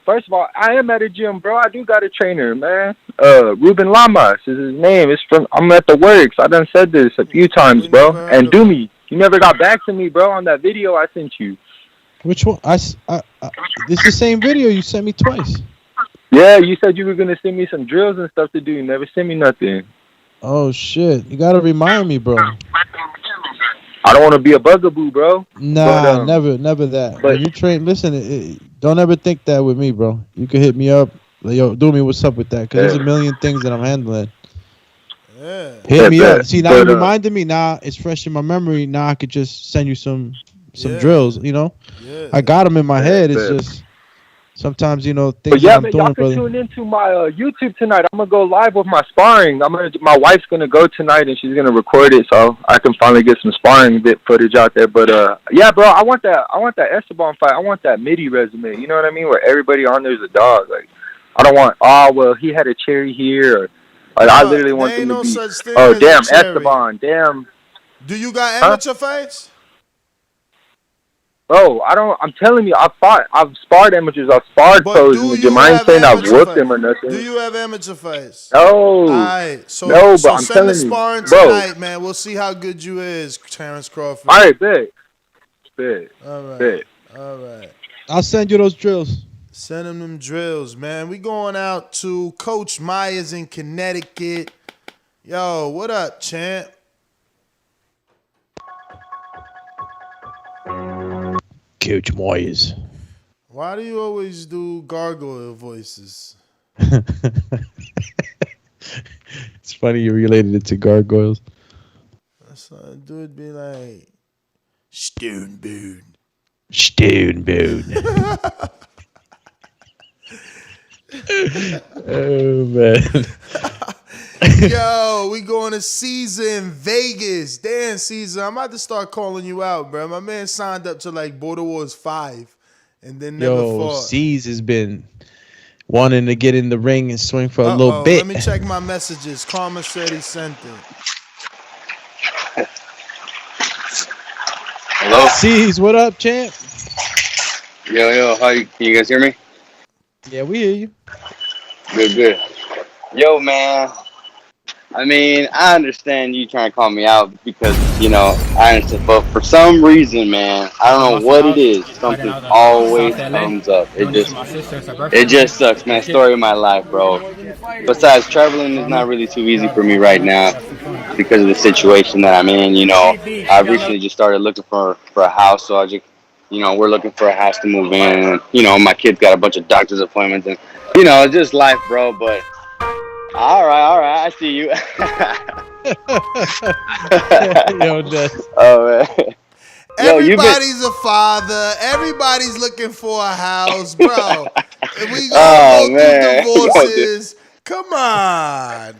first of all, I am at a gym, bro. I do got a trainer, man. Ruben Lamas is his name. I'm at the works. I done said this a few times, bro. And Doomy, you never got back to me, bro, on that video I sent you. Which one? This the same video you sent me twice. Yeah, you said you were gonna send me some drills and stuff to do. You never sent me nothing. Oh shit! You gotta remind me, bro. I don't want to be a bugaboo, bro. Nah, never that. But you train. Listen, don't ever think that with me, bro. You can hit me up. Like, yo, do me. What's up with that? Because there's a million things that I'm handling. Yeah. Hit me up. See, now you reminded me. Now it's fresh in my memory. Now I could just send you some drills. You know, I got them in my head. It's just. Sometimes, things that I'm doing, y'all can tune into my YouTube tonight. I'm going to go live with my sparring. My wife's going to go tonight, and she's going to record it, so I can finally get some sparring bit footage out there. But, yeah, bro, I want that Esteban fight. I want that MIDI resume, you know what I mean, where everybody on there's a dog. Like, I don't want, he had a cherry here. Or, like, I literally want them to be, damn, Esteban, damn. Do you got amateur fights? Bro, I'm telling you, I've sparred amateurs, I've sparred pros in the gym. I ain't saying I've whooped them or nothing. Do you have amateur fights? No. All right, so I'm send the sparring tonight, man. We'll see how good you is, Terrence Crawford. All right, bet. All right. I'll send you those drills. Send them drills, man. We going out to Coach Myers in Connecticut. Yo, what up, champ? Coach Myers. Why do you always do gargoyle voices? It's funny you related it to gargoyles. That's what I do. It'd be like Stoneburn. Oh man. Yo, we going to Caesar in Vegas. Damn, Caesar, I'm about to start calling you out, bro. My man signed up to like Border Wars 5 and then never fought. Caesar has been wanting to get in the ring and swing for a little bit. Let me check my messages. Karma said he sent it. Hello? Caesar, what up, champ? Yo, can you guys hear me? Yeah, we hear you. Good. Yo, man. I mean, I understand you trying to call me out because, I understand. But for some reason, man, I don't know what it is. Something always comes up. It just sucks, man. Story of my life, bro. Besides, traveling is not really too easy for me right now because of the situation that I'm in. I recently just started looking for a house, so I just, we're looking for a house to move in. And, my kid's got a bunch of doctor's appointments and, it's just life, bro. But all right, I see you. Yo, Jess. Oh man. Everybody's a father. Everybody's looking for a house, bro. We gonna go through divorces. Come on.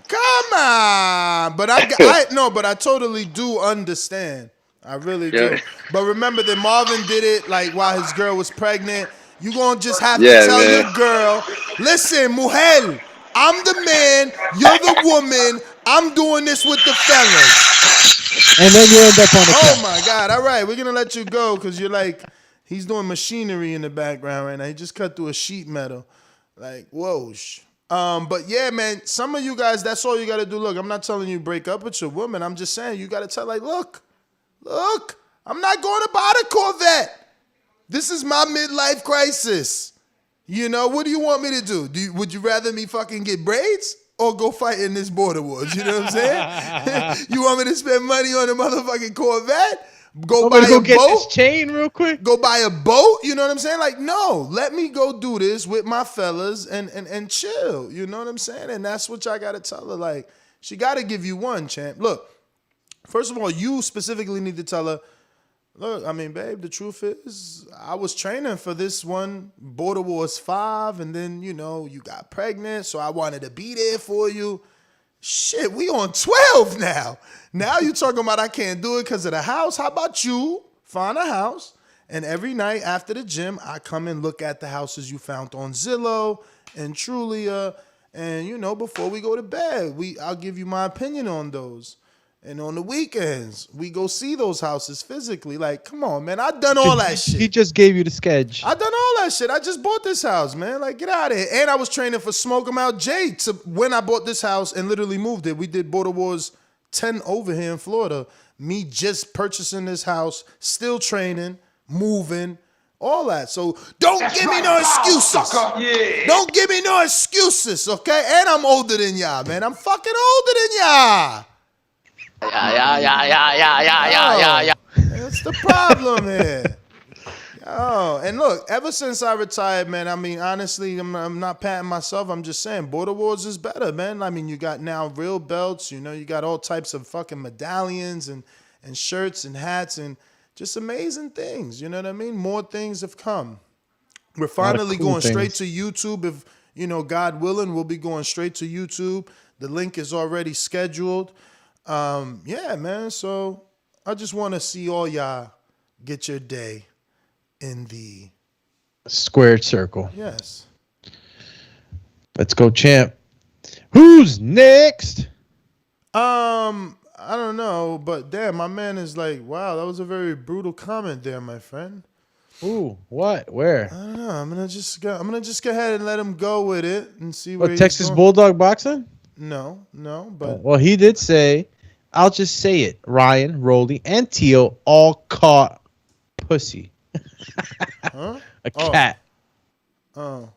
But I totally do understand. I really do. But remember that Marvin did it like while his girl was pregnant. You gonna just have to tell your girl, listen, mujer, I'm the man, you're the woman, I'm doing this with the fellas. And then you end up on the Oh my God, all right, we're gonna let you go because you're like, he's doing machinery in the background right now. He just cut through a sheet metal. Like, whoa. But yeah, man, some of you guys, that's all you got to do. Look, I'm not telling you break up with your woman. I'm just saying you got to tell, like, look, I'm not going to buy the Corvette. This is my midlife crisis. You know, what do you want me to do? Would you rather me fucking get braids or go fight in this border wars? You know what I'm saying? You want me to spend money on a motherfucking Corvette? Go buy a get boat? this chain real quick. Go buy a boat? You know what I'm saying? Like, no, let me go do this with my fellas and chill. You know what I'm saying? And that's what y'all got to tell her. Like, she got to give you one, champ. Look, first of all, you specifically need to tell her, look, I mean, babe, the truth is I was training for this one, Border Wars 5, and then, you know, you got pregnant, so I wanted to be there for you. Shit, we on 12 now. Now you talking about I can't do it because of the house. How about you find a house, and every night after the gym, I come and look at the houses you found on Zillow and Trulia, and, you know, before we go to bed, I'll give you my opinion on those. And on the weekends, we go see those houses physically. Like, come on, man. I done all that shit. He just gave you the sketch. I done all that shit. I just bought this house, man. Like, get out of here. And I was training for Smoke 'em Out Jay when I bought this house and literally moved it. We did Border Wars 10 over here in Florida. Me just purchasing this house, still training, moving, all that. So don't give me no excuses. Yeah. Don't give me no excuses, okay? And I'm older than y'all, man. I'm fucking older than y'all. Yeah. That's the problem here. Yo, and look, ever since I retired, man, I mean, honestly, I'm not patting myself. I'm just saying, Border Wars is better, man. I mean, you got now real belts. You know, you got all types of fucking medallions and shirts and hats and just amazing things. You know what I mean? More things have come. We're finally going straight to YouTube. If, you know, God willing, we'll be going straight to YouTube. The link is already scheduled. Yeah, man. So I just want to see all y'all get your day in the squared circle. Yes. Let's go, champ. Who's next? I don't know, but damn, my man is like, wow, that was a very brutal comment there, my friend. Ooh, what? Where? I don't know. I'm gonna just go ahead and let him go with it and see where. What, Texas Bulldog boxing? No, but well, he did say, I'll just say it, Ryan, Rolly, and Tio all caught pussy. Huh? A cat. Oh.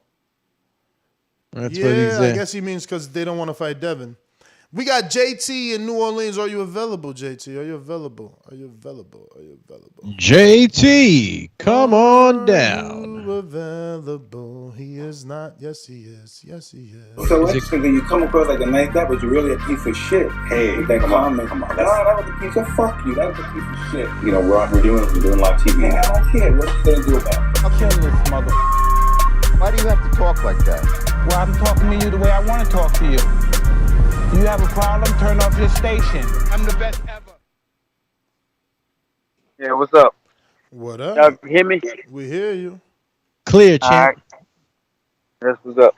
That's what he said. I guess he means because they don't want to fight Devin. We got JT in New Orleans. Are you available, JT? Are you available? JT, come on down. Are you available? He is not. Yes, he is. So interestingly, you come across like a nice guy, but you're really a piece of shit. Hey, that comment. Come on. That was a piece of fuck you. That was a piece of shit. You know, we're doing live TV. Man, I don't care. What you gonna do about it? I'll kill this mother. Why do you have to talk like that? Well, I'm talking to you the way I want to talk to you. You have a problem? Turn off your station. I'm the best ever. Yeah, what's up? What up? Y'all hear me? We hear you. Clear, champ. Right. That's what's up.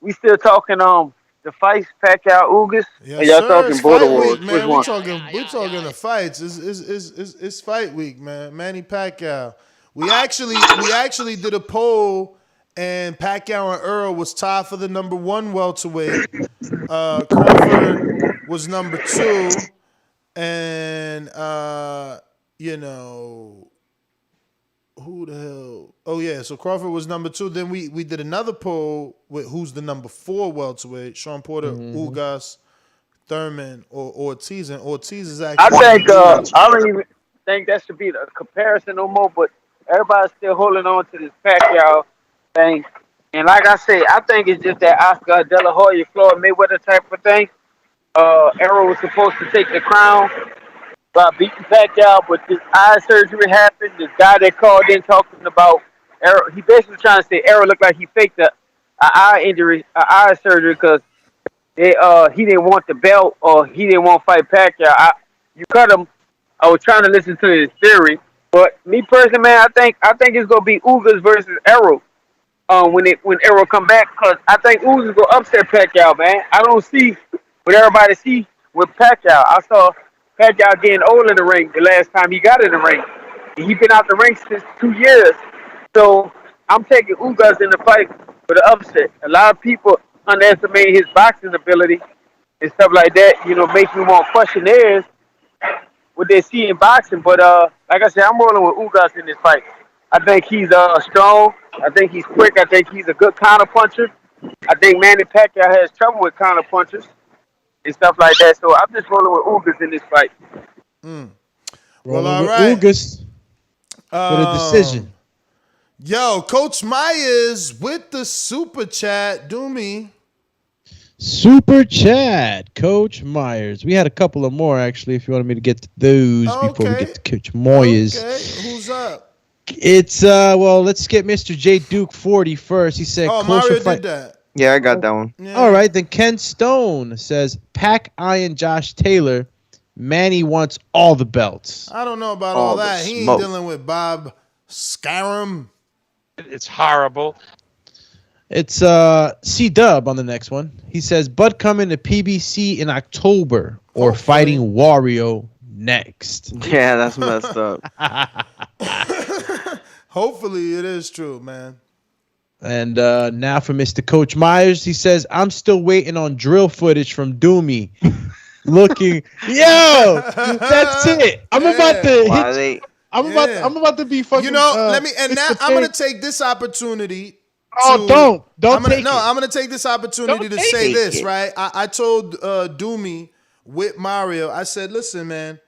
We still talking the fights, Pacquiao, Ugas. Yes, y'all sir. talking It's Border fight Wars? week, man. Which one? We talking the fights. It's fight week, man. Manny Pacquiao. We actually did a poll, and Pacquiao and Errol was tied for the number 1 welterweight. Crawford was number 2, and you know, who the hell? Oh yeah, so Crawford was number 2. Then we did another poll with who's the number 4 welterweight: Sean Porter, Ugas, Thurman, or Ortiz. And Ortiz is actually. I don't even think that should be a comparison no more. But everybody's still holding on to this Pacquiao thing. And like I say, I think it's just that Oscar De La Hoya, Floyd Mayweather type of thing. Errol was supposed to take the crown by beating Pacquiao, but this eye surgery happened. This guy that called in talking about Errol, he basically trying to say Errol looked like he faked an eye surgery because he didn't want the belt or he didn't want to fight Pacquiao. You cut him. I was trying to listen to his theory, but me personally, man, I think it's gonna be Ugas versus Errol. When Errol come back, because I think Ugas will upset Pacquiao, man. I don't see what everybody see with Pacquiao. I saw Pacquiao getting old in the ring the last time he got in the ring. He been out the ring since 2 years. So I'm taking Ugas in the fight for the upset. A lot of people underestimate his boxing ability and stuff like that. Makes me want to question theirs what they see in boxing. But like I said, I'm rolling with Ugas in this fight. I think he's strong. I think he's quick. I think he's a good counter puncher. I think Manny Pacquiao has trouble with counter punchers and stuff like that. So I'm just rolling with Ugas in this fight. Well, all right. Ugas for the decision. Yo, Coach Myers with the super chat. Do me. Super chat, Coach Myers. We had a couple of more, actually, if you wanted me to get to those before we get to Coach Myers. Okay, who's up? It's, let's get Mr. J. Duke 40 first. He said, Mario did that. Yeah, I got that one. Yeah. All right, then Ken Stone says, Pac Iron Josh Taylor. Manny wants all the belts. I don't know about all that. He ain't dealing with Bob Scarum. It's horrible. It's C-Dub on the next one. He says, Bud coming to PBC in October or fighting Wario next. Yeah, that's messed up. Hopefully it is true, man. And now for Mr. Coach Myers, he says, I'm still waiting on drill footage from Doomy. Looking, yo, that's it. I'm about to hit. I'm about to be fucking. Let me. And now I'm gonna take this opportunity. Don't I'm take it. I'm gonna take this opportunity to say this. Right. I told Doomy with Mario. I said, listen, man,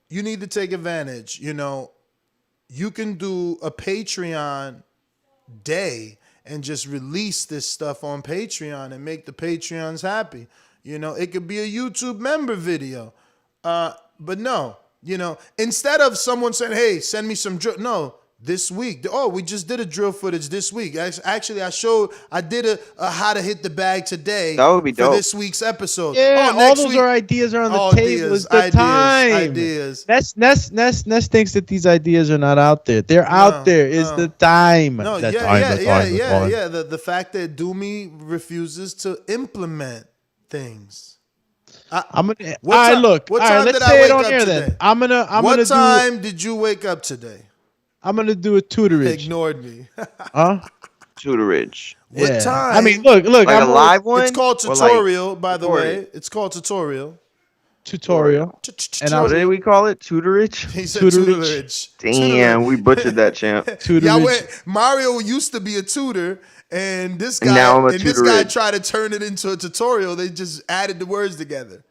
you need to take advantage. You can do a Patreon day and just release this stuff on Patreon and make the Patreons happy. It could be a YouTube member video. But no, instead of someone saying, hey, send me some drill. No, this week. We just did a drill footage this week. Actually, I did a how to hit the bag today. That would be dope. For this week's episode. Yeah, all those ideas are on the table. It's the time. Ideas. Ness thinks that these ideas are not out there. They're out there. It's the time. No, yeah. The fact that Doomy refuses to implement things. I'm gonna. Look. What all time right, let's did say I it wake on up air today? then. I'm gonna. What time did you wake up today? I'm gonna do a tutorage. Ignored me. Huh? Tutorage. What time? I mean, look. Like a live one. It's called tutorial, by the way. It's called tutorial. And what did we call it? Tutorage? He said tutorage. Damn, we butchered that, champ. Mario used to be a tutor, and this guy tried to turn it into a tutorial. They just added the words together.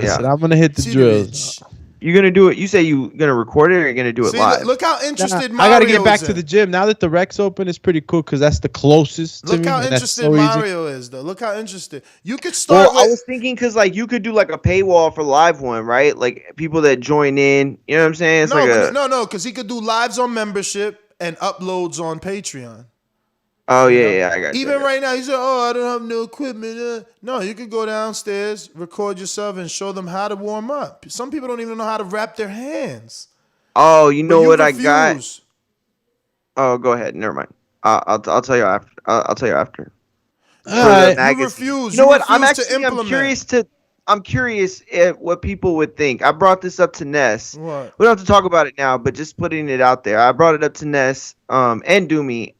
Yeah, I'm gonna hit the drills. You're gonna do it. You say you're gonna record it, or you're gonna do it live? Look how interested I gotta get back is to the gym now that the rec's open. It's pretty cool because that's the closest. Look to how me, interested Mario is, though. Look how interested. You could start. I was thinking because you could do like a paywall for live one, right? Like people that join in. You know what I'm saying? It's no, because he could do lives on membership and uploads on Patreon. Oh yeah, I got you. Even right now, he said, I don't have no equipment. No, you could go downstairs, record yourself, and show them how to warm up. Some people don't even know how to wrap their hands. Oh, you know what I got? Oh, go ahead. Never mind. I'll tell you after. I'll tell you after. You refuse. You know what? I'm curious at what people would think. I brought this up to Ness. What? We don't have to talk about it now, but just putting it out there. I brought it up to Ness and Doomy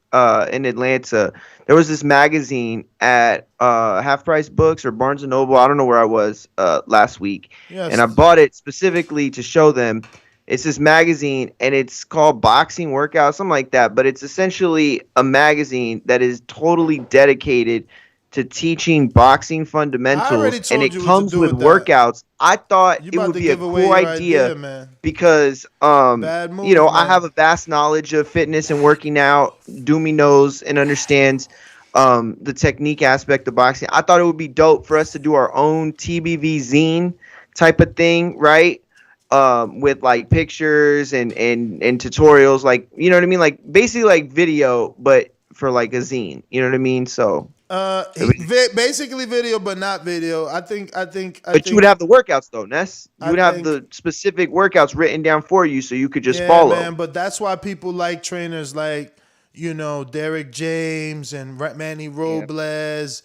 in Atlanta. There was this magazine at Half Price Books or Barnes & Noble. I don't know where I was last week. Yes. And I bought it specifically to show them. It's this magazine, and it's called Boxing Workout, something like that. But it's essentially a magazine that is totally dedicated to teaching boxing fundamentals, and it comes with workouts. I thought it would be a cool idea because, I have a vast knowledge of fitness and working out. Doomy knows and understands the technique aspect of boxing. I thought it would be dope for us to do our own TBV zine type of thing, right? With like pictures and tutorials, like, you know what I mean? Like basically like video, but for like a zine, you know what I mean? So basically video, but not video. I think. But you would have the workouts though, Ness. You would have the specific workouts written down for you, so you could just follow. Man, but that's why people like trainers like Derek James and Manny Robles.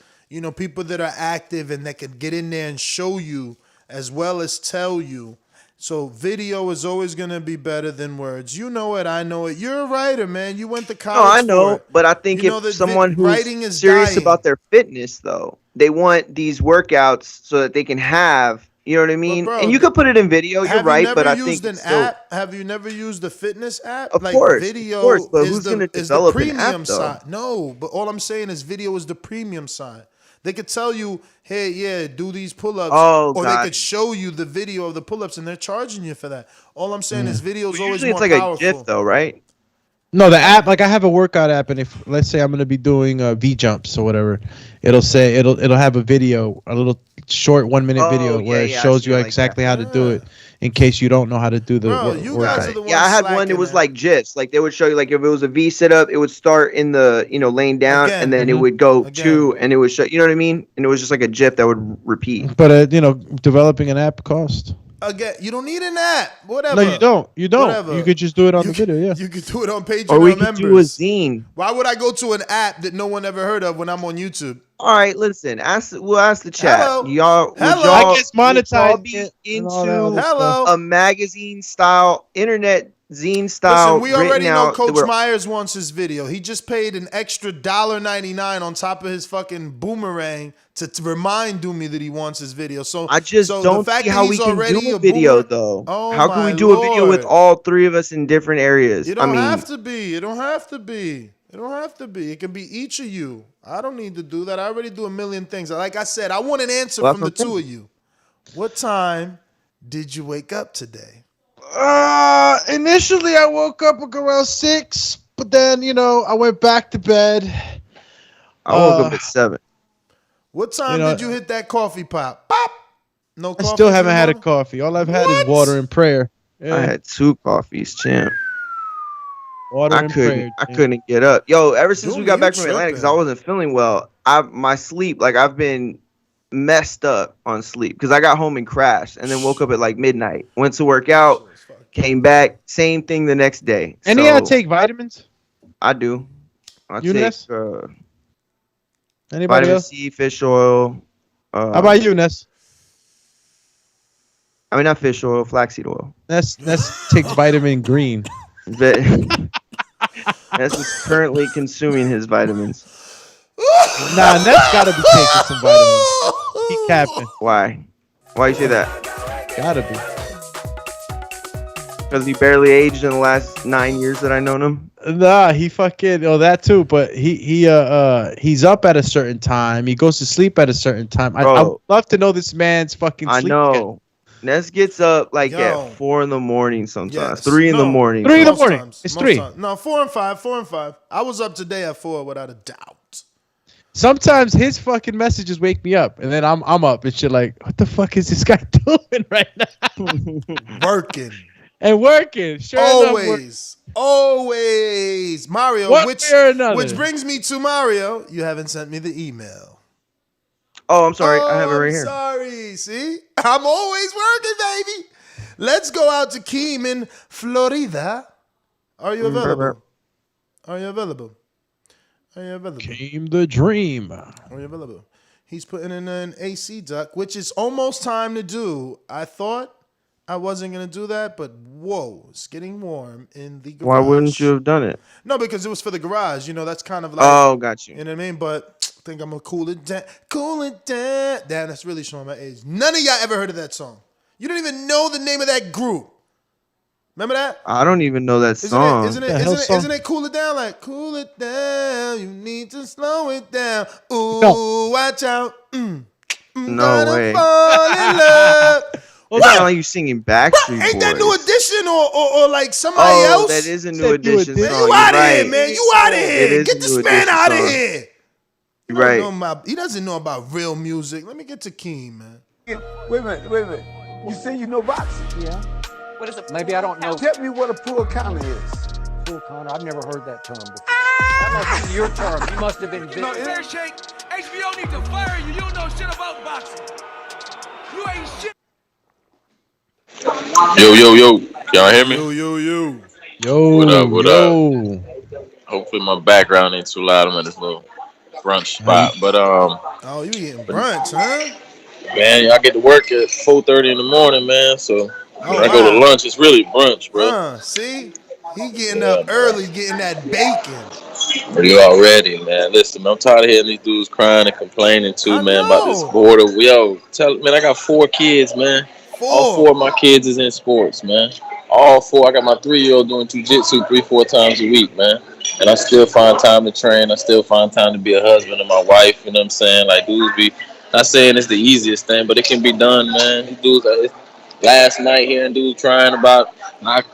People that are active and that can get in there and show you as well as tell you. So video is always going to be better than words. You know it. I know it. You're a writer, man. You went to college. No, I for know, it. but I think You know if that someone writing who's is serious dying. about their fitness, though, they want these workouts so that they can have, you know what I mean? bro, and you could put it in video. You're Have right, you but never I used think an it's still, app? Have you never used a fitness app? of Like course, video but is who's going to the develop an premium app though? side. No, but all I'm saying is video is the premium side. They could tell you, hey, yeah, do these pull-ups, Oh, or they God. could show you the video of the pull-ups, and they're charging you for that. All I'm saying is video is Well, always usually more it's like powerful. a GIF though, right? No, the app, like I have a workout app, and if let's say I'm gonna be doing V jumps or whatever, it'll say it'll have a video, a little short 1 minute video where it shows you exactly how to do it in case you don't know how to do the workout. Yeah, I had one that was like GIFs. Like they would show you, like if it was a V sit up, it would start in the laying down, and then it would go to, and it would show. You know what I mean? And it was just like a GIF that would repeat. But developing an app costs. Again, you don't need an app. Whatever. No, you don't. You don't. Whatever. You could just do it on the video. Yeah. You could do it on Patreon Or we could members. do a zine. Why would I go to an app that no one ever heard of when I'm on YouTube? All right, listen. We'll ask the chat. Hello. Y'all, would Hello. y'all, I guess would y'all monetize be it and all that other into Hello. a magazine style, internet zine style? Listen, we already written know out Coach that we're- Myers wants his video. He just paid an extra $1.99 on top of his fucking boomerang to remind Doomy that he wants his video. So I just so don't the fact see that how we he's can already do a video boomer- though. Oh, How can we my do a video with Lord. all three of us in different areas? It don't have to be. It don't have to be. It don't have to be. It can be each of you. I don't need to do that. I already do a million things. Like I said, I want an answer Well, from the that's what I'm two of you. What time did you wake up today? Initially I woke up around 6, but then I went back to bed. I woke up at 7. What time You know- did you hit that coffee pot? Pop. No I coffee. still haven't had a coffee. All I've had is water and prayer. Yeah. I had 2 coffees, champ. Water I and prayer. couldn't. I couldn't get up. Yo, ever since we Dude, got you back from Atlanta, because I wasn't feeling well, my sleep, like I've been messed up on sleep because I got home and crashed, and then woke up at like midnight. Went to work out, came back, same thing the next day. Any So, I take vitamins? I do. I You, take Ness? Anybody vitamin else? C, fish oil. How about you, Ness? I mean, not fish oil, flaxseed oil. Ness takes vitamin green. But Ness is currently consuming his vitamins. Nah, Ness gotta be taking some vitamins. He capping. Why? Why you say that? Gotta be. Because he barely aged in the last 9 years that I known him. Nah, he fucking that too. But he's up at a certain time. He goes to sleep at a certain time. I would love to know this man's fucking I sleep know. schedule. Ness gets up like Yo. at 4 in the morning sometimes. Yes. 3 in the No. morning. 3 in the Most morning. times. It's Most 3. times. No, 4 and 5. 4 and 5. I was up today at 4 without a doubt. Sometimes his fucking messages wake me up, and then I'm up and shit like, what the fuck is this guy doing right now? Working. And working. Sure enough, Always. Mario, One which way or another. which brings me to Mario. You haven't sent me the email. Oh, I'm sorry. I have it right I'm here. Sorry. See? I'm always working, baby. Let's go out to Keem in Florida. Are you available? Are you available? Are you available? Came the dream. Are you available? He's putting in an AC duct, which is almost time to do. I thought I wasn't going to do that, but whoa, it's getting warm in the garage. Why wouldn't you have done it? No, because it was for the garage. That's kind of like. Oh, got you. You know what I mean? But I think I'm going to cool it down. Cool it down. Damn, that's really showing my age. None of y'all ever heard of that song. You don't even know the name of that group. Remember that? I don't even know that song. Isn't it cool it down? Like, cool it down. You need to slow it down. Ooh, watch out. No gonna way. fall in love. It's not like you singing Backstreet Ain't that Boys. New Edition or like somebody else? That is a New Edition song. You out of here, man. You out of It here. is Get a this New man Edition out of song. here. You're right. He doesn't know about real music. Let me get to Keem, man. Wait a minute. You say you know boxing? Yeah. What is it? Maybe I don't know. Tell me what a pool counter is. Pool counter? I've never heard that term before. That must be your term. You must have been. Fair shake. HBO needs to fire you. You don't know shit about boxing. You ain't shit. Yo. Y'all hear me? Yo. What up? Hopefully my background ain't too loud. I'm at this little brunch spot. But Oh, you eating brunch, huh? man, I get to work at 4:30 in the morning, man. So When I go to lunch, it's really brunch, bro. See? He getting up early, getting that bacon. You already, man. Listen, man, I'm tired of hearing these dudes crying and complaining too, man, about this border. Man, I got 4 kids, man. All 4 of my kids is in sports, man. All 4. I got my 3-year-old doing jiu-jitsu 3-4 times a week, man. And I still find time to train. I still find time to be a husband to my wife. You know what I'm saying? Like, dudes be, not saying it's the easiest thing, but it can be done, man. These dudes, last night hearing dudes trying about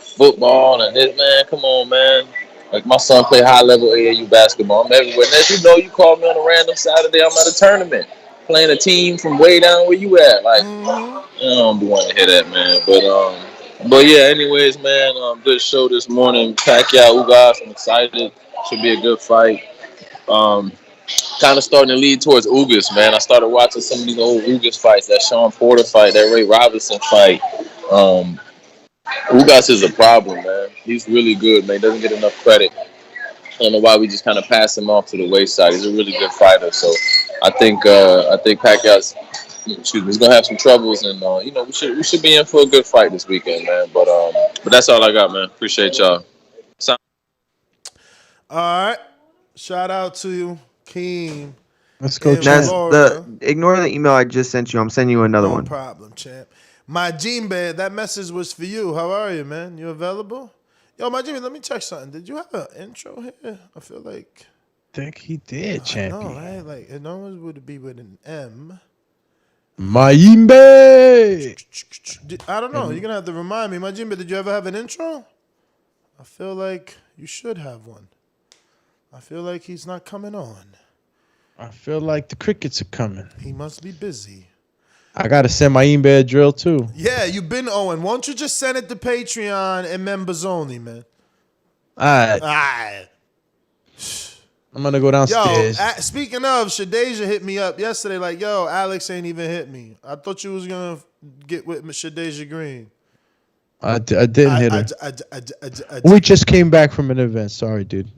football and this, man. Come on, man. Like, my son play high-level AAU basketball. I'm everywhere. And as you know, you call me on a random Saturday, I'm at a tournament playing a team from way down where you at. Like, I don't be wanting to hear that, man. But yeah, anyways, man, good show this morning. Pacquiao, Ugas, I'm excited. Should be a good fight. Kind of starting to lead towards Ugas, man. I started watching some of these old Ugas fights, that Sean Porter fight, that Ray Robinson fight. Ugas is a problem, man. He's really good, man. He doesn't get enough credit. I don't know why we just kind of pass him off to the wayside. He's a really good fighter. So I think Pacquiao's, he's gonna have some troubles, and we should be in for a good fight this weekend, man. But that's all I got, man. Appreciate y'all. All right, shout out to you, Keem. Let's go, Ness, ignore the email I just sent you. I'm sending you another one. No problem, champ. My Jimbe, that message was for you. How are you, man? You available? Yo, my Jimmy, let me check something. Did you have an intro here? I feel like. I think he did, champion. No, right? Like, it always would be with an M. Mayimbe! I don't know. You're going to have to remind me. My Jimmy, did you ever have an intro? I feel like you should have one. I feel like he's not coming on. I feel like the crickets are coming. He must be busy. I got to send my email drill, too. Yeah, you've been Owen. Why don't you just send it to Patreon and members only, man? All right. I'm going to go downstairs. Yo, speaking of, Shadeja hit me up yesterday like, yo, Alex ain't even hit me. I thought you was going to get with Shadeja Green. I didn't hit her. We just came back from an event. Sorry, dude.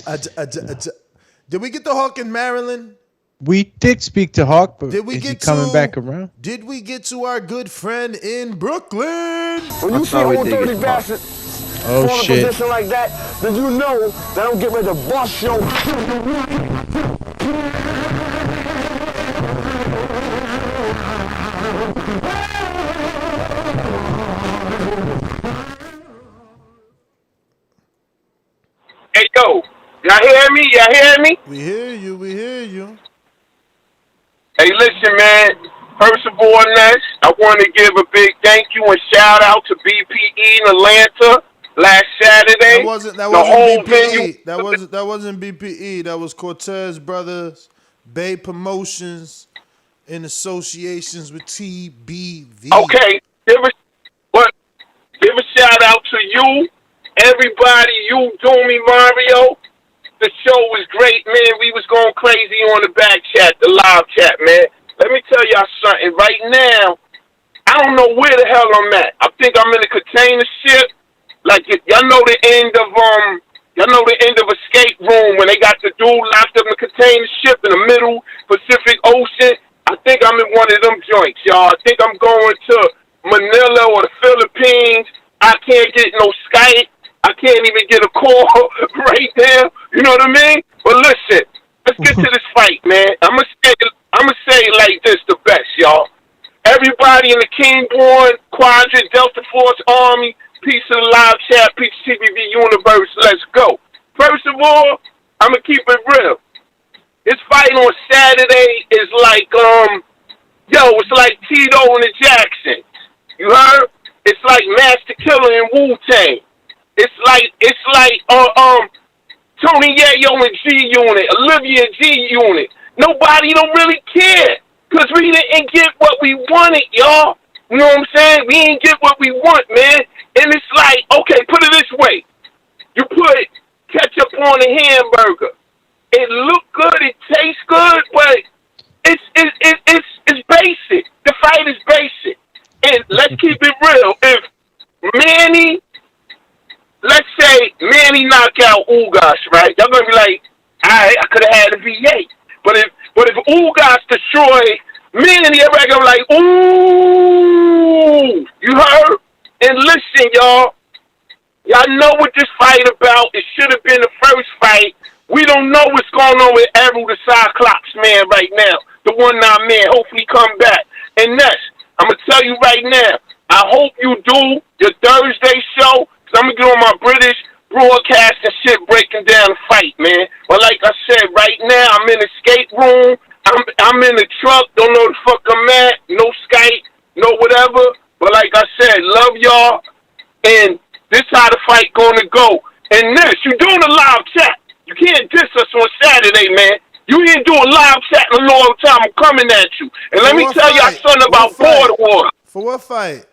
Did we get the Hawk in Maryland? We did speak to Hawk, but did we is get he coming back around? Did we get to our good friend in Brooklyn? When you see a old dirty bastard in a position like that, then you know that I'm getting ready to bust your. Hey, yo, y'all hear me? Y'all hear me? We hear you. We hear you. Hey, listen, man. First of all, Ness, I want to give a big thank you and shout out to BPE in Atlanta last Saturday. That wasn't BPE. That wasn't BPE. That was Cortez Brothers, Bay Promotions, in associations with TBV. Okay, give a shout out to you, everybody. You, Doomy, Mario. The show was great, man. We was going crazy on the back chat, the live chat, man. Let me tell y'all something. Right now, I don't know where the hell I'm at. I think I'm in a container ship. Like, y'all know the end of Escape Room when they got the dude locked up in a container ship in the middle Pacific Ocean. I think I'm in one of them joints, y'all. I think I'm going to Manila or the Philippines. I can't get no Skype. I can't even get a call right there. You know what I mean? But listen, let's get to this fight, man. I'm gonna say it like this, the best, y'all. Everybody in the Kingborn Quadrant, Delta Force Army, piece of the live chat, piece of TBV universe. Let's go. First of all, I'm gonna keep it real. This fight on Saturday is like, it's like Tito and the Jacksons. You heard? It's like Master Killer and Wu-Tang. It's like Tony Yayo and G Unit, Olivia and G Unit. Nobody don't really care because we didn't get what we wanted, y'all. You know what I'm saying? We didn't get what we want, man. And it's like, okay, put it this way: you put ketchup on a hamburger. It look good, it tastes good, but it's basic. The fight is basic. And let's keep it real. If let's say Manny knock out Ugas, right? Y'all gonna be like, I could have had a V8. But if Ugas destroy Manny, everybody gonna be like, ooh, you heard? And listen, y'all. Y'all know what this fight about. It should have been the first fight. We don't know what's going on with Errol the Cyclops man right now. The 1-9 man. Hopefully come back. And next, I'm going to tell you right now, I hope you do your Thursday show, because I'm going to get on my British broadcast and shit breaking down the fight, man. But like I said, right now, I'm in the skate room. I'm in the truck. Don't know the fuck I'm at. No Skype. No whatever. But like I said, love y'all. And this how the fight gonna go. And this, you doing a live chat. You can't diss us on Saturday, man. You didn't do a live chat in a long time. I'm coming at you. And let me tell y'all something about border war. For what fight?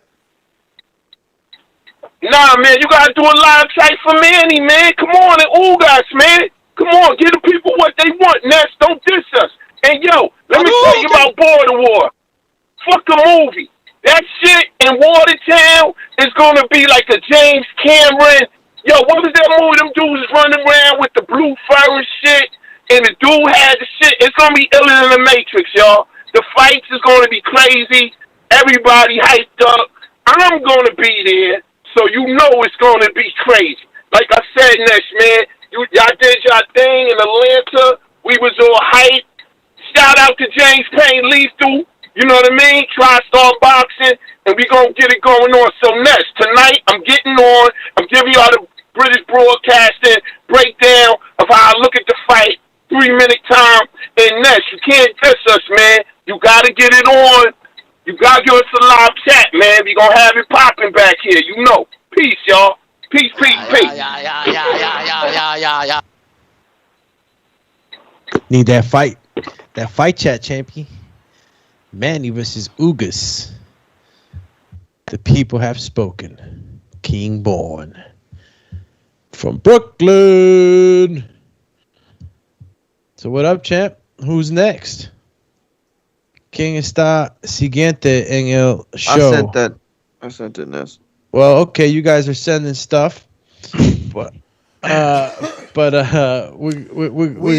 Nah, man, you gotta do a live chat for Manny, man. Come on, and Ugas, man. Come on, give the people what they want, Ness. Don't diss us. And yo, let me tell you about border war. Fuck a movie. That shit in Watertown is gonna be like a James Cameron. Yo, what was that movie? Them dudes running around with the blue fur and shit, and the dude had the shit. It's gonna be iller than the Matrix, y'all. The fights is gonna be crazy. Everybody hyped up. I'm gonna be there, so you know it's gonna be crazy. Like I said, Nesh, man, y'all did y'all thing in Atlanta. We was all hyped. Shout out to James Payne Lethal. You know what I mean? TriStar Boxing, and we gonna get it going on. So next, tonight, I'm getting on. I'm giving y'all the British broadcasting breakdown of how I look at the fight, 3-minute time. And next, you can't diss us, man. You gotta get it on. You gotta give us a live chat, man. We gonna have it popping back here. You know. Peace, y'all. Peace, peace, peace. Need that fight. That fight chat, champion. Manny versus Ugas. The people have spoken. King born. From Brooklyn. So what up, champ? Who's next? King está siguiente en el show. I sent it, Ness. Well, okay, you guys are sending stuff. But we're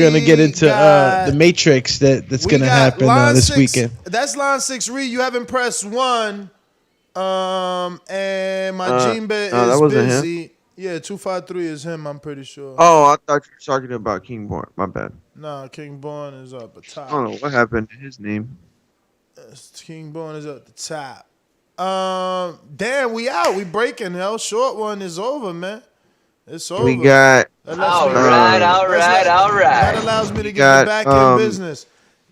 gonna get into the Matrix that's gonna happen this weekend. That's line 6. Reed, you haven't pressed 1. And my Jimbe is busy. Him? Yeah, 253 is him. I'm pretty sure. Oh, I thought you were talking about Kingborn. My bad. Nah, Kingborn is up the top. I don't know what happened to his name. Kingborn is up the top. Damn, we out. We breaking. Hell, short one is over, man. It's over. We got. All right. That allows me to get the back end business.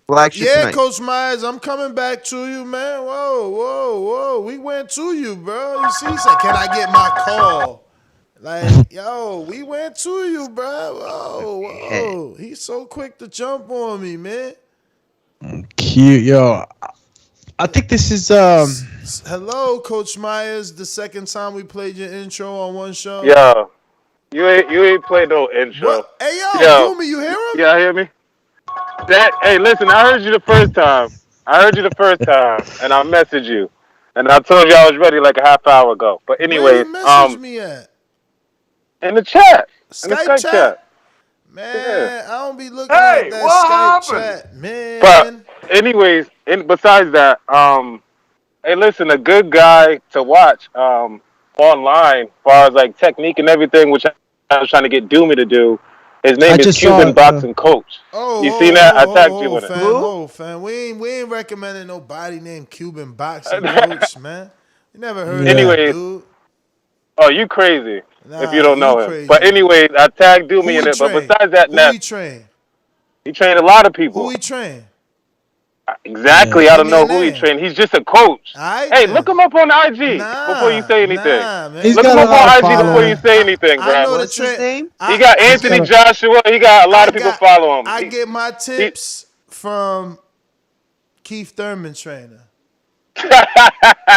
Tonight. Coach Myers, I'm coming back to you, man. Whoa. We went to you, bro. You see, he said, can I get my call? Like, yo, we went to you, bro. Whoa. He's so quick to jump on me, man. Cute, yo. I think this is Hello, Coach Myers. The second time we played your intro on one show. Yeah. You ain't played no intro. What? Hey, yo, Boomy, you hear him? Yeah, hear me? Hey, listen, I heard you the first time. And I messaged you. And I told you I was ready like a half hour ago. But anyway, where you message me at? In the chat. Skype chat? Man, I don't be looking at that Skype chat, man. But anyways, besides that, hey, listen, a good guy to watch online as far as like technique and everything, which I was trying to get Doomy to do. His name is Cuban Boxing Coach. You seen that? I tagged you in it. Fan. We ain't recommending nobody named Cuban Boxing Coach, man. You never heard of that, dude. Oh, you crazy if you don't know him. Crazy. But anyways, I tagged Doomy in it. But besides that, who he train? He trained a lot of people. Who he train? Exactly. Yeah. I don't know who he trained. He's just a coach. Hey, look him up on IG before you say anything. Look him up on IG before you say anything, bro. I know the train. He got Anthony Joshua. He got a lot of people follow him. I get my tips from Keith Thurman trainer.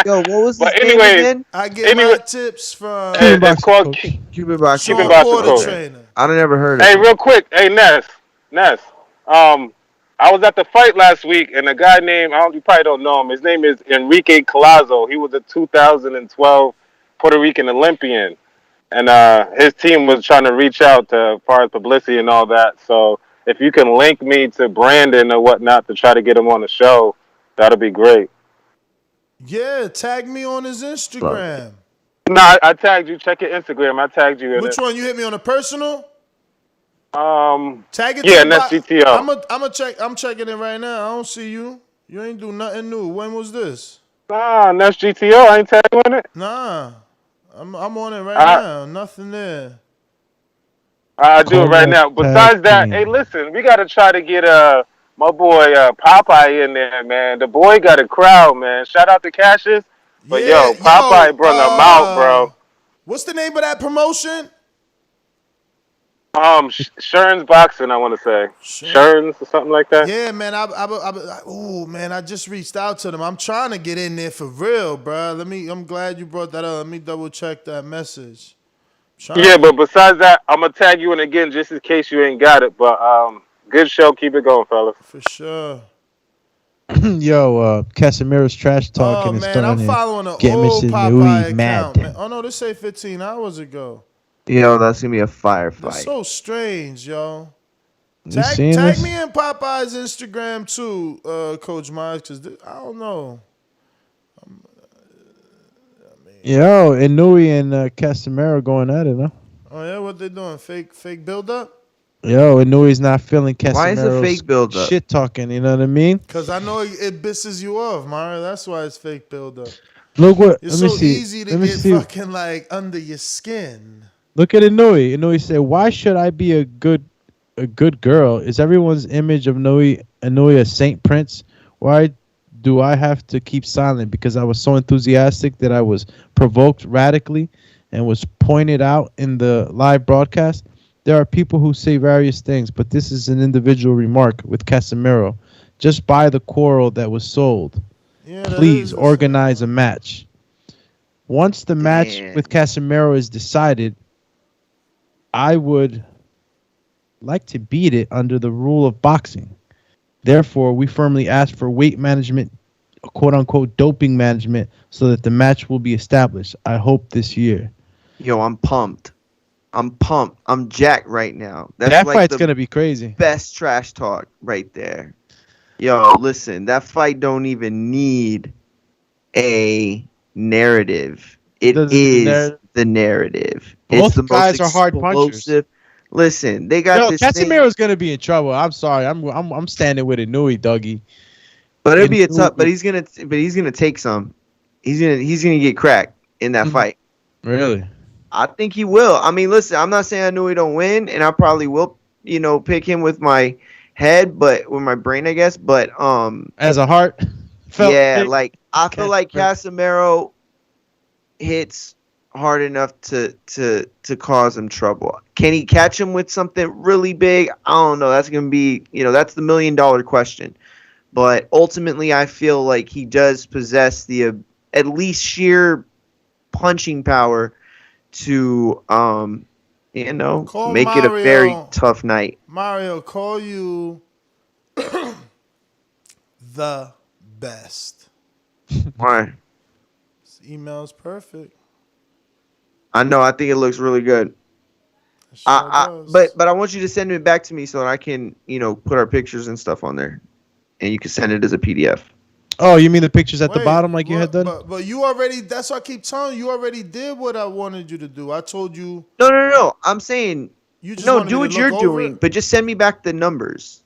Yo, what was his name again? I get my tips from it's called Cuban Boxing Coach. Trainer. I never heard of it. Hey, real quick. Hey, Ness. I was at the fight last week, and a guy named, you probably don't know him, his name is Enrique Colazo. He was a 2012 Puerto Rican Olympian. And his team was trying to reach out to as far as publicity and all that. So if you can link me to Brandon or whatnot to try to get him on the show, that'll be great. Yeah, tag me on his Instagram. No, I tagged you. Check your Instagram. I tagged you in Which it. one? You hit me on a personal? Tag it Yeah, to and that's GTO. I'm check. I'm checking it right now. I don't see you. You ain't do nothing new. When was this? Nah, that's GTO. I ain't tagging on it. Nah, I'm on it right I now. Nothing there. I do it right now. Besides that, hey, listen, we gotta try to get my boy Popeye in there, man. The boy got a crowd, man. Shout out to Cassius, but yo, Popeye brung him out, bro. What's the name of that promotion? Shern's Boxing, I want to say. Shern's or something like that. Yeah, man. Oh man, I just reached out to them. I'm trying to get in there for real, bro. I'm glad you brought that up. Let me double check that message. Yeah, but besides that, I'm gonna tag you in again just in case you ain't got it. But good show. Keep it going, fellas. For sure. Yo, Casemiro's trash talking is starting I'm following to an get old Mrs. Popeye Nui account. mad. Man. Oh no, this say 15 hours ago. Yo, that's gonna be a firefight. That's so strange, yo. You seeing Tag this? me in Popeye's Instagram too, Coach Miles, because I don't know. Yo, Inui and Casemiro going at it, huh? Oh yeah, what they doing? Fake build up? Yo, Inui's not feeling Casemiro's Why is it fake build up? shit talking, you know what I mean? Because I know it pisses you off, Mario. That's why it's fake build up. Look what, It's let me so see. easy to get fucking like under your skin. Look at Inui. Inui said, "Why should I be a good girl? Is everyone's image of Inui a saint prince? Why do I have to keep silent? Because I was so enthusiastic that I was provoked radically and was pointed out in the live broadcast. There are people who say various things, but this is an individual remark with Casemiro. Just buy the quarrel that was sold. Please organize a match. Once the match with Casemiro is decided, I would like to beat it under the rule of boxing. Therefore, we firmly ask for weight management, quote-unquote doping management, so that the match will be established. I hope this year." Yo, I'm pumped. I'm jacked right now. That fight's gonna be crazy. Best trash talk right there. Yo, listen, that fight don't even need a narrative. It is the narrative. Both It's the guys most are hard punchers. explosive. Listen, they got this thing. Casemiro's gonna be in trouble. I'm sorry. I'm standing with Inui, Dougie. But it'll be a tough. But he's gonna take some. He's gonna get cracked in that fight. Really? I think he will. I mean, listen, I'm not saying I knew he don't win, and I probably will, pick him with my head, but with my brain, I guess. But as a heart, like I feel like Casemiro hits hard enough to cause him trouble. Can he catch him with something really big? I don't know. That's gonna be, that's the $1 million question. But ultimately, I feel like he does possess the at least sheer punching power to make it a very tough night. Mario, call you the best. Why? This email's perfect. I know. I think it looks really good. But I want you to send it back to me so that I can, put our pictures and stuff on there, and you can send it as a PDF. Oh, you mean the pictures at the bottom like you had done? But you already, that's what I keep telling you, you already did what I wanted you to do. I told you. No. I'm saying, you just do what you're doing, but just send me back the numbers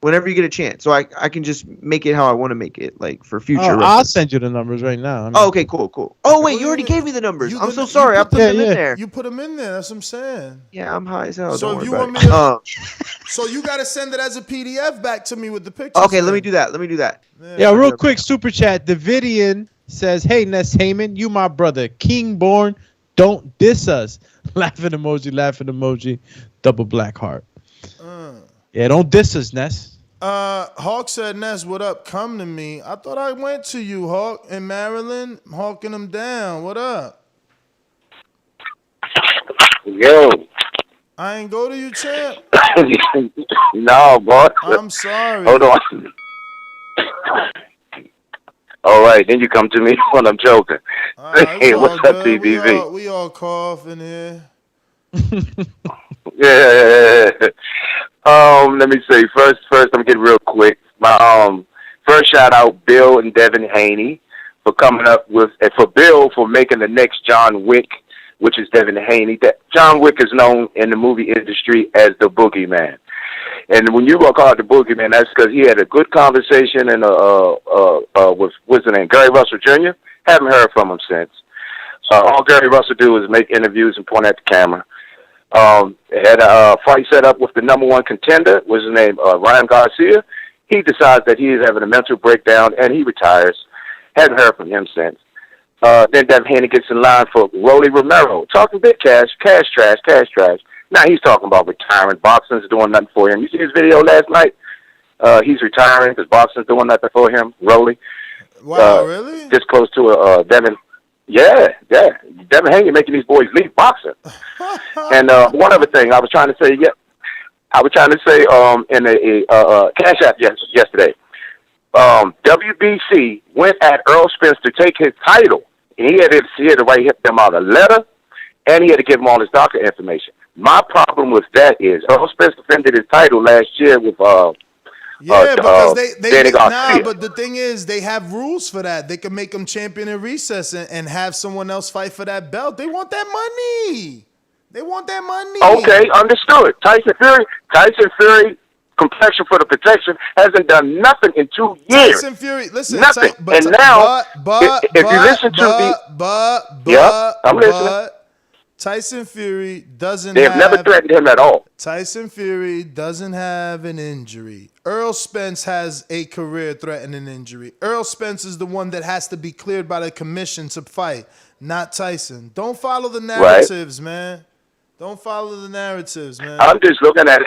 whenever you get a chance. So I can just make it how I want to make it, like for future reference. I'll send you the numbers right now. Okay, cool. Oh, wait, you already gave me the numbers. I'm so sorry. I put them in there. You put them in there. That's what I'm saying. Yeah, I'm high as hell. So Don't if worry you about want it. me to, so you got to send it as a PDF back to me with the pictures. Okay, let me do that. Yeah, real quick, super chat. Davidian says, "Hey, Ness Heyman, you my brother, King born. Don't diss us." Laughing emoji, double black heart. Yeah, don't diss us, Ness. Hawk said, "Ness, what up? Come to me." I thought I went to you, Hawk, in Maryland, hawking them down. What up? Yo. I ain't go to you, champ. No, boy. I'm sorry. Hold on. All right, then you come to me when I'm joking. Hey, what's up, TBV? We all cough in here. Yeah. Let me say first I'm getting real quick. My first shout out Bill and Devin Haney for coming up with, and for Bill for making the next John Wick, which is Devin Haney. That John Wick is known in the movie industry as the Boogeyman. And when you call it the Boogeyman, that's because he had a good conversation and with what's his name, Gary Russell Jr. Haven't heard from him since. All Gary Russell do is make interviews and point at the camera. Had a fight set up with the number one contender, what's his name, Ryan Garcia. He decides that he is having a mental breakdown and he retires. Haven't heard from him since. Then Devin Haney gets in line for Rolly Romero, talking big cash trash. Now he's talking about retiring. Boxing's doing nothing for him. You see his video last night? He's retiring because boxing's doing nothing for him. Rolly. Wow, really? Just close to Devin. Yeah. Devin Haney making these boys leave boxing. And one other thing I was trying to say, in a Cash App yesterday. WBC went at Errol Spence to take his title. And he had to write them out a letter, and he had to give him all his doctor information. My problem with that is Errol Spence defended his title last year with because Danny Garcia. but the thing is, they have rules for that. They can make him champion in recess and have someone else fight for that belt. They want that money. Okay, understood. Tyson Fury, complexion for the protection, hasn't done nothing in 2 years. Tyson Fury, listen, nothing. If you listen to I'm listening. Tyson Fury doesn't. They have never threatened him at all. Tyson Fury doesn't have an injury. Errol Spence has a career-threatening injury. Errol Spence is the one that has to be cleared by the commission to fight, not Tyson. Don't follow the narratives, man. Don't follow the narratives, man. I'm just looking at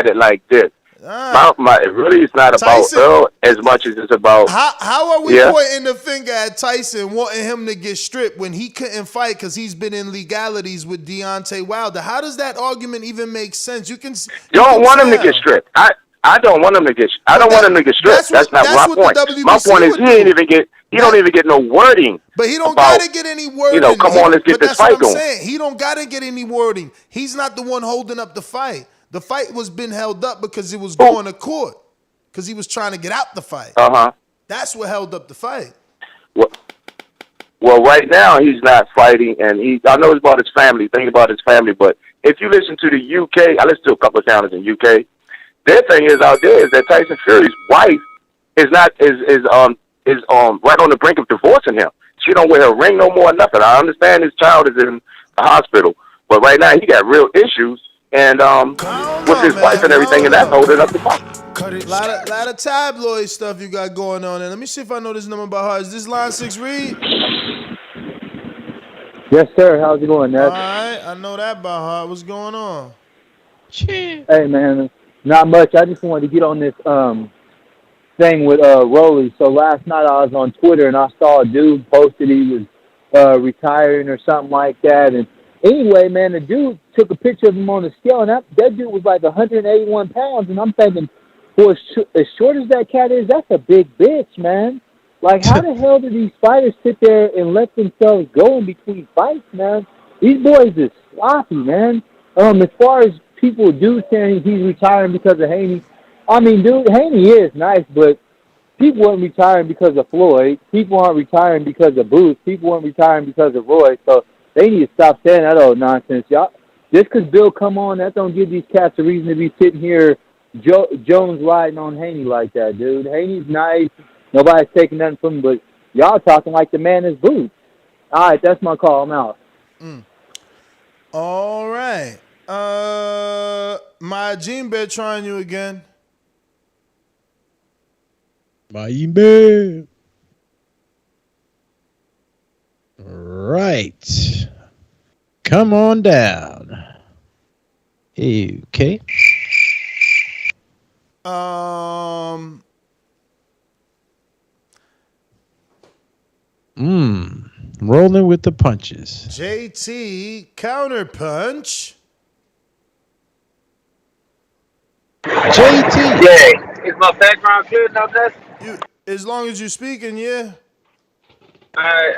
it like this. It really is not Tyson, about Earl as much as it's about. How are we pointing the finger at Tyson, wanting him to get stripped when he couldn't fight because he's been in legalities with Deontay Wilder? How does that argument even make sense? You don't want him to get stripped. I don't want him to get. I don't want him to get stripped. That's not my point. My point is he don't even get no wording. But he don't gotta get any wording. Come on, let's get this fight going. He don't gotta get any wording. He's not the one holding up the fight. The fight was been held up because it was going to court. Because he was trying to get out the fight. That's what held up the fight. Well, right now he's not fighting, and I know it's about his family. Think about his family, but if you listen to the UK, I listen to a couple of channels in UK. Their thing is out there is that Tyson Fury's wife is right on the brink of divorcing him. She don't wear her ring no more, nothing. I understand his child is in the hospital, but right now he got real issues. And with his wife and everything, and that's holding up the fight. Lot of tabloid stuff you got going on. And let me see if I know this number by heart. Is this line 6 Reed? Yes, sir. How's it going, Ned? All right, I know that by heart. What's going on? Hey, man, not much. I just wanted to get on this thing with Rolly. So last night I was on Twitter and I saw a dude posted he was retiring or something like that. And anyway, man, the dude took a picture of him on the scale, and that dude was like 181 pounds. And I'm thinking, for as short as that cat is, that's a big bitch, man. Like, how the hell do these fighters sit there and let themselves go in between fights, man? These boys is sloppy, man. As far as people do saying he's retiring because of Haney, I mean, dude, Haney is nice, but people aren't retiring because of Floyd. People aren't retiring because of Booth. People aren't retiring because of Roy. So they need to stop saying that old nonsense, y'all. Just because Bill come on, that don't give these cats a reason to be sitting here Jones riding on Haney like that, dude. Haney's nice. Nobody's taking nothing from him, but y'all talking like the man is Booth. All right, that's my call. I'm out. All right. My Gene Bear trying you again. My Bear. Right. Come on down. Okay. Rolling with the punches. JT counterpunch. JT. Yeah. Is my background clear enough? As long as you're speaking, yeah. Alright,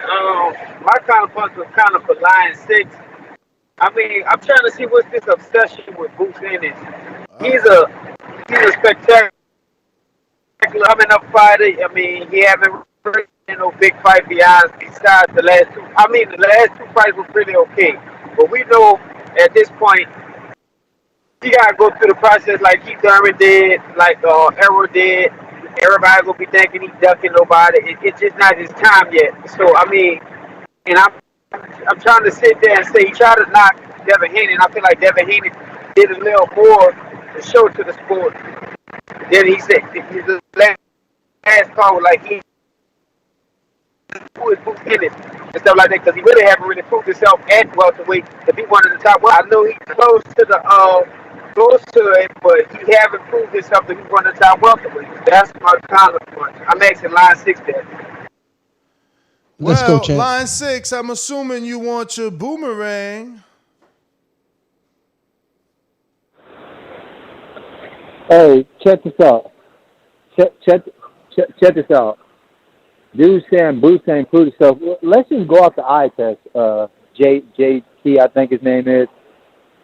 my counterpunch was kind of for line 6. I mean, I'm trying to see what's this obsession with Booth Ennis. He's a spectacular enough fighter. I mean, he haven't no big fight besides the last two. I mean, the last two fights were pretty okay, but we know at this point you gotta go through the process like Keith Thurman did, like Errol did. Everybody gonna be thinking he's ducking nobody. It's just not his time yet. So I mean, and I'm trying to sit there and say he tried to knock Devin Haney, and I feel like Devin Haney did a little more to show to the sport. Then he said his last call was like he who is Boots Ennis and stuff like that because he really haven't really proved himself at welterweight to be one of the top. Well, I know he's close to it, but he haven't proved himself to be one of the top welterweights. That's my counterpoint. I'm asking line 6 there. Let's go, champ. Line 6, I'm assuming you want your boomerang. Hey, check this out. Check this out. Dude saying Boots ain't proved himself. Let's just go off the eye test. JT, I think his name is.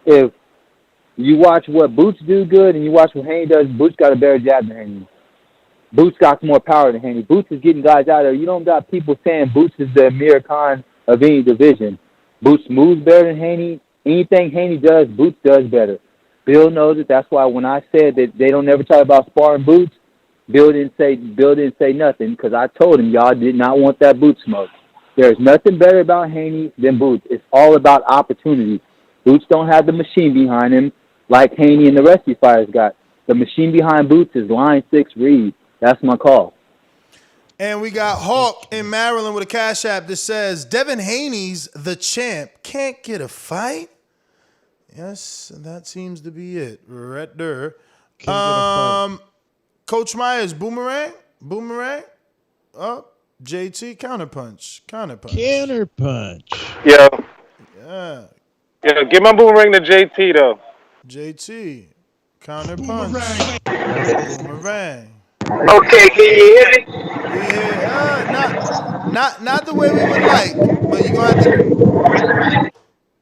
If you watch what Boots do good and you watch what Haney does, Boots got a better jab than Haney. Boots got more power than Haney. Boots is getting guys out there. You don't got people saying Boots is the Amir Khan of any division. Boots moves better than Haney. Anything Haney does, Boots does better. Bill knows it. That's why when I said that they don't ever talk about sparring Boots, Bill didn't say nothing because I told him y'all did not want that boot smoke. There's nothing better about Haney than Boots. It's all about opportunity. Boots don't have the machine behind him like Haney and the rest of these fighters got. The machine behind Boots is line 6 Reed. That's my call. And we got Hawk in Maryland with a cash app that says, Devin Haney's the champ. Can't get a fight? Yes, that seems to be it right there. Coach Myers, boomerang? Oh, JT, counterpunch. Yeah. Yeah. Yeah, give my boomerang to JT, though. JT, counterpunch. Boomerang. Okay, can you hear me? Not the way we would like, but you're going to have to...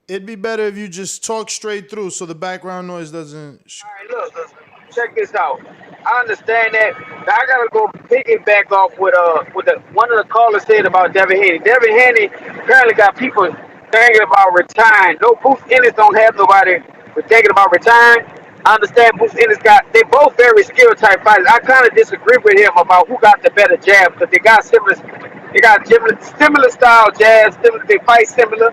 It'd be better if you just talk straight through so the background noise doesn't... All right, look, check this out. I understand that. I gotta go piggyback off with one of the callers said about Devin Haney. Devin Haney apparently got people thinking about retiring. No, Boots Ennis don't have nobody thinking about retiring. I understand Boots Ennis they both very skilled type fighters. I kind of disagree with him about who got the better jab because they got similar style jabs. They fight similar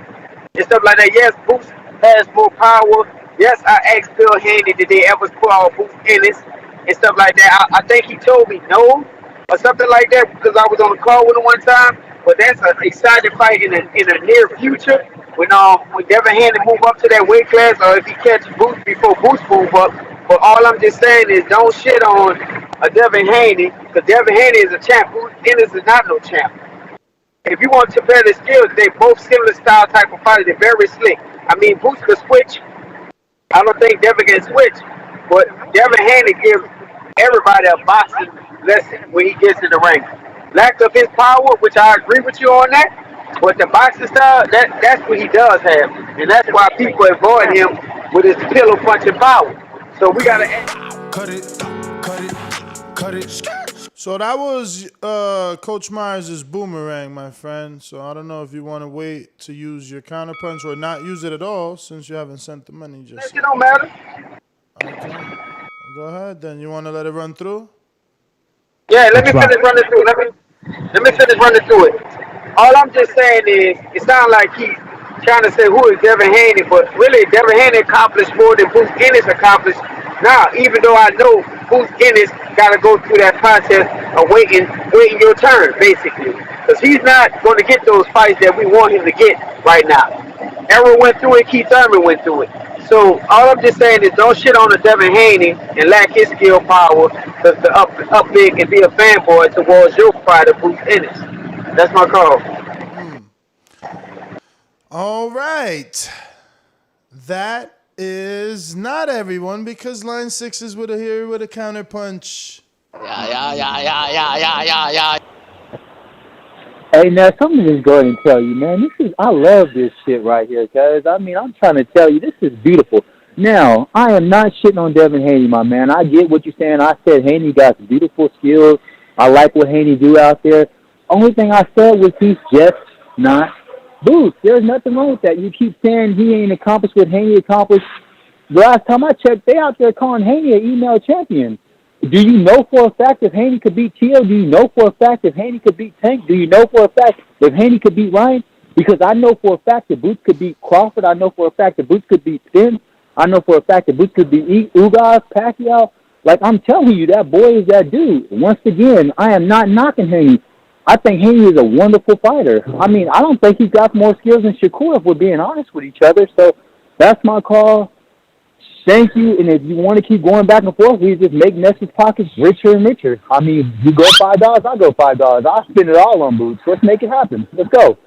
and stuff like that. Yes, Boots has more power. Yes, I asked Bill Haney, did they ever put out Boots Ennis and stuff like that. I think he told me no or something like that because I was on the call with him one time. But that's an exciting fight in the near future when Devin Haney move up to that weight class or if he catches Boots before Boots move up. But all I'm just saying is don't shit on a Devin Haney because Devin Haney is a champ. Boots Ennis is not no champ. If you want to compare the skills, they both similar style type of fighters. They're very slick. I mean, Boots could switch. I don't think Devin can switch, but Devin Haney gives everybody a boxing lesson when he gets in the ring. Lack of his power, which I agree with you on that, but the boxing style, that's what he does have. And that's why people avoid him with his pillow punching power. So we got to... Cut it. So that was Coach Myers' boomerang, my friend. So I don't know if you want to wait to use your counterpunch or not use it at all since you haven't sent the money just yet. It don't matter. Okay. Go ahead then. You want to let it run through? Yeah, let me finish running through. Let me finish running through it. All I'm just saying is, it sounds like he's trying to say who is Devin Haney, but really Devin Haney accomplished more than Boots Ennis accomplished. Now, even though I know Boots Ennis got to go through that process of waiting your turn, basically, because he's not going to get those fights that we want him to get right now. Errol went through it, Keith Thurman went through it. So all I'm just saying is don't shit on the Devin Haney and lack his skill power to up big and be a fanboy towards your fighter, Boots Ennis. That's my call. All right. That is not everyone because line 6 is with a counter punch. Yeah. Hey, now, something just go ahead and tell you, man, I love this shit right here, guys. I mean, I'm trying to tell you, this is beautiful. Now, I am not shitting on Devin Haney, my man. I get what you're saying. I said Haney got some beautiful skills. I like what Haney do out there. Only thing I said was he's just not Boots. There's nothing wrong with that. You keep saying he ain't accomplished what Haney accomplished. The last time I checked, they out there calling Haney an email champion. Do you know for a fact if Haney could beat Tio? Do you know for a fact if Haney could beat Tank? Do you know for a fact if Haney could beat Ryan? Because I know for a fact that Boots could beat Crawford. I know for a fact that Boots could beat Spence. I know for a fact that Boots could beat Ugas, Pacquiao. Like, I'm telling you, that boy is that dude. Once again, I am not knocking Haney. I think Haney is a wonderful fighter. I mean, I don't think he's got more skills than Shakur if we're being honest with each other. So that's my call. Thank you. And if you want to keep going back and forth, we just make Ness's pockets richer and richer. I mean, you go $5, I go $5. I'll spend it all on Boots. Let's make it happen. Let's go.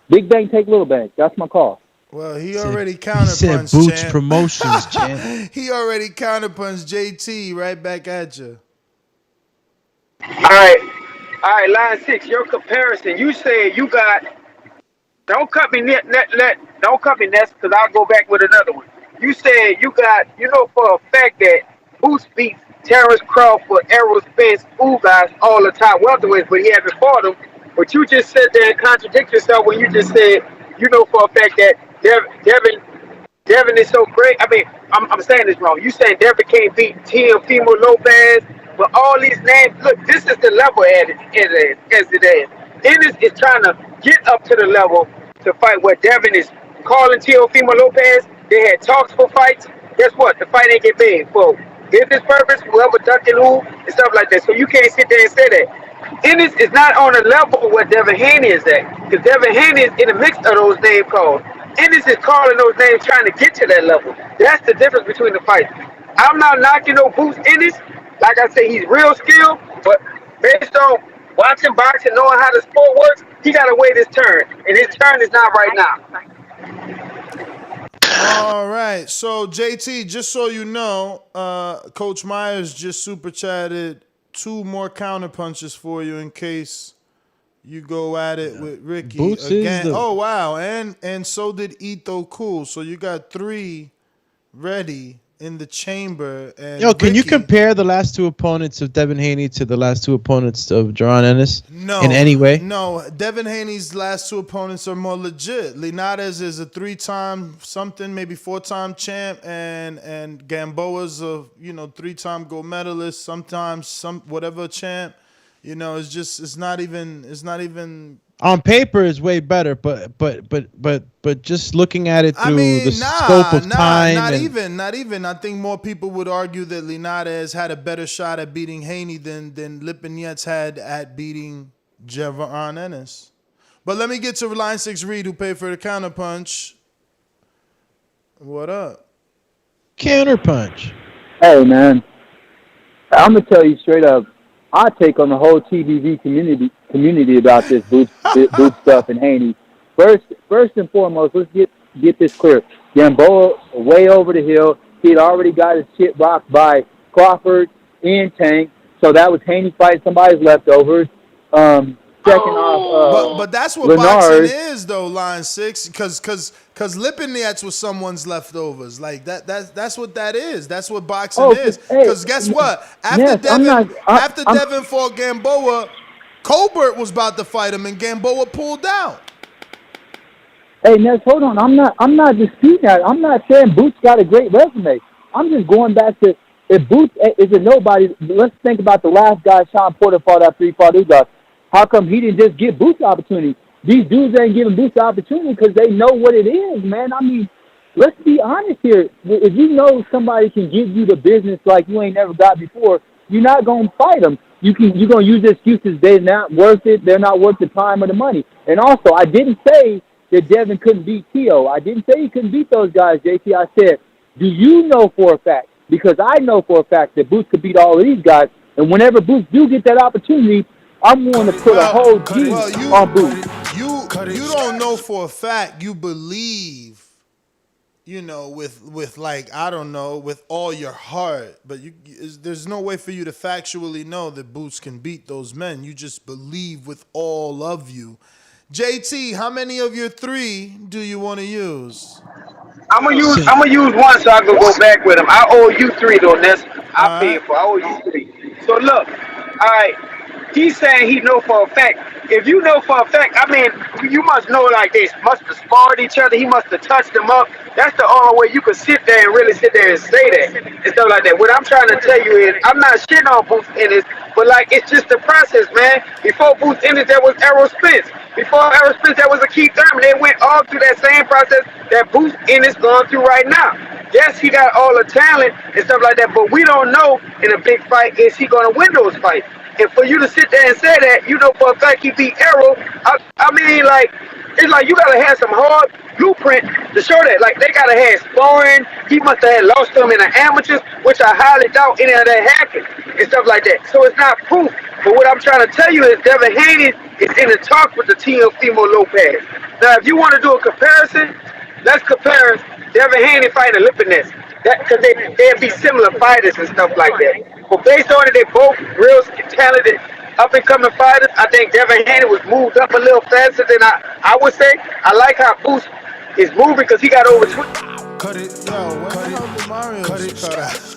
Big bank, take little bank. That's my call. Well, he already counterpunched, Boots champ. Promotions, champ. He already counterpunched JT right back at you. All right, line 6, your comparison. You said you got, don't cut me, don't cut me, Ness, because I'll go back with another one. You said you got, you know for a fact that Boots beats Terrence Crawford, Errol Spence, Ugas all the time welterweights, but he haven't fought them. But you just said there and contradict yourself when you just said, you know for a fact that Devin is so great. I mean, I'm saying this wrong. You saying Devin can't beat Teofimo Lopez, but all these names. Look, this is the level as it is. Ennis is trying to get up to the level to fight where Devin is calling Teofimo Lopez. They had talks for fights. Guess what? The fight ain't get made for business purpose, whoever ducking who, and stuff like that. So you can't sit there and say that. Ennis is not on the level where Devin Haney is at, because Devin Haney is in the mix of those name calls. Ennis is calling those names trying to get to that level. That's the difference between the fights. I'm not knocking no Boots Ennis. Like I say, he's real skilled, but based on watching boxing, knowing how the sport works, he got to wait his turn, and his turn is not right now. All right, so JT, just so you know, Coach Myers just super chatted 2 more counter punches for you in case you go at it with Ricky Boots again. is Oh wow, and so did Ito Cool. So you got 3 ready in the chamber. And Yo, can you Ricky, compare the last 2 opponents of Devin Haney to the last 2 opponents of Jaron Ennis? No, in any way? No, Devin Haney's last 2 opponents are more legit. Linares is a 3-time something, maybe 4-time champ, and Gamboa's a 3-time gold medalist, sometimes whatever champ. It's not even. On paper is way better, but just looking at it through the scope of time. Not even. I think more people would argue that Linares had a better shot at beating Haney than Lipinets had at beating Jaron Ennis. But let me get to line 6 Reed, who paid for the counterpunch. What up? Counterpunch. Hey, man. I'm going to tell you straight up, I take on the whole TBV community about this Boots stuff and Haney. First and foremost, let's get this clear. Gamboa way over the hill. He'd already got his shit rocked by Crawford and Tank, so that was Haney fighting somebody's leftovers. Second off, but that's what Leonard, boxing is, though. Line 6, because Lipinets was someone's leftovers. Like that's what that is. That's what boxing is. Because guess what? After Devin fought Gamboa, Colbert was about to fight him, and Gamboa pulled out. Hey, Ness, hold on. I'm not disputing that. I'm not saying Boots got a great resume. I'm just going back to if Boots is a nobody. Let's think about the last guy Sean Porter fought after he fought Ugas. How come he didn't just give Boots the opportunity? These dudes ain't giving Boots the opportunity because they know what it is, man. I mean, let's be honest here. If you know somebody can give you the business like you ain't never got before, you're not going to fight them. You're going to use the excuses they're not worth it, they're not worth the time or the money. And also, I didn't say that Devin couldn't beat Tio. I didn't say he couldn't beat those guys, JT. I said, do you know for a fact? Because I know for a fact that Boots could beat all of these guys. And whenever Boots do get that opportunity, I'm going to put a whole G on Boots. You don't know for a fact. You believe, with like, I don't know, with all your heart. But there's no way for you to factually know that Boots can beat those men. You just believe with all of you. JT, how many of your 3 do you want to use? I'm gonna use one so I can go back with him. I owe you 3 though, Ness. I owe you 3. So look, all right. He's saying he know for a fact. If you know for a fact, I mean, you must know like they must have sparred each other. He must have touched them up. That's the only way you could sit there and really sit there and say that and stuff like that. What I'm trying to tell you is, I'm not shitting on Boots Ennis, but like it's just the process, man. Before Boots Ennis, there was Errol Spence. Before Errol Spence, there was a Keith Thurman. They went all through that same process that Boots Ennis going through right now. Yes, he got all the talent and stuff like that, but we don't know in a big fight is he going to win those fights. And for you to sit there and say that, you know for a fact he beat Errol, I mean, like, it's like you got to have some hard blueprint to show that. Like, they got to have sparring. He must have lost them in the amateurs, which I highly doubt any of that happened and stuff like that. So it's not proof. But what I'm trying to tell you is Devin Haney is in the talks with the Teofimo Lopez. Now, if you want to do a comparison, let's compare Devin Haney fighting Lipinets. Because they'd be similar fighters and stuff like that. But based on it, they both real talented, up-and-coming fighters. I think Devin Haney was moved up a little faster than I would say. I like how Boost is moving because he got over 20. Cut it. Yo, what the hell did Mario cut out?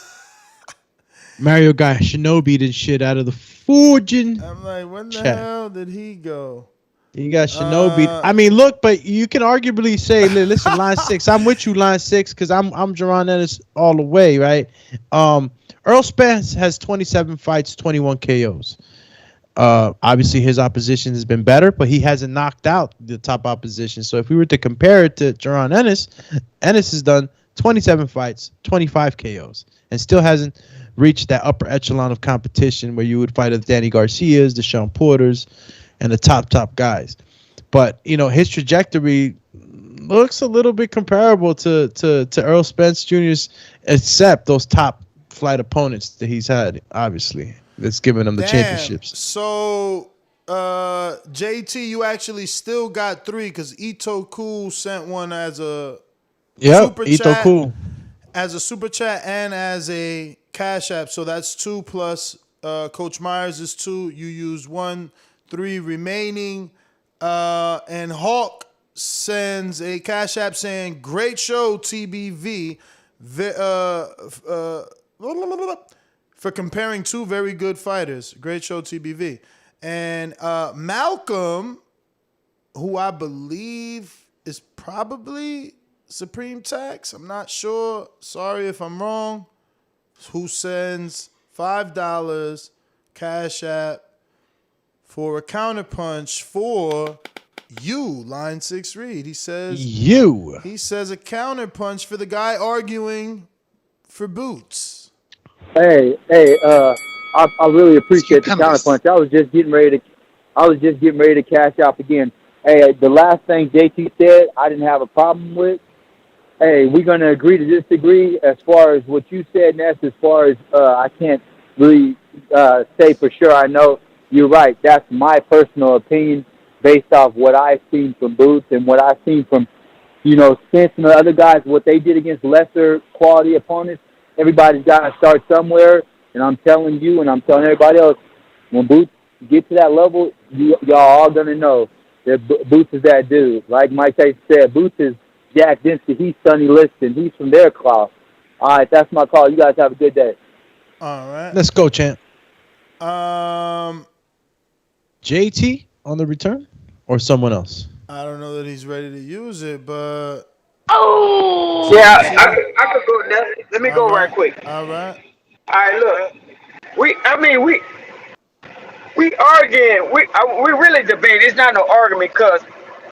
Mario got Shinobi and shit out of the forging. I'm like, when the hell did he go? You got Shinobi. I mean, look, but you can arguably say, listen, line 6. I'm with you, line 6, because I'm Jaron Ennis all the way, right? Errol Spence has 27 fights, 21 KOs. Obviously, his opposition has been better, but he hasn't knocked out the top opposition. So if we were to compare it to Jaron Ennis, Ennis has done 27 fights, 25 KOs, and still hasn't reached that upper echelon of competition where you would fight the Danny Garcias, the Sean Porters, and the top guys. But, you know, his trajectory looks a little bit comparable to Errol Spence Jr.'s, except those top flight opponents that he's had, obviously, that's given him the championships. So, JT, you actually still got 3 because Ito Cool sent one as a super chat. Cool. As a super chat and as a cash app. So that's 2 plus Coach Myers is 2. You use 1. 3 remaining, and Hawk sends a cash app saying, "Great show, TBV, for comparing 2 very good fighters. Great show, TBV." And Malcolm, who I believe is probably Supreme Tax, I'm not sure. Sorry if I'm wrong. Who sends $5 cash app for a counterpunch for you, line 6 read. He says He says a counterpunch for the guy arguing for Boots. Hey, I really appreciate the counterpunch. I was just getting ready to cash out again. Hey, the last thing JT said, I didn't have a problem with. Hey, we're gonna agree to disagree as far as what you said, Ness. As far as I can't really say for sure. I know. You're right. That's my personal opinion based off what I've seen from Boots and what I've seen from, Spence and the other guys, what they did against lesser quality opponents. Everybody's got to start somewhere, and I'm telling you and I'm telling everybody else, when Boots get to that level, y'all all going to know that Boots is that dude. Like Mike Tyson said, Boots is Jack Dempsey. He's Sonny Liston. He's from their class. All right, that's my call. You guys have a good day. All right. Let's go, champ. JT on the return or someone else? I don't know that he's ready to use it, but Yeah, I could go next. Let me go right quick. All right. All right, look. We arguing. We really debate. It's not no argument because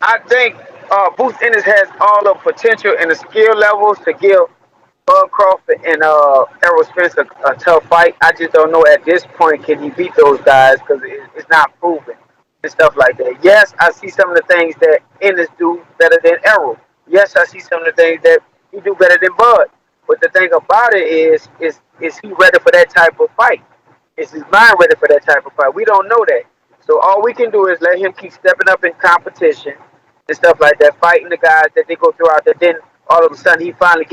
I think Boots Ennis has all the potential and the skill levels to give Crawford and Errol Spence a tough fight. I just don't know at this point can he beat those guys because it's not proven and stuff like that. Yes, I see some of the things that Ennis do better than Errol. Yes, I see some of the things that he do better than Bud. But the thing about it is he ready for that type of fight? Is his mind ready for that type of fight? We don't know that. So all we can do is let him keep stepping up in competition and stuff like that, fighting the guys that they go throughout. That then all of a sudden he finally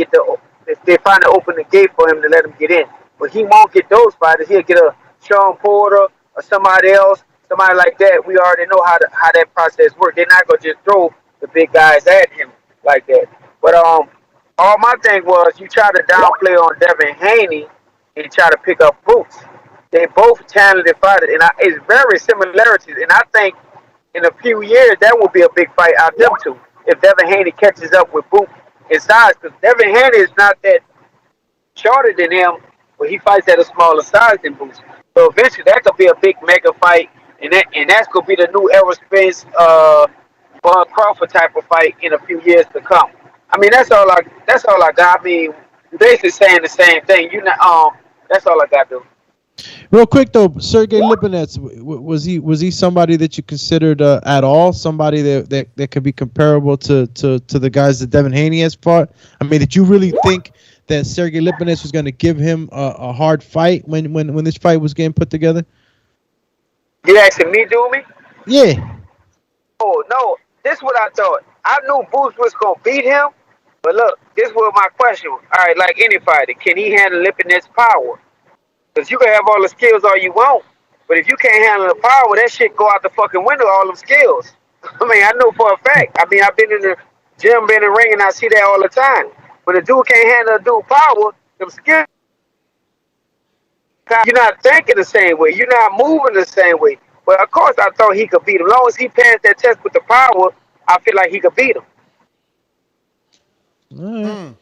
they finally open the gate for him to let him get in. But he won't get those fighters. He'll get a Sean Porter or somebody else, somebody like that. We already know how that process works. They're not gonna just throw the big guys at him like that. But all my thing was you try to downplay on Devin Haney and try to pick up Boots. They both talented fighters, and it's very similarities. And I think in a few years that will be a big fight out of them two. If Devin Haney catches up with Boot in size, because Devin Haney is not that shorter than him, but he fights at a smaller size than Boot. So eventually that could be a big mega fight, and that's gonna be the new Errol Spence, Bud Crawford type of fight in a few years to come. I mean, that's all I got. I mean, basically saying the same thing. That's all I got to do. Real quick though, Sergey Lipinets, was he somebody that you considered at all? Somebody that could be comparable to the guys that Devin Haney has fought? I mean, did you really think that Sergey Lipinets was going to give him a hard fight when this fight was getting put together? You asking me, do me? Yeah. Oh no, this is what I thought. I knew Boots was gonna beat him, but look, this was my question. All right, like any fighter, can he handle Lipinets' power? Because you can have all the skills all you want, but if you can't handle the power, that shit go out the fucking window, all them skills. I mean, I know for a fact. I mean, I've been in the gym, been in the ring, and I see that all the time. When a dude can't handle a dude power, them skills, you're not thinking the same way. You're not moving the same way. But of course, I thought he could beat him. As long as he passed that test with the power, I feel like he could beat him. All right.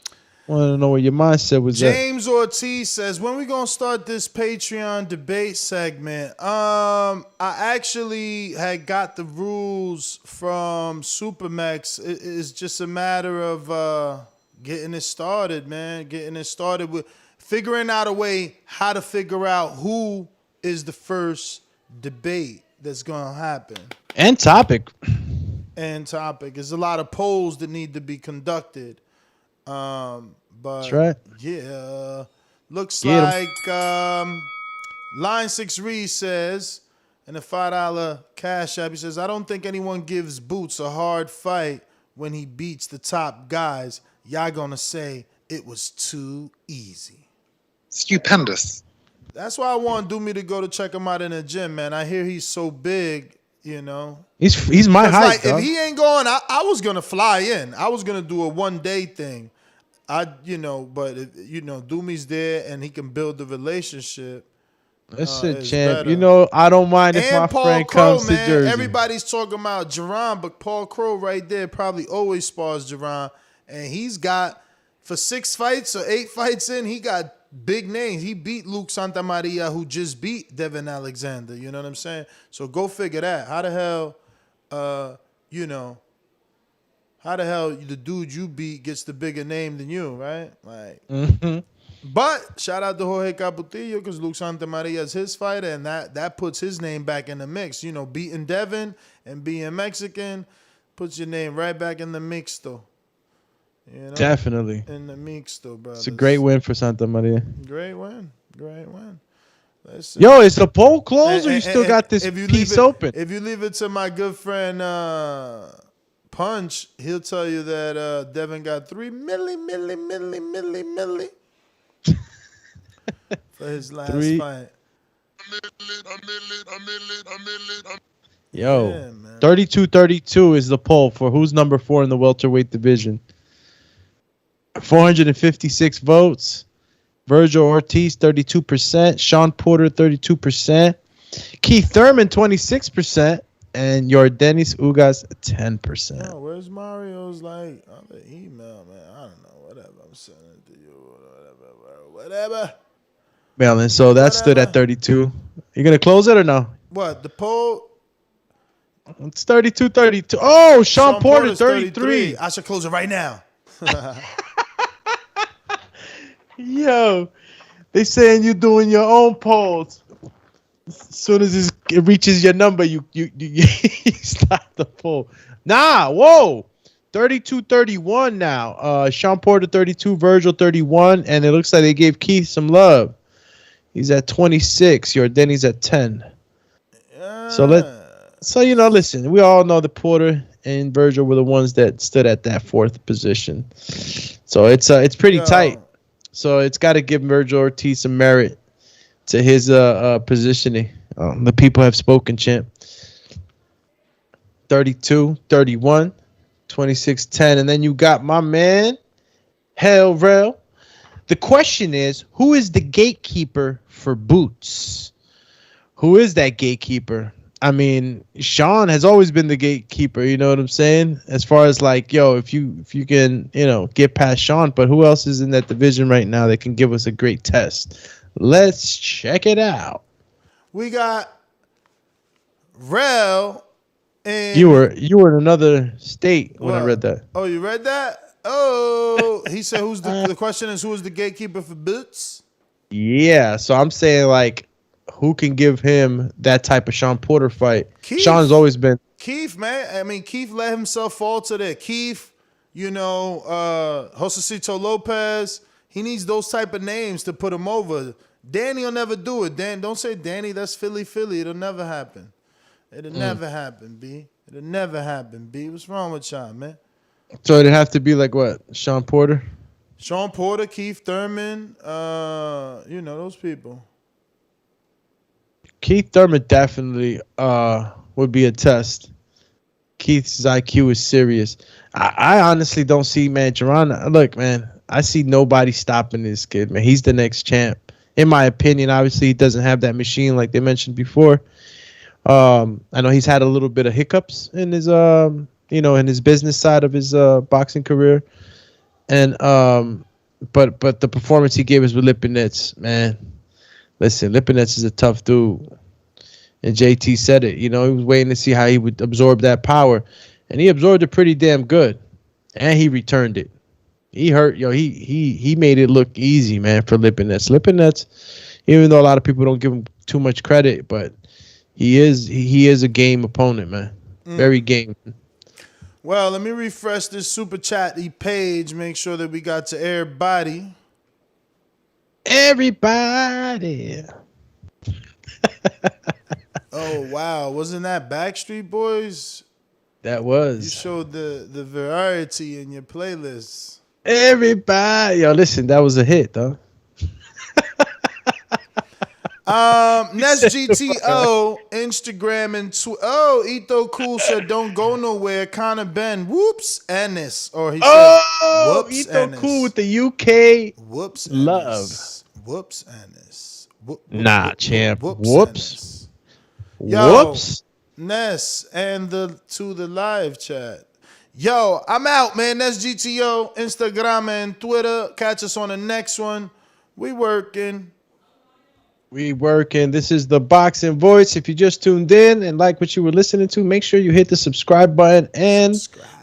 Want to know what your mindset was. James Ortiz says, when we gonna start this Patreon debate segment? I actually had got the rules from Supermax. It's just a matter of getting it started, man. Getting it started with figuring out a way how to figure out who is the first debate that's gonna happen. And topic. There's a lot of polls that need to be conducted. But that's right. Yeah, looks like Line 6 Reed says, in a $5 cash app, he says, I don't think anyone gives Boots a hard fight when he beats the top guys. Y'all gonna say it was too easy. Stupendous. That's why I want Doomy to go to check him out in the gym, man. I hear he's so big, you know. He's my height, like, if he ain't going, I was gonna fly in. I was gonna do a 1-day thing. But Doomy's there and he can build the relationship. That's it, champ. Better. You know, I don't mind if my Paul friend Crow, comes man. to Jersey. Everybody's talking about Jaron, but Paul Crow right there probably always spars Jaron. And he's got, for 6 fights or 8 fights in, he got big names. He beat Luke Santamaria, who just beat Devin Alexander. You know what I'm saying? So go figure that. How the hell, how the hell the dude you beat gets the bigger name than you, right? Like, But shout out to Jorge Caputillo because Luke Santamaria is his fighter, and that puts his name back in the mix. You know, beating Devin and being Mexican puts your name right back in the mix, though. You know? Definitely. In the mix, though, brother. It's a great win for Santamaria. Great win. Great win. Yo, is the poll closed or you still got this piece open? If you leave it to my good friend Punch, he'll tell you that Devin got 3 milli for his last fight. Yo, 32-32 is the poll for who's number 4 in the welterweight division. 456 votes. Virgil Ortiz, 32%. Sean Porter, 32%. Keith Thurman, 26%. And Yordenis Ugas, 10%. Oh, where's Mario's other email, man? I don't know. Whatever. I'm sending it to you. Whatever. Malin, so that stood at 32. You going to close it or no? What? The poll? It's 32-32. Oh, Sean Porter, 33. I should close it right now. Yo, they saying you doing your own polls. As soon as it reaches your number, you stop the poll. Nah, whoa. 32-31 now. Sean Porter 32, Virgil 31, and it looks like they gave Keith some love. He's at 26. Yordenis at 10. So listen, we all know that Porter and Virgil were the ones that stood at that 4th position. So it's pretty tight. So it's got to give Virgil Ortiz some merit to his positioning. The people have spoken, champ. 32-31, 26-10, and then you got my man, Hell Rel. The question is, who is the gatekeeper for Boots? who is that gatekeeper? I mean, Sean has always been the gatekeeper. You know what I'm saying? As far as like, yo, if you can, get past Sean, but who else is in that division right now that can give us a great test? Let's check it out. We got Rel. And you were in another state when I read that. Oh, you read that? Oh, he said, "Who's the question is who is the gatekeeper for Boots?" Yeah, so I'm saying like, who can give him that type of Sean Porter fight? Keith. Sean's always been Keith, man. I mean, Keith let himself fall to that. Keith, Josecito Lopez. He needs those type of names to put him over. Danny will never do it. Don't say Danny. That's Philly. It'll never happen. It'll never happen, B. It'll never happen, B. What's wrong with y'all, man? So it'd have to be like what? Sean Porter? Sean Porter, Keith Thurman, those people. Keith Thurman definitely would be a test. Keith's IQ is serious. I honestly don't see, man, Jaron. Look, man, I see nobody stopping this kid, man. He's the next champ. In my opinion, obviously, he doesn't have that machine like they mentioned before. I know he's had a little bit of hiccups in his, in his business side of his boxing career. And but the performance he gave us with Lipinets, man. Listen, Lipinets is a tough dude. And JT said it. He was waiting to see how he would absorb that power. And he absorbed it pretty damn good. And he returned it. He hurt, he made it look easy, man, for Lipinets. Lipinets, even though a lot of people don't give him too much credit, but he is a game opponent, man. Very game. Well, let me refresh this super chat page, make sure that we got to everybody. Everybody. Oh, wow. Wasn't that Backstreet Boys? That was. You showed the variety in your playlist. Everybody. Yo, listen, that was a hit, though. Ness GTO, Instagram and Ito Cool said, "Don't go nowhere." Connor Ben, whoops, Ennis, or he said, "Whoops, Ito Ennis." Cool with the UK whoops, love. Ennis. Whoops, Ennis. Champ. Whoops. Yo, whoops. Ness and to the live chat. Yo, I'm out, man. Ness GTO, Instagram and Twitter. Catch us on the next one. We working. This is the Boxing Voice. If you just tuned in and like what you were listening to, make sure you hit the subscribe button and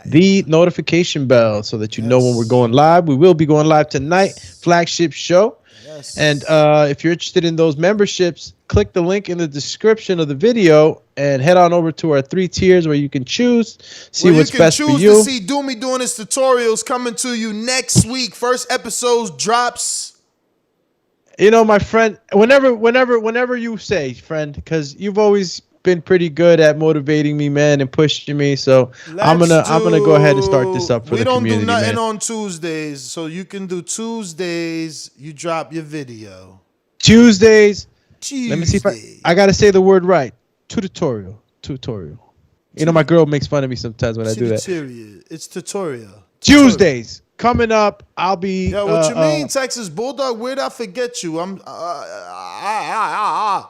the notification bell so that you know when we're going live. We will be going live tonight, flagship show. Yes. And if you're interested in those memberships, click the link in the description of the video and head on over to our 3 tiers where you can choose, see what's best for you. You can choose to see Doomy doing his tutorials coming to you next week. First episode drops. My friend, whenever you say, friend, because you've always been pretty good at motivating me, man, and pushing me. So I'm gonna go ahead and start this up for the community. We don't do nothing man. on Tuesdays, so you can do Tuesdays. You drop your video. Tuesdays. Let me see if I gotta say the word right. Tutorial. My girl makes fun of me sometimes when I do that. It's tutorial. Tuesdays. Coming up, I'll be. Yo, what you mean, Texas Bulldog? Where'd I forget you?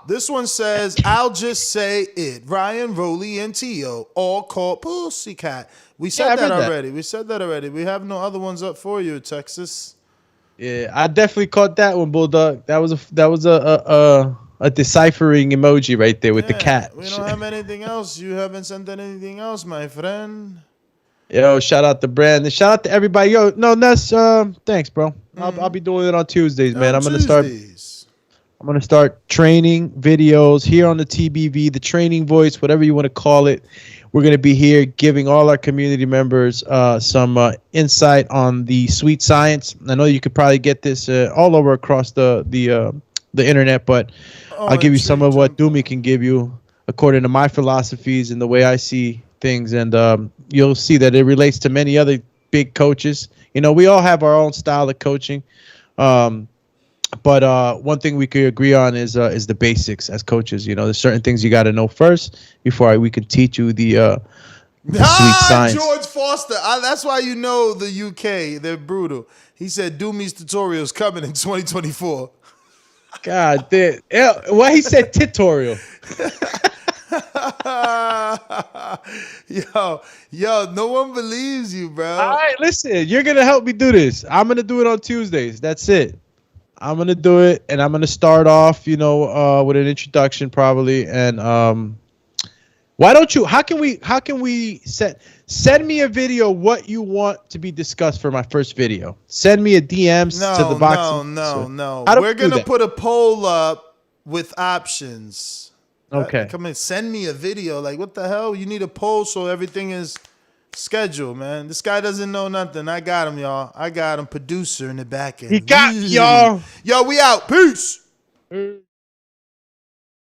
This one says, "I'll just say it." Ryan, Rolly, and Tio all called Pussycat. We said that already. We have no other ones up for you, Texas. Yeah, I definitely caught that one, Bulldog. That was a deciphering emoji right there with the cat. We don't have anything else. You haven't sent anything else, my friend. Yo, shout out to Brandon. Shout out to everybody. Yo, no, Ness, thanks, bro. I'll be doing it on Tuesdays, man. I'm gonna start training videos here on the TBV, the Training Voice, whatever you want to call it. We're gonna be here giving all our community members some insight on the sweet science. I know you could probably get this all over across the internet, but I'll give you some of what Doomy can give you according to my philosophies and the way I see things, and you'll see that it relates to many other big coaches. We all have our own style of coaching, but one thing we could agree on is the basics as coaches. There's certain things you got to know first before we can teach you the sweet science. George Foster. That's why the UK. They're brutal. He said Doomy's tutorials coming in 2024. God damn. Why he said tutorial? yo, no one believes you, bro. All right, listen, you're gonna help me do this. I'm gonna do it on Tuesdays. That's it. I'm gonna do it, and I'm gonna start off, with an introduction probably. And why don't you? How can we send me a video what you want to be discussed for my first video? Send me a DMs to the box. No. We're gonna put a poll up with options. Okay. Come in, send me a video. Like, what the hell? You need a poll so everything is scheduled, man. This guy doesn't know nothing. I got him, y'all. I got him. Producer in the back end. He got y'all. Yo, we out. Peace.